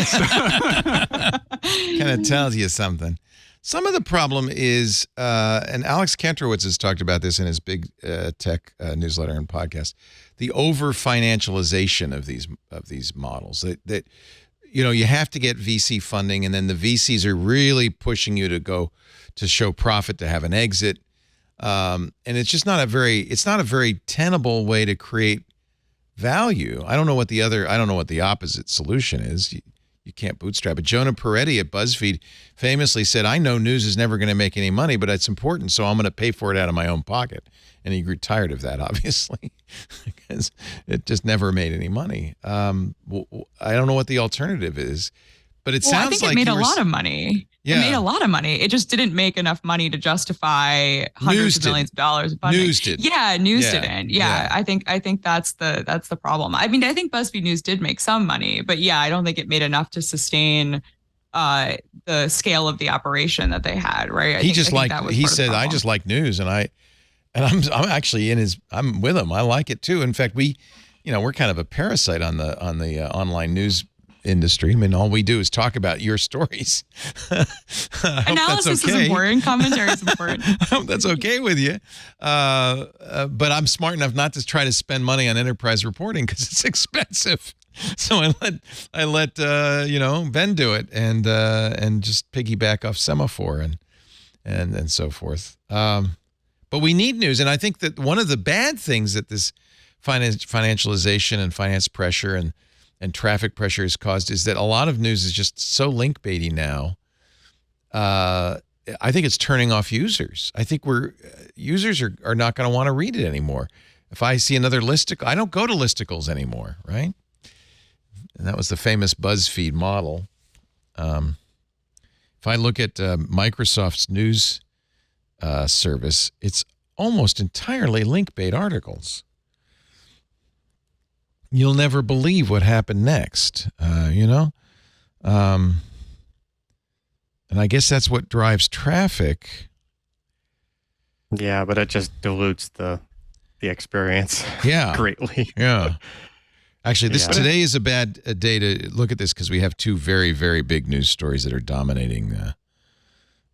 [SPEAKER 1] Kind of tells you something. Some of the problem is, and Alex Kantrowitz has talked about this in his big tech newsletter and podcast, the over financialization of these models. That you have to get VC funding, and then the VCs are really pushing you to show profit, to have an exit, and it's just not a very tenable way to create value. I don't know what the opposite solution is. You can't bootstrap it. Jonah Peretti at BuzzFeed famously said, I know news is never going to make any money, but it's important, so I'm going to pay for it out of my own pocket. And he grew tired of that, obviously, because it just never made any money. I don't know what the alternative is, but it sounds like
[SPEAKER 5] I think it made a lot of money. Yeah. It made a lot of money. It just didn't make enough money to justify hundreds of millions of dollars of funding.
[SPEAKER 1] News did.
[SPEAKER 5] Yeah, news didn't. Yeah, I think that's the problem. I think BuzzFeed News did make some money, but I don't think it made enough to sustain the scale of the operation that they had. Right?
[SPEAKER 1] He said, I just like news, and I'm actually I'm with him. I like it too. In fact, we're kind of a parasite on the online news industry. All we do is talk about your stories.
[SPEAKER 5] Analysis is important. Commentary is important.
[SPEAKER 1] I hope that's okay with you. But I'm smart enough not to try to spend money on enterprise reporting because it's expensive. So I let Ben do it and just piggyback off Semaphore and so forth. But we need news, and I think that one of the bad things that this financialization and finance pressure and traffic pressure has caused is that a lot of news is just so link baity now. I think it's turning off users. I think users are not going to want to read it anymore. If I see another listicle, I don't go to listicles anymore, right? And that was the famous BuzzFeed model. If I look at Microsoft's news service, it's almost entirely link bait articles. You'll never believe what happened next, and I guess that's what drives traffic.
[SPEAKER 4] Yeah, but it just dilutes the experience greatly.
[SPEAKER 1] Yeah. Actually, today is a bad day to look at this because we have two very, very big news stories that are dominating the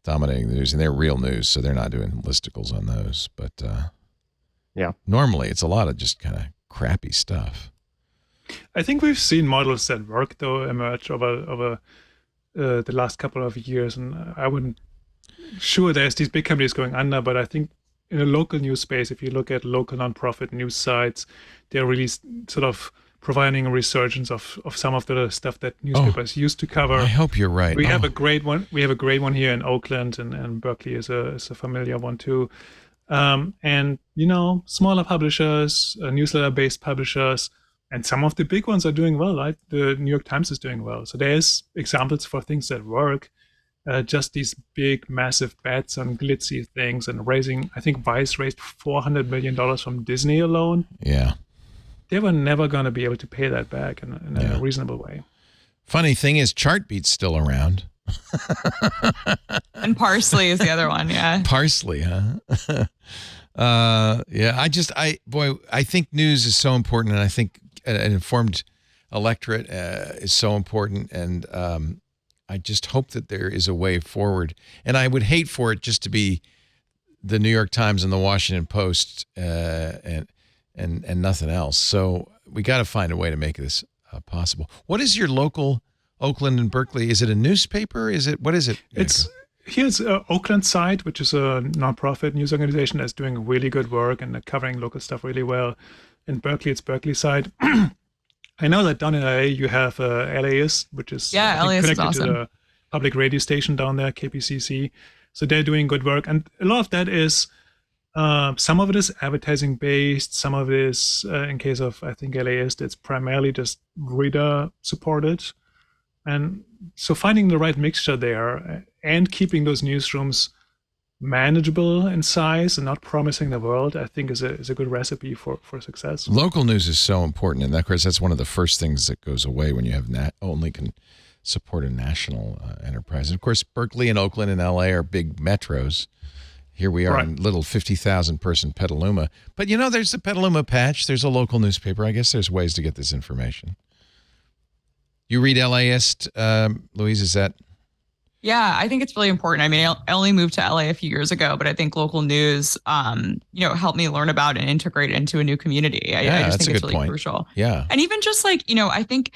[SPEAKER 1] news, and they're real news, so they're not doing listicles on those. But normally it's a lot of just kind of crappy stuff.
[SPEAKER 3] I think we've seen models that work though emerge over the last couple of years, and I wouldn't sure there's these big companies going under, but I think in a local news space, if you look at local nonprofit news sites, they're really sort of providing a resurgence of some of the stuff that newspapers used to cover.
[SPEAKER 1] I hope you're right.
[SPEAKER 3] We have a great one. We have a great one here in Oakland, and Berkeley is a familiar one too. And smaller publishers, newsletter-based publishers, and some of the big ones are doing well. Right, the New York Times is doing well. So there's examples for things that work. Just these big, massive bets on glitzy things and raising. I think Vice raised $400 million from Disney alone.
[SPEAKER 1] Yeah.
[SPEAKER 3] They were never going to be able to pay that back in a reasonable way.
[SPEAKER 1] Funny thing is, Chartbeat's still around.
[SPEAKER 5] And Parsley is the other one, yeah.
[SPEAKER 1] Parsley, huh? I think news is so important, and I think an informed electorate is so important, and I just hope that there is a way forward. And I would hate for it just to be the New York Times and the Washington Post and nothing else. So we got to find a way to make this possible. What is your local Oakland and Berkeley? Is it a newspaper? What is it?
[SPEAKER 3] Here's Oakland Side, which is a nonprofit news organization that's doing really good work and covering local stuff really well. In Berkeley, it's Berkeley Side. I know that down in LA you have LAist, which is
[SPEAKER 5] LAist
[SPEAKER 3] connected
[SPEAKER 5] is awesome.
[SPEAKER 3] to the public radio station down there, KPCC. So they're doing good work, and a lot of that is. Some of it is advertising based. Some of it is, in case of, I think, LAist, it's primarily just reader supported. And so finding the right mixture there and keeping those newsrooms manageable in size and not promising the world, I think is a good recipe for success.
[SPEAKER 1] Local news is so important. And of course, that's one of the first things that goes away when you have only can support a national enterprise. And of course, Berkeley and Oakland and LA are big metros. Here we are in little 50,000 person Petaluma. But there's the Petaluma Patch. There's a local newspaper. I guess there's ways to get this information. You read LAist, Louise, is that?
[SPEAKER 5] Yeah, I think it's really important. I mean, I only moved to LA a few years ago, but I think local news, helped me learn about and integrate into a new community. I just think it's really crucial.
[SPEAKER 1] Yeah.
[SPEAKER 5] And even just I think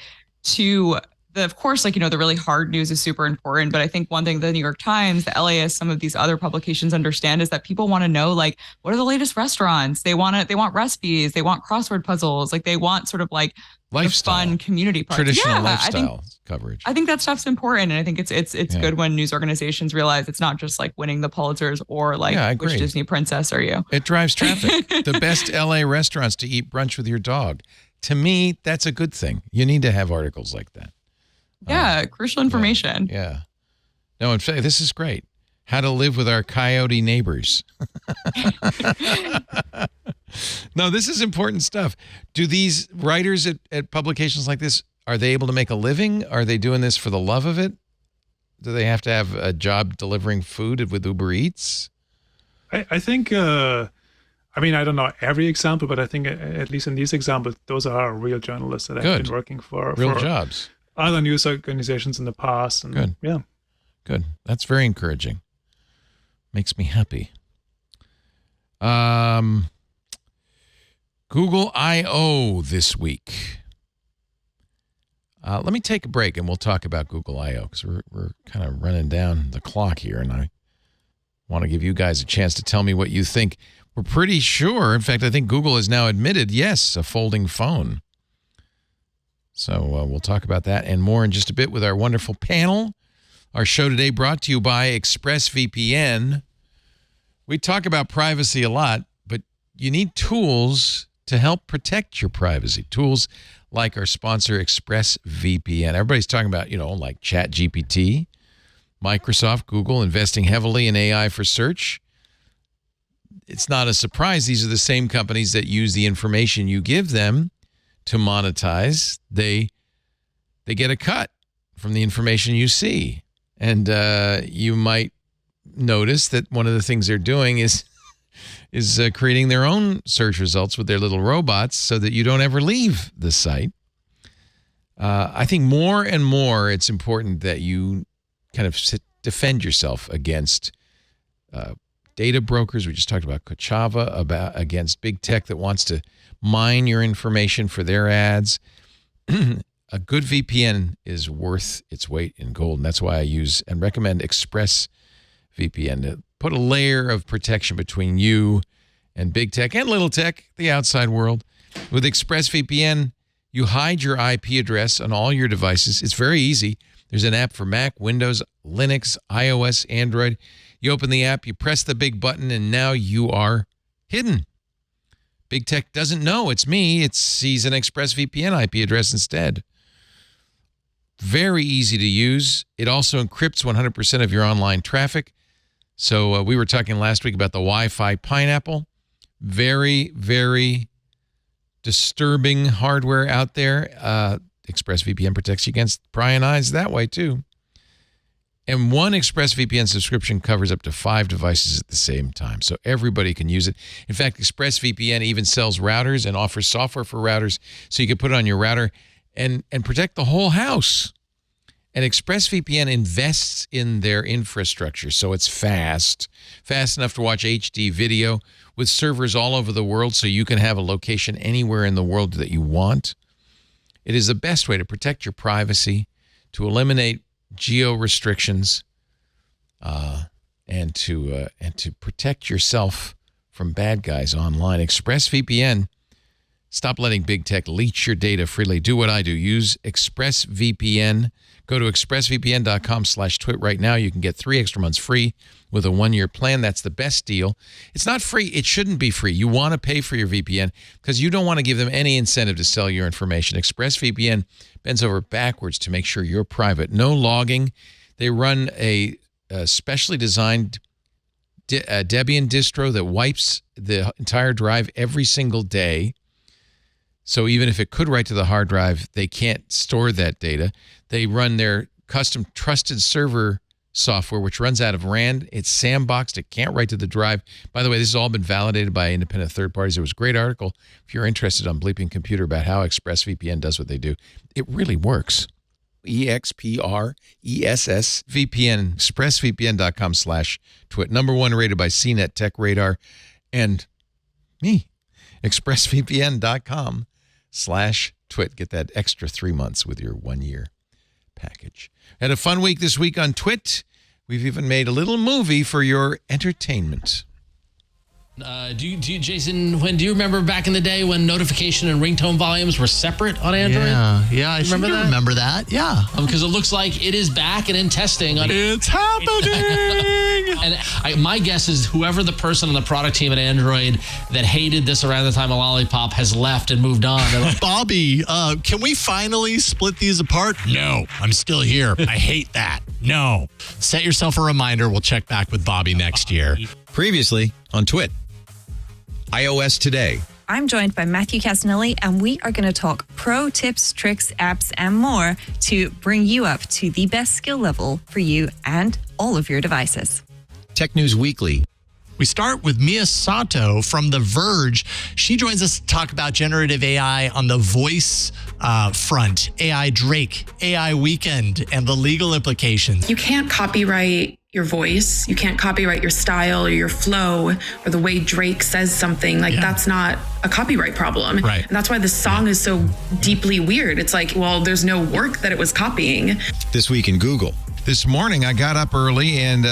[SPEAKER 5] of course, the really hard news is super important. But I think one thing the New York Times, the LAist, some of these other publications understand is that people want to know, what are the latest restaurants? They want recipes. They want crossword puzzles. They want sort of
[SPEAKER 1] lifestyle,
[SPEAKER 5] the fun community part.
[SPEAKER 1] Traditional lifestyle coverage.
[SPEAKER 5] I think that stuff's important. And I think it's good when news organizations realize it's not just winning the Pulitzers or which Disney princess are you?
[SPEAKER 1] It drives traffic. The best LA restaurants to eat brunch with your dog. To me, that's a good thing. You need to have articles like that.
[SPEAKER 5] Yeah, crucial information.
[SPEAKER 1] Yeah. No, in fact, this is great. How to live with our coyote neighbors. No, this is important stuff. Do these writers at publications like this, are they able to make a living? Are they doing this for the love of it? Do they have to have a job delivering food with Uber Eats?
[SPEAKER 3] I think, I don't know every example, but I think at least in these examples, those are real journalists that have been working for
[SPEAKER 1] real jobs.
[SPEAKER 3] Other news organizations in the past. And,
[SPEAKER 1] Good.
[SPEAKER 3] Yeah.
[SPEAKER 1] Good. That's very encouraging. Makes me happy. Google I.O. this week. Let me take a break and we'll talk about Google I.O. because we're kind of running down the clock here, and I want to give you guys a chance to tell me what you think. We're pretty sure, in fact, I think Google has now admitted, yes, a folding phone. So we'll talk about that and more in just a bit with our wonderful panel. Our show today brought to you by ExpressVPN. We talk about privacy a lot, but you need tools to help protect your privacy. Tools like our sponsor, ExpressVPN. Everybody's talking about, like ChatGPT, Microsoft, Google investing heavily in AI for search. It's not a surprise. These are the same companies that use the information you give them to monetize. They get a cut from the information you see. And you might notice that one of the things they're doing is creating their own search results with their little robots so that you don't ever leave the site. I think more and more it's important that you kind of defend yourself against data brokers. We just talked about Kochava, against big tech that wants to mine your information for their ads. A good VPN is worth its weight in gold, and that's why I use and recommend ExpressVPN to put a layer of protection between you and big tech and little tech, the outside world. With ExpressVPN, You hide your IP address on all your devices. It's very easy. There's an app for Mac, Windows, Linux, iOS, Android. You open the app, you press the big button, and now you are hidden. Big Tech doesn't know it's me. It sees an ExpressVPN IP address instead. Very easy to use. It also encrypts 100% of your online traffic. So we were talking last week about the Wi-Fi pineapple. Very, very disturbing hardware out there. ExpressVPN protects you against prying eyes that way too. And one ExpressVPN subscription covers up to 5 devices at the same time, so everybody can use it. In fact, ExpressVPN even sells routers and offers software for routers, so you can put it on your router and protect the whole house. And ExpressVPN invests in their infrastructure, so it's fast enough to watch HD video with servers all over the world, so you can have a location anywhere in the world that you want. It is the best way to protect your privacy, to eliminate geo restrictions, and to protect yourself from bad guys online. ExpressVPN. Stop letting big tech leech your data freely. Do what I do. Use ExpressVPN. Go to expressvpn.com/twit right now. You can get 3 extra months free with a 1-year plan. That's the best deal. It's not free. It shouldn't be free. You want to pay for your VPN because you don't want to give them any incentive to sell your information. ExpressVPN bends over backwards to make sure you're private. No logging. They run a specially designed Debian distro that wipes the entire drive every single day. So even if it could write to the hard drive, they can't store that data. They run their custom trusted server software, which runs out of RAND. It's sandboxed. It can't write to the drive. By the way, this has all been validated by independent third parties. There was a great article, if you're interested, on Bleeping Computer about how ExpressVPN does what they do. It really works. EXPRESSVPN, expressvpn.com/twit. #1 rated by CNET Tech Radar and me. expressvpn.com/twit. Get that extra 3 months with your 1-year package. Had a fun week this week on Twit. We've even made a little movie for your entertainment.
[SPEAKER 7] Jason, do you remember back in the day when notification and ringtone volumes were separate on Android?
[SPEAKER 8] Yeah, I remember that. Yeah.
[SPEAKER 7] Because it looks like it is back and in testing.
[SPEAKER 8] It's happening!
[SPEAKER 7] And my guess is whoever the person on the product team at Android that hated this around the time of Lollipop has left and moved on. Like,
[SPEAKER 8] Bobby, can we finally split these apart? No, I'm still here. I hate that. No. Set yourself a reminder. We'll check back with Bobby next year.
[SPEAKER 9] Previously on Twit. iOS Today.
[SPEAKER 10] I'm joined by Matthew Casanelli, and we are going to talk pro tips, tricks, apps, and more to bring you up to the best skill level for you and all of your devices.
[SPEAKER 9] Tech News Weekly.
[SPEAKER 8] We start with Mia Sato from The Verge. She joins us to talk about generative AI on the voice front, AI Drake, AI Weekend, and the legal implications.
[SPEAKER 11] You can't copyright your voice. You can't copyright your style or your flow or the way Drake says something. That's not a copyright problem.
[SPEAKER 8] Right.
[SPEAKER 11] And that's why this song is so deeply weird. It's like, well, there's no work that it was copying.
[SPEAKER 9] This Week in Google.
[SPEAKER 1] This morning, I got up early and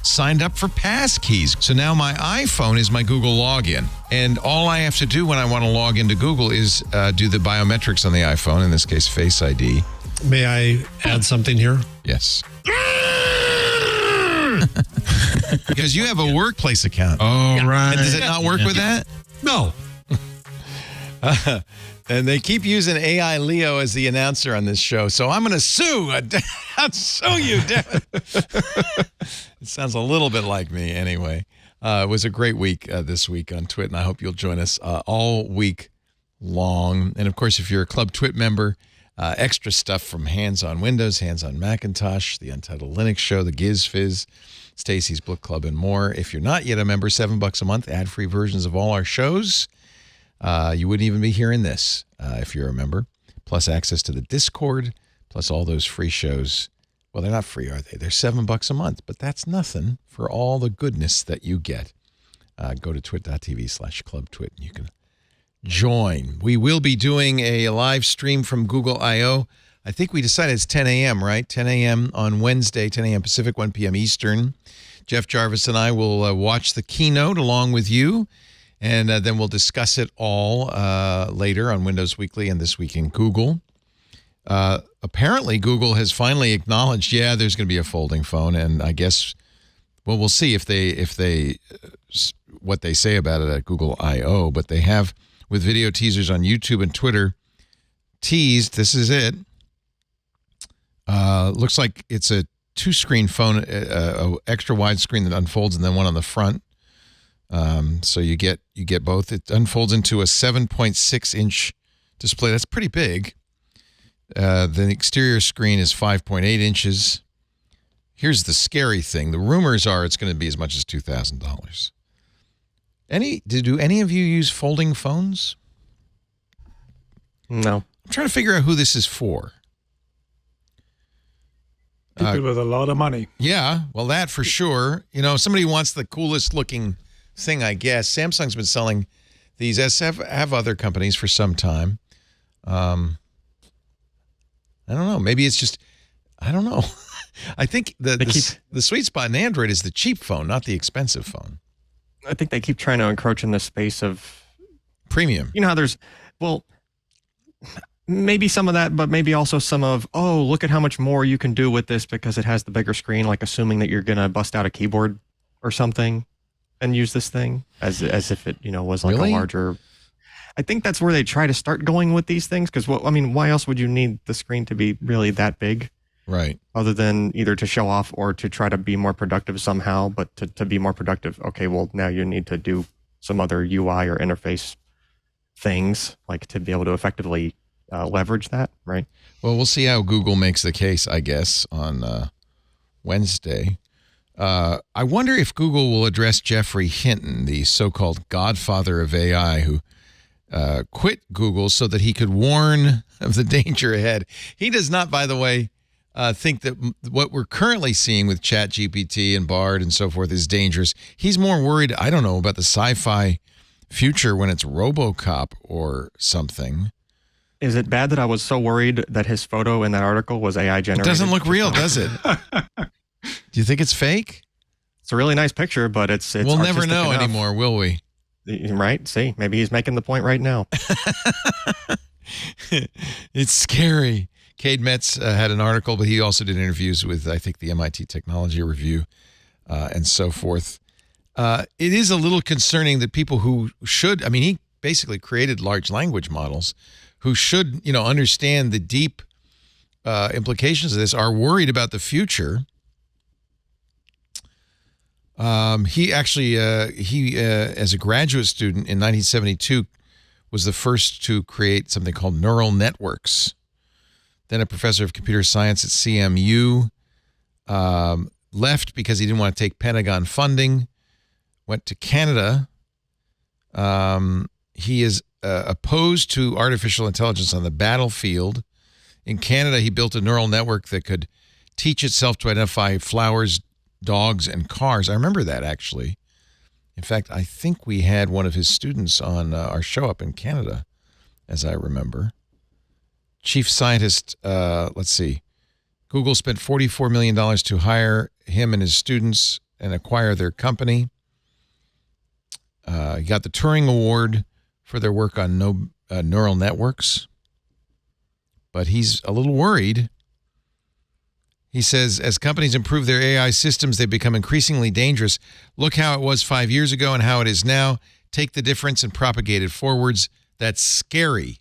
[SPEAKER 1] signed up for Passkeys. So now my iPhone is my Google login. And all I have to do when I want to log into Google is do the biometrics on the iPhone, in this case, Face ID.
[SPEAKER 12] May I add something here?
[SPEAKER 1] Yes. Because you have a workplace account.
[SPEAKER 12] Oh, right.
[SPEAKER 1] And does it not work with that?
[SPEAKER 12] No.
[SPEAKER 1] And they keep using AI Leo as the announcer on this show, so I'm going to sue. I'll sue you, damn it. It sounds a little bit like me anyway. It was a great week this week on Twit, and I hope you'll join us all week long. And, of course, if you're a Club Twit member, extra stuff from Hands on Windows, Hands on Macintosh, the Untitled Linux Show, the Giz Fizz, Stacy's Book Club, and more. If you're not yet a member, $7 a month, ad-free versions of all our shows. You wouldn't even be hearing this if you're a member. Plus access to the Discord, plus all those free shows. Well, they're not free, are they? They're $7 a month, but that's nothing for all the goodness that you get. Go to twit.tv/clubtwit and you can join. We will be doing a live stream from Google I.O. I think we decided it's 10 a.m., right? 10 a.m. on Wednesday, 10 a.m. Pacific, 1 p.m. Eastern. Jeff Jarvis and I will watch the keynote along with you. And then we'll discuss it all later on Windows Weekly and This Week in Google. Apparently, Google has finally acknowledged, there's going to be a folding phone. And I guess, well, we'll see if they what they say about it at Google I.O. But they have, with video teasers on YouTube and Twitter, teased, this is it. Looks like it's a 2-screen phone, a extra wide screen that unfolds and then one on the front. So you get both. It unfolds into a 7.6-inch display. That's pretty big. The exterior screen is 5.8 inches. Here's the scary thing. The rumors are it's going to be as much as $2,000. Do any of you use folding phones?
[SPEAKER 4] No.
[SPEAKER 1] I'm trying to figure out who this is for.
[SPEAKER 3] People with a lot of money.
[SPEAKER 1] Yeah, well, that for sure. Somebody wants the coolest looking thing, I guess. Samsung's been selling these, as have other companies for some time. I don't know. Maybe it's just, I don't know. I think the sweet spot in Android is the cheap phone, not the expensive phone.
[SPEAKER 4] I think they keep trying to encroach in the space of
[SPEAKER 1] premium.
[SPEAKER 4] You know how there's, well, maybe some of that, but maybe also some of, look at how much more you can do with this because it has the bigger screen, like assuming that you're going to bust out a keyboard or something and use this thing as if it, was like
[SPEAKER 1] really?
[SPEAKER 4] a larger. I think that's where they try to start going with these things because, why else would you need the screen to be really that big?
[SPEAKER 1] Right.
[SPEAKER 4] Other than either to show off or to try to be more productive somehow, but to be more productive, okay, well, now you need to do some other UI or interface things, like to be able to effectively leverage that, right?
[SPEAKER 1] Well, we'll see how Google makes the case, I guess, on Wednesday. I wonder if Google will address Geoffrey Hinton, the so-called Godfather of AI, who quit Google so that he could warn of the danger ahead. He does not, by the way, think that what we're currently seeing with ChatGPT and Bard and so forth is dangerous. He's more worried, I don't know, about the sci-fi future when it's RoboCop or something.
[SPEAKER 4] Is it bad that I was so worried that his photo in that article was AI generated?
[SPEAKER 1] It doesn't look real, does it? Do you think it's fake?
[SPEAKER 4] It's a really nice picture, but it's
[SPEAKER 1] we'll never know
[SPEAKER 4] enough.
[SPEAKER 1] anymore, will we?
[SPEAKER 4] Right? See, maybe he's making the point right now.
[SPEAKER 1] It's scary. Cade Metz had an article, but he also did interviews with, I think, the MIT Technology Review and so forth. It is a little concerning that people who should, he basically created large language models who should, understand the deep implications of this are worried about the future. He actually, as a graduate student in 1972, was the first to create something called neural networks. Then a professor of computer science at CMU, left because he didn't want to take Pentagon funding, went to Canada. He is opposed to artificial intelligence on the battlefield. In Canada, he built a neural network that could teach itself to identify flowers, dogs, and cars. I remember that, actually. In fact, I think we had one of his students on our show up in Canada, as I remember. Chief scientist, let's see. Google spent $44 million to hire him and his students and acquire their company. He got the Turing Award for their work on neural networks. But he's a little worried. He says, as companies improve their AI systems, they become increasingly dangerous. Look how it was 5 years ago and how it is now. Take the difference and propagate it forwards. That's scary.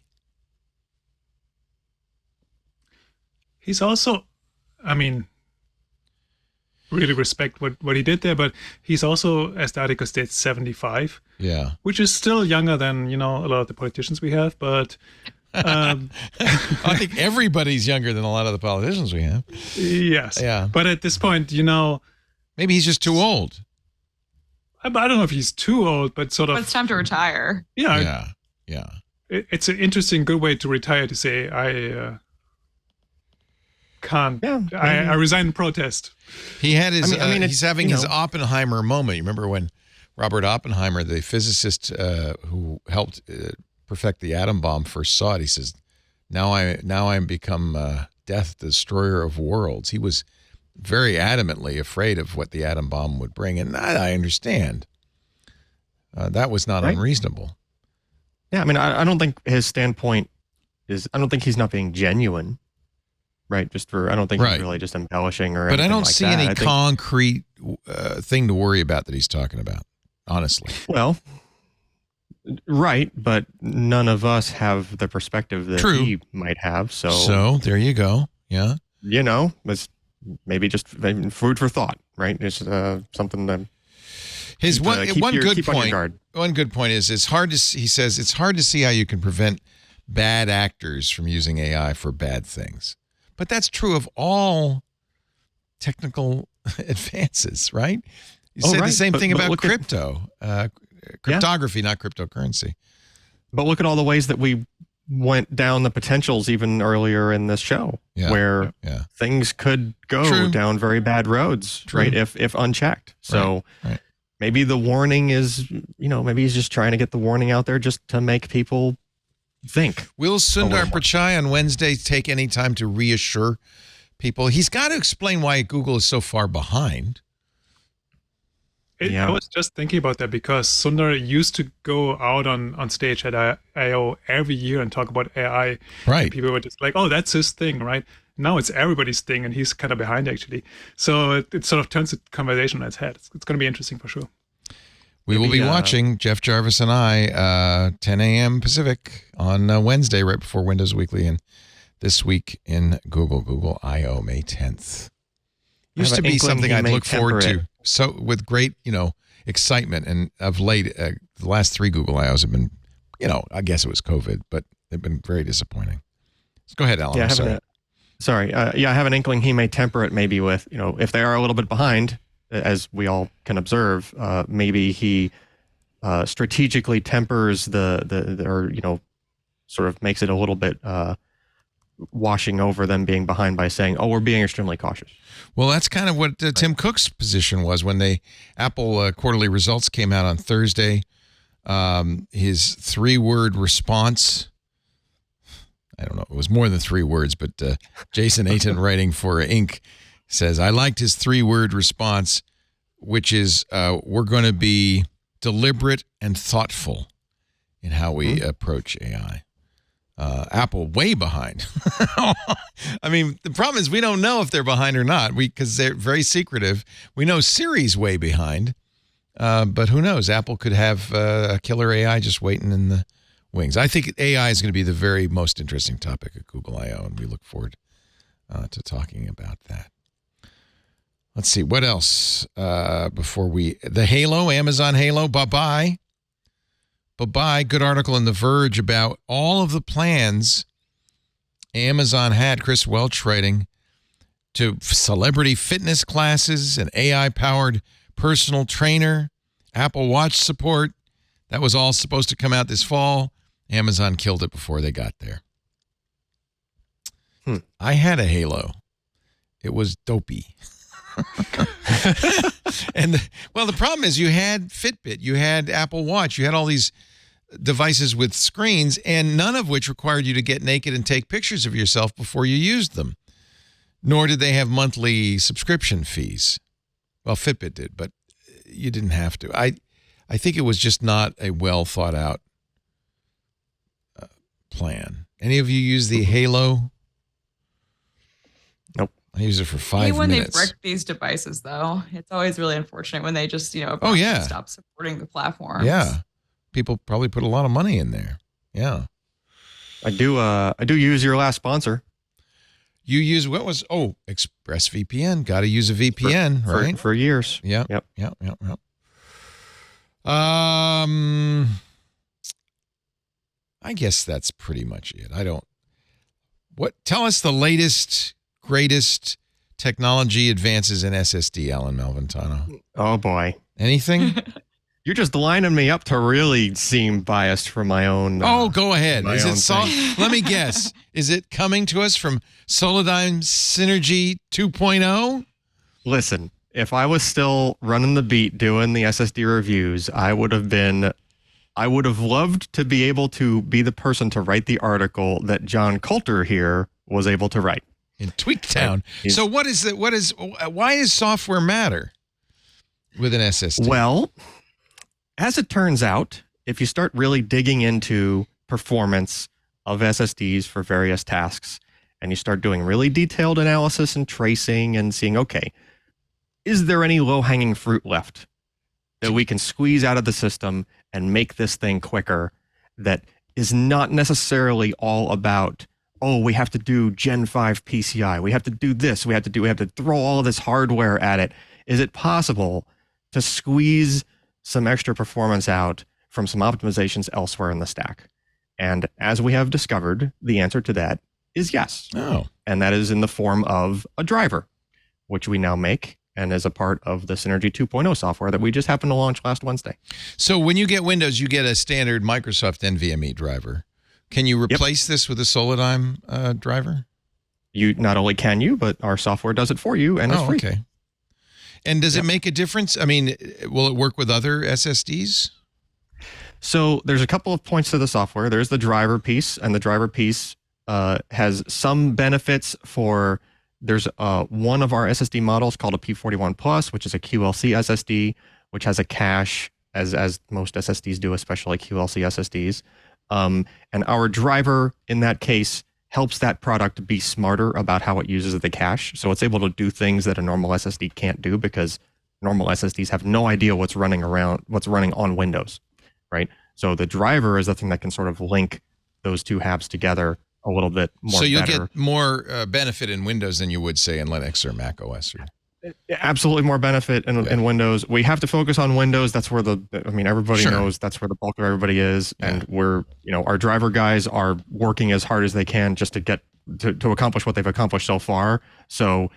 [SPEAKER 3] He's also, really respect what he did there, but he's also, as the article states, 75.
[SPEAKER 1] Yeah.
[SPEAKER 3] Which is still younger than, a lot of the politicians we have, but...
[SPEAKER 1] I think everybody's younger than a lot of the politicians we have.
[SPEAKER 3] Yes.
[SPEAKER 1] Yeah.
[SPEAKER 3] But at this point,
[SPEAKER 1] maybe he's just too old.
[SPEAKER 3] I don't know if he's too old, but sort of...
[SPEAKER 5] But it's time to retire.
[SPEAKER 3] Yeah.
[SPEAKER 1] Yeah.
[SPEAKER 3] It's an interesting, good way to retire, to say, I can't. Yeah, I resign in protest.
[SPEAKER 1] He had his. He's having his Oppenheimer moment. You remember when Robert Oppenheimer, the physicist who helped perfect the atom bomb, first saw it? He says, "Now I'm become death, destroyer of worlds." He was very adamantly afraid of what the atom bomb would bring, and I understand. That was not unreasonable.
[SPEAKER 4] Yeah, I mean, I don't think his standpoint is. I don't think he's not being genuine, right? I don't think he's really just embellishing or.
[SPEAKER 1] But I don't
[SPEAKER 4] like
[SPEAKER 1] see
[SPEAKER 4] that.
[SPEAKER 1] any concrete thing to worry about that he's talking about. Honestly.
[SPEAKER 4] Well, right, but none of us have the perspective that he might have.
[SPEAKER 1] So there you go. Yeah.
[SPEAKER 4] It's maybe just food for thought, right? It's something that.
[SPEAKER 1] His one good point is it's hard to. He says it's hard to see how you can prevent bad actors from using AI for bad things, but that's true of all technical advances, right? You said the same thing about crypto, cryptography, not cryptocurrency.
[SPEAKER 4] But look at all the ways that we went down the potentials even earlier in this show, where things could go down very bad roads, right? If unchecked. So. Right. Maybe the warning is, maybe he's just trying to get the warning out there just to make people think.
[SPEAKER 1] Will Sundar Pichai on Wednesday take any time to reassure people? He's got to explain why Google is so far behind.
[SPEAKER 3] I was just thinking about that because Sundar used to go out on stage at I.O. every year and talk about AI.
[SPEAKER 1] Right.
[SPEAKER 3] And people were just like, oh, that's his thing, right? Now it's everybody's thing, and he's kind of behind, actually. So it sort of turns the conversation on its head. It's going to be interesting for sure.
[SPEAKER 1] We will be watching, Jeff Jarvis and I, 10 a.m. Pacific on Wednesday, right before Windows Weekly, and this week in Google I.O. May 10th. Used to be something I'd look forward to so with great, excitement. And of late, the last 3 Google I.O.s have been, I guess it was COVID, but they've been very disappointing. So go ahead, Alan.
[SPEAKER 4] I have an inkling he may temper it maybe with, if they are a little bit behind, as we all can observe, maybe he strategically tempers or sort of makes it a little bit washing over them being behind by saying, oh, we're being extremely cautious.
[SPEAKER 1] Well, that's kind of what Tim Cook's position was when Apple quarterly results came out on Thursday. His 3-word response, I don't know, it was more than 3 words, but Jason Ayton writing for Inc. says, I liked his 3-word response, which is we're going to be deliberate and thoughtful in how we approach AI. Apple way behind. I mean, the problem is we don't know if they're behind or not because they're very secretive. We know Siri's way behind, but who knows? Apple could have a killer AI just waiting in the wings. I think AI is going to be the very most interesting topic at Google I.O., and we look forward to talking about that. Let's see, what else before the Halo, Amazon Halo, bye-bye. Bye-bye. Good article in The Verge about all of the plans Amazon had, Chris Welch writing, to celebrity fitness classes, an AI-powered personal trainer, Apple Watch support. That was all supposed to come out this fall. Amazon killed it before they got there. I had a Halo. It was dopey. And the problem is you had Fitbit, you had Apple Watch, you had all these devices with screens, and none of which required you to get naked and take pictures of yourself before you used them. Nor did they have monthly subscription fees. Well, Fitbit did, but you didn't have to. I think it was just not a well thought out plan. Any of you use the Halo?
[SPEAKER 4] Nope.
[SPEAKER 1] I use it for 5
[SPEAKER 5] when
[SPEAKER 1] minutes.
[SPEAKER 5] they brick these devices, though, it's always really unfortunate when they just, stop supporting the platforms.
[SPEAKER 1] Yeah. People probably put a lot of money in there. Yeah.
[SPEAKER 4] I do use your last sponsor.
[SPEAKER 1] You use ExpressVPN. Got to use a VPN, right?
[SPEAKER 4] For years.
[SPEAKER 1] Yep. I guess that's pretty much it. Tell us the latest, greatest technology advances in SSD, Alan Malventano.
[SPEAKER 4] Oh boy.
[SPEAKER 1] Anything?
[SPEAKER 4] You're just lining me up to really seem biased for my own.
[SPEAKER 1] Go ahead. Is it let me guess. Is it coming to us from Solidigm Synergy 2.0?
[SPEAKER 4] Listen, if I was still running the beat doing the SSD reviews, I would have loved to be able to be the person to write the article that John Coulter here was able to write.
[SPEAKER 1] In Tweaktown. Right. So why does software matter with an SSD?
[SPEAKER 4] Well, as it turns out, if you start really digging into performance of SSDs for various tasks, and you start doing really detailed analysis and tracing and seeing, okay, is there any low-hanging fruit left that we can squeeze out of the system and make this thing quicker, that is not necessarily all about, oh, we have to do Gen 5 PCI, we have to do this, we have to throw all of this hardware at it. Is it possible to squeeze some extra performance out from some optimizations elsewhere in the stack? And as we have discovered, the answer to that is yes.
[SPEAKER 1] Oh.
[SPEAKER 4] And that is in the form of a driver, which we now make and is a part of the Synergy 2.0 software that we just happened to launch last Wednesday.
[SPEAKER 1] So when you get Windows, you get a standard Microsoft NVMe driver. Can you replace this with a Solidigm driver?
[SPEAKER 4] You not only can you, but our software does it for you, and it's free.
[SPEAKER 1] Okay. And does it make a difference? I mean, will it work with other SSDs?
[SPEAKER 4] So there's a couple of points to the software. There's the driver piece, and the driver piece has some benefits for, there's one of our SSD models called a P41 Plus, which is a QLC SSD, which has a cache, as most SSDs do, especially QLC SSDs. And our driver, in that case, helps that product be smarter about how it uses the cache. So it's able to do things that a normal SSD can't do, because normal SSDs have no idea what's running on Windows, right? So the driver is the thing that can sort of link those two halves together a little bit more.
[SPEAKER 1] So you'll
[SPEAKER 4] better.
[SPEAKER 1] get more benefit in Windows than you would, say, in Linux or Mac OS.
[SPEAKER 4] Absolutely more benefit in Windows. We have to focus on Windows. That's where everybody knows that's where the bulk of everybody is. Yeah. And our driver guys are working as hard as they can just to get to accomplish what they've accomplished so far. So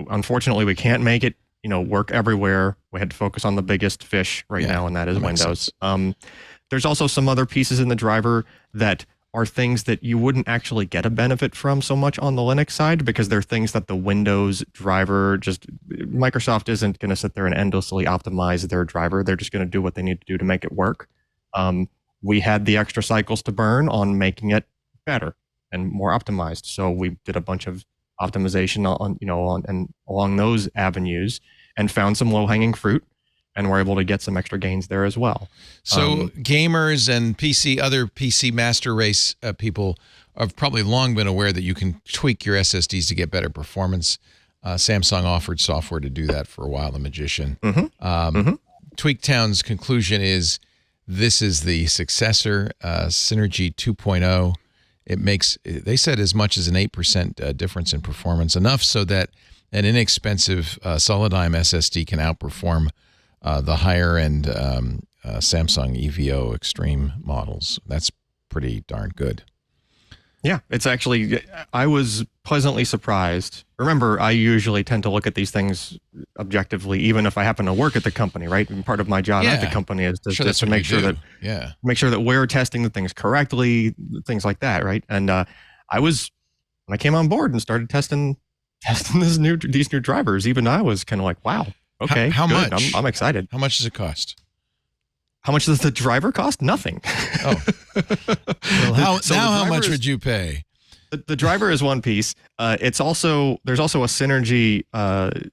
[SPEAKER 4] unfortunately, we can't make it, work everywhere. We had to focus on the biggest fish now, and that is Windows. There's also some other pieces in the driver that are things that you wouldn't actually get a benefit from so much on the Linux side, because they're things that the Windows driver Microsoft isn't going to sit there and endlessly optimize their driver. They're just going to do what they need to do to make it work. We had the extra cycles to burn on making it better and more optimized. So we did a bunch of optimization on along those avenues and found some low-hanging fruit, and we're able to get some extra gains there as well.
[SPEAKER 1] So gamers and other PC master race people have probably long been aware that you can tweak your SSDs to get better performance. Samsung offered software to do that for a while, the Magician. TweakTown's conclusion is this is the successor, Synergy 2.0. It makes, they said, as much as an 8% difference in performance, enough so that an inexpensive Solidigm SSD can outperform the higher-end Samsung EVO Extreme models. That's pretty darn good.
[SPEAKER 4] Yeah, it's actually, I was pleasantly surprised. Remember, I usually tend to look at these things objectively, even if I happen to work at the company, right? And part of my job at the company is to make sure that we're testing the things correctly, things like that, right? And when I came on board and started testing these new drivers, even I was kind of like, wow. Okay.
[SPEAKER 1] How much?
[SPEAKER 4] I'm excited.
[SPEAKER 1] How much does it cost?
[SPEAKER 4] How much does the driver cost? Nothing.
[SPEAKER 1] Oh. Well, how much would you pay?
[SPEAKER 4] The driver is one piece. There's also a Synergy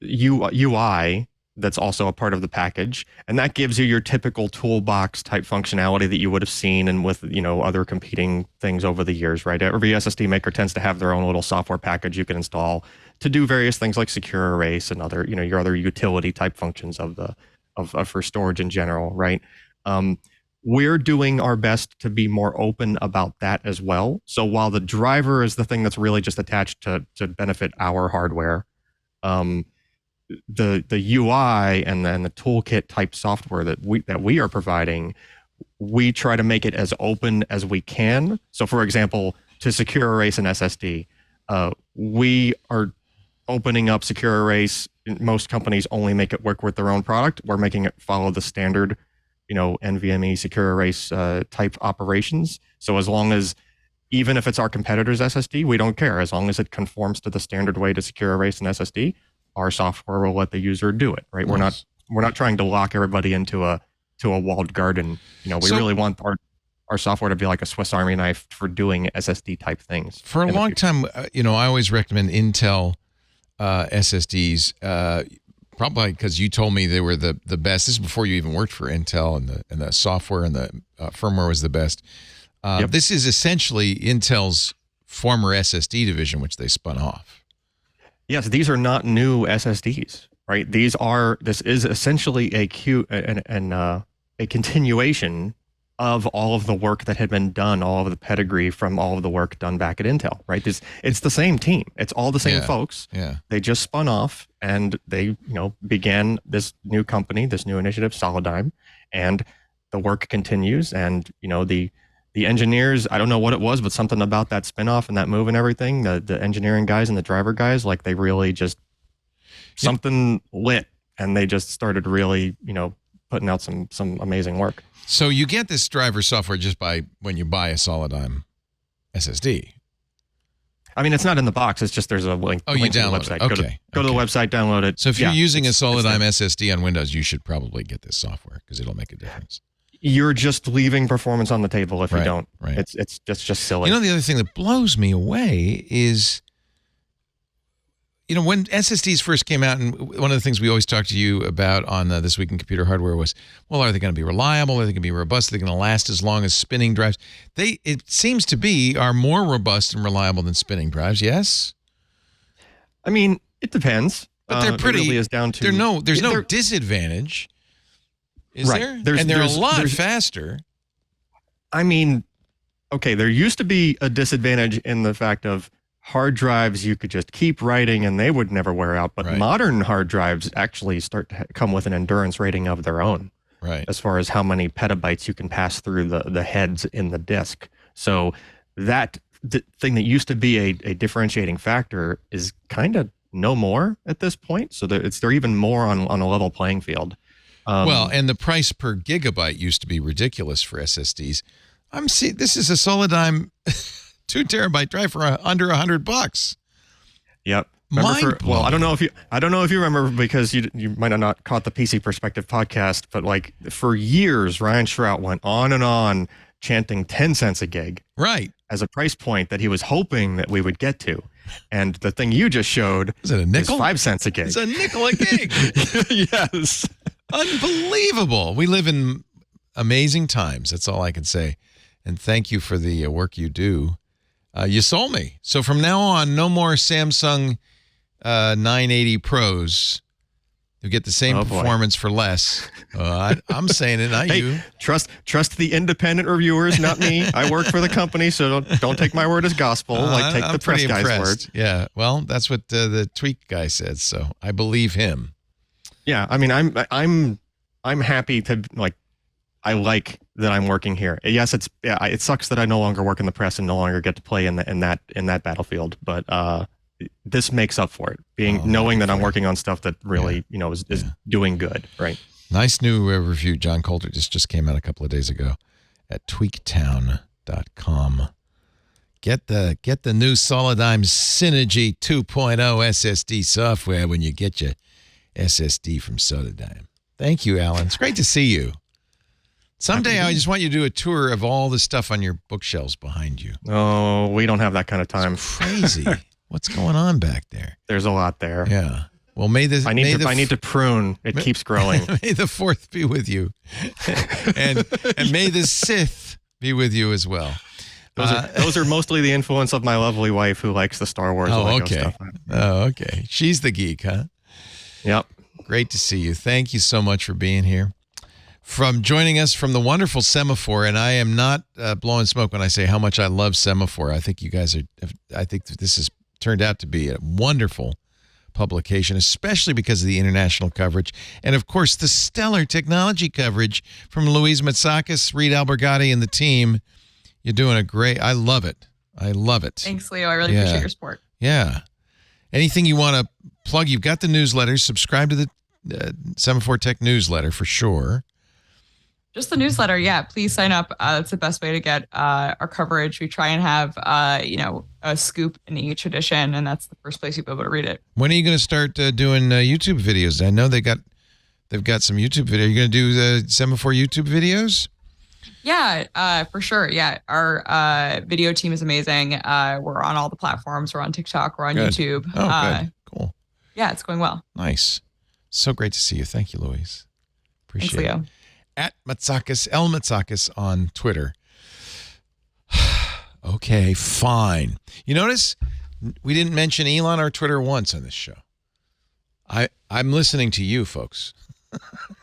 [SPEAKER 4] UI that's also a part of the package, and that gives you your typical toolbox type functionality that you would have seen and with other competing things over the years, right? Every SSD maker tends to have their own little software package you can install to do various things like secure erase and other your other utility type functions for storage in general, right? We're doing our best to be more open about that as well. So while the driver is the thing that's really just attached to benefit our hardware, the UI and then the toolkit type software that we are providing, we try to make it as open as we can. So for example, to secure erase an SSD, we are opening up secure erase. Most companies only make it work with their own product. We're making it follow the standard NVMe secure erase type operations. So as long as, even if it's our competitor's SSD, we don't care. As long as it conforms to the standard way to secure erase an SSD, our software will let the user do it, right? Nice. We're not trying to lock everybody into a walled garden. We really want our software to be like a Swiss Army knife for doing SSD type things.
[SPEAKER 1] For a long time, I always recommend Intel SSDs. Probably because you told me they were the best. This is before you even worked for Intel, and the software and the firmware was the best. This is essentially Intel's former SSD division, which they spun off.
[SPEAKER 4] Yes, these are not new SSDs, right? This is essentially a continuation of all of the work that had been done, all of the pedigree from all of the work done back at Intel, right? It's the same team. It's all the same folks.
[SPEAKER 1] Yeah.
[SPEAKER 4] They just spun off and they, began this new company, this new initiative, Solidigm, and the work continues. And, the engineers, I don't know what it was, but something about that spinoff and that move and everything, the engineering guys and the driver guys, like they really just something lit, and they just started really, putting out some amazing work.
[SPEAKER 1] So you get this driver software just when you buy a Solidigm SSD.
[SPEAKER 4] I mean, it's not in the box. It's just there's a link.
[SPEAKER 1] Oh, you
[SPEAKER 4] link
[SPEAKER 1] download
[SPEAKER 4] to the website.
[SPEAKER 1] it. Okay.
[SPEAKER 4] Go to the website, download it.
[SPEAKER 1] So if you're using a Solidigm SSD on Windows, you should probably get this software because it'll make a difference.
[SPEAKER 4] You're just leaving performance on the table if you don't.
[SPEAKER 1] Right.
[SPEAKER 4] It's just silly.
[SPEAKER 1] The other thing that blows me away is, when SSDs first came out, and one of the things we always talk to you about on This Week in Computer Hardware was, well, are they going to be reliable? Are they going to be robust? Are they going to last as long as spinning drives? It seems to be, are more robust and reliable than spinning drives, yes?
[SPEAKER 4] I mean, it depends.
[SPEAKER 1] But they're pretty.
[SPEAKER 4] It really is down to,
[SPEAKER 1] there's no disadvantage. Is there? And they're a lot faster.
[SPEAKER 4] I mean, okay, there used to be a disadvantage in the fact of hard drives you could just keep writing and they would never wear out. But modern hard drives actually start to come with an endurance rating of their own.
[SPEAKER 1] Right.
[SPEAKER 4] As far as how many petabytes you can pass through the heads in the disk. So that thing that used to be a differentiating factor is kind of no more at this point. So they're even more on a level playing field.
[SPEAKER 1] And the price per gigabyte used to be ridiculous for SSDs. This is a Solidigm 2 terabyte drive for under $100.
[SPEAKER 4] Yep. I don't know if you remember, because you might have not caught the PC Perspective podcast, but like for years, Ryan Shrout went on and on chanting 10 cents a gig.
[SPEAKER 1] Right.
[SPEAKER 4] As a price point that he was hoping that we would get to. And the thing you just showed
[SPEAKER 1] is it a nickel?
[SPEAKER 4] 5 cents a gig.
[SPEAKER 1] It's a nickel a gig.
[SPEAKER 4] Yes.
[SPEAKER 1] Unbelievable. We live in amazing times. That's all I can say. And thank you for the work you do. You sold me. So from now on, no more Samsung 980 Pros who get the same performance for less. I'm saying it, not you.
[SPEAKER 4] Trust the independent reviewers, not me. I work for the company, so don't take my word as gospel. Take the press guy's word.
[SPEAKER 1] Yeah, well, that's what the tweak guy said, so I believe him.
[SPEAKER 4] Yeah, I mean, I'm happy to I like that I'm working here. Yes, it sucks that I no longer work in the press and no longer get to play in that battlefield, but this makes up for it. Knowing that I'm working on stuff that really is doing good, right?
[SPEAKER 1] Nice new review. John Coulter just came out a couple of days ago at tweaktown.com. Get the new Solidigm Synergy 2.0 SSD software when you get your SSD from Solidigm. Thank you, Alan. It's great to see you. Someday I just want you to do a tour of all the stuff on your bookshelves behind you.
[SPEAKER 4] Oh, we don't have that kind of time.
[SPEAKER 1] It's crazy. What's going on back there?
[SPEAKER 4] There's a lot there.
[SPEAKER 1] Yeah. Well, I need
[SPEAKER 4] to prune. It keeps growing.
[SPEAKER 1] May the 4th be with you, and may the Sith be with you as well.
[SPEAKER 4] Those are mostly the influence of my lovely wife, who likes the Star Wars Lego stuff.
[SPEAKER 1] Oh, okay. She's the geek, huh?
[SPEAKER 4] Yep.
[SPEAKER 1] Great to see you. Thank you so much for being here. From joining us from the wonderful Semaphore, and I am not blowing smoke when I say how much I love Semaphore. I think you guys I think that this has turned out to be a wonderful publication, especially because of the international coverage. And of course, the stellar technology coverage from Louise Matsakis, Reed Albergati, and the team. You're doing I love it. I love it.
[SPEAKER 5] Thanks, Leo. I really appreciate your support.
[SPEAKER 1] Yeah. Anything you want to plug? You've got the newsletter. Subscribe to the Semaphore Tech newsletter for sure.
[SPEAKER 5] Just the newsletter, yeah. Please sign up. That's the best way to get our coverage. We try and have, a scoop in each edition, and that's the first place you'll be able to read it.
[SPEAKER 1] When are you going to start doing YouTube videos? I know they've got some YouTube video. Are you going to do the Semaphore YouTube videos?
[SPEAKER 5] Yeah, for sure. Yeah, our video team is amazing. We're on all the platforms. We're on TikTok. We're on YouTube.
[SPEAKER 1] Oh, good. Cool.
[SPEAKER 5] Yeah, it's going well.
[SPEAKER 1] Nice. So great to see you. Thank you, Louise. Appreciate
[SPEAKER 5] Thanks, Leo.
[SPEAKER 1] it. At Matsakis, L Matsakis on Twitter. Okay, fine. You notice we didn't mention Elon or Twitter once on this show. I'm listening to you, folks.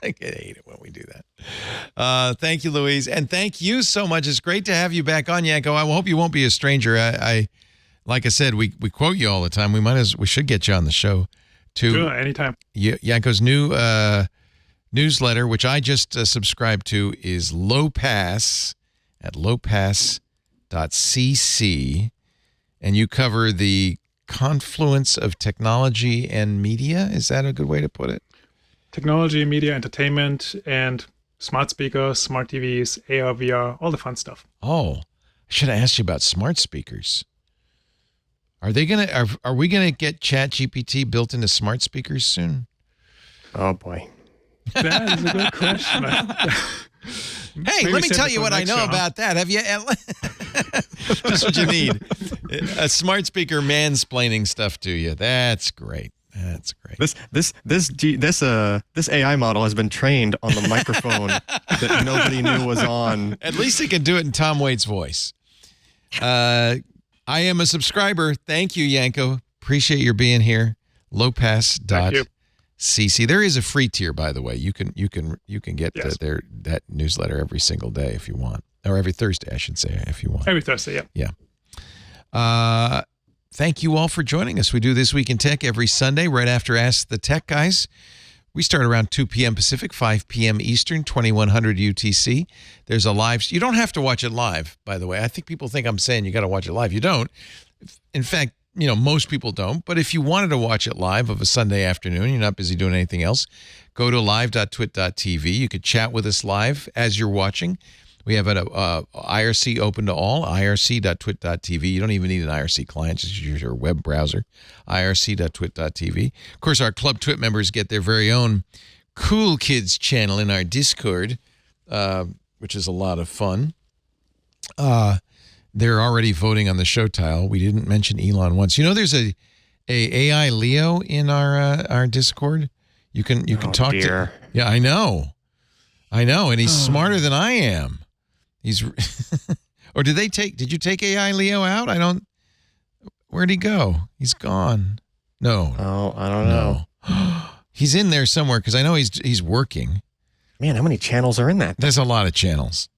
[SPEAKER 1] I hate it when we do that. Thank you, Louise. And thank you so much. It's great to have you back on, Yanko. I hope you won't be a stranger. I like I said, we quote you all the time. We should get you on the show too.
[SPEAKER 3] Sure, anytime.
[SPEAKER 1] Yanko's new newsletter, which I just subscribed to, is Low Pass at lowpass.cc. And you cover the confluence of technology and media. Is that a good way to put it?
[SPEAKER 3] Technology, media, entertainment, and smart speakers, smart TVs, AR, VR, all the fun stuff.
[SPEAKER 1] Oh, I should have asked you about smart speakers. Are we gonna get ChatGPT built into smart speakers soon?
[SPEAKER 4] Oh boy.
[SPEAKER 3] That is a good question.
[SPEAKER 1] Hey, let me tell you what I know about that. Have you? Just what you need. A smart speaker mansplaining stuff to you. That's great. That's great.
[SPEAKER 4] This AI model has been trained on the microphone that nobody knew was on.
[SPEAKER 1] At least it can do it in Tom Waits' voice. I am a subscriber. Thank you, Yanko. Appreciate your being here. Lowpass.cc. There is a free tier, by the way. You can get that newsletter every single day if you want, or every Thursday, I should say, if you want.
[SPEAKER 3] Every Thursday, yeah.
[SPEAKER 1] Yeah. Thank you all for joining us. We do This Week in Tech every Sunday right after Ask the Tech Guys. We start around 2 p.m. Pacific, 5 p.m. Eastern, 2100 UTC. There's a live. You don't have to watch it live, by the way. I think people think I'm saying you got to watch it live. You don't. In fact, most people don't. But if you wanted to watch it live of a Sunday afternoon, you're not busy doing anything else, go to live.twit.tv. You could chat with us live as you're watching. We have an IRC open to all, irc.twit.tv. You don't even need an IRC client, just use your web browser, irc.twit.tv. Of course, our Club Twit members get their very own Cool Kids channel in our Discord, which is a lot of fun. They're already voting on the show tile. We didn't mention Elon once. There's a AI Leo in our Discord. You can talk to. Yeah, I know, and he's smarter than I am. He's, or did you take AI Leo out? Where'd he go? He's gone. No.
[SPEAKER 4] Oh, I don't know.
[SPEAKER 1] He's in there somewhere because I know he's working.
[SPEAKER 4] Man, how many channels are in that?
[SPEAKER 1] There's a lot of channels.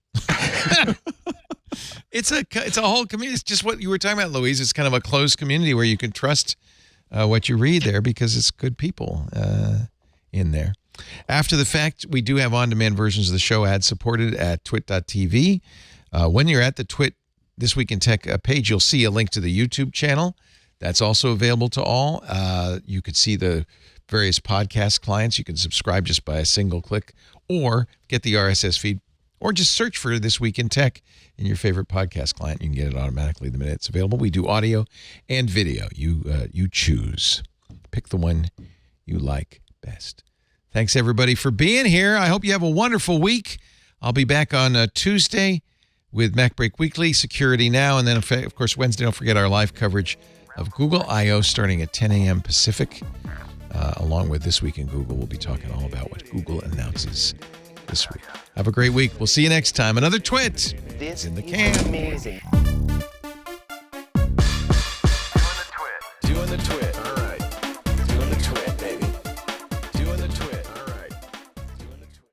[SPEAKER 1] It's a whole community. It's just what you were talking about, Louise. It's kind of a closed community where you can trust what you read there because it's good people in there. After the fact, we do have on-demand versions of the show ad-supported at twit.tv. When you're at the Twit This Week in Tech page, you'll see a link to the YouTube channel. That's also available to all. You could see the various podcast clients. You can subscribe just by a single click or get the RSS feed or just search for This Week in Tech in your favorite podcast client. You can get it automatically the minute it's available. We do audio and video. You choose. Pick the one you like best. Thanks, everybody, for being here. I hope you have a wonderful week. I'll be back on Tuesday with MacBreak Weekly, Security Now, and then, of course, Wednesday, don't forget our live coverage of Google I.O. starting at 10 a.m. Pacific. Along with This Week in Google, we'll be talking all about what Google announces this week. Have a great week. We'll see you next time. Another Twit is in the can.
[SPEAKER 13] Amazing.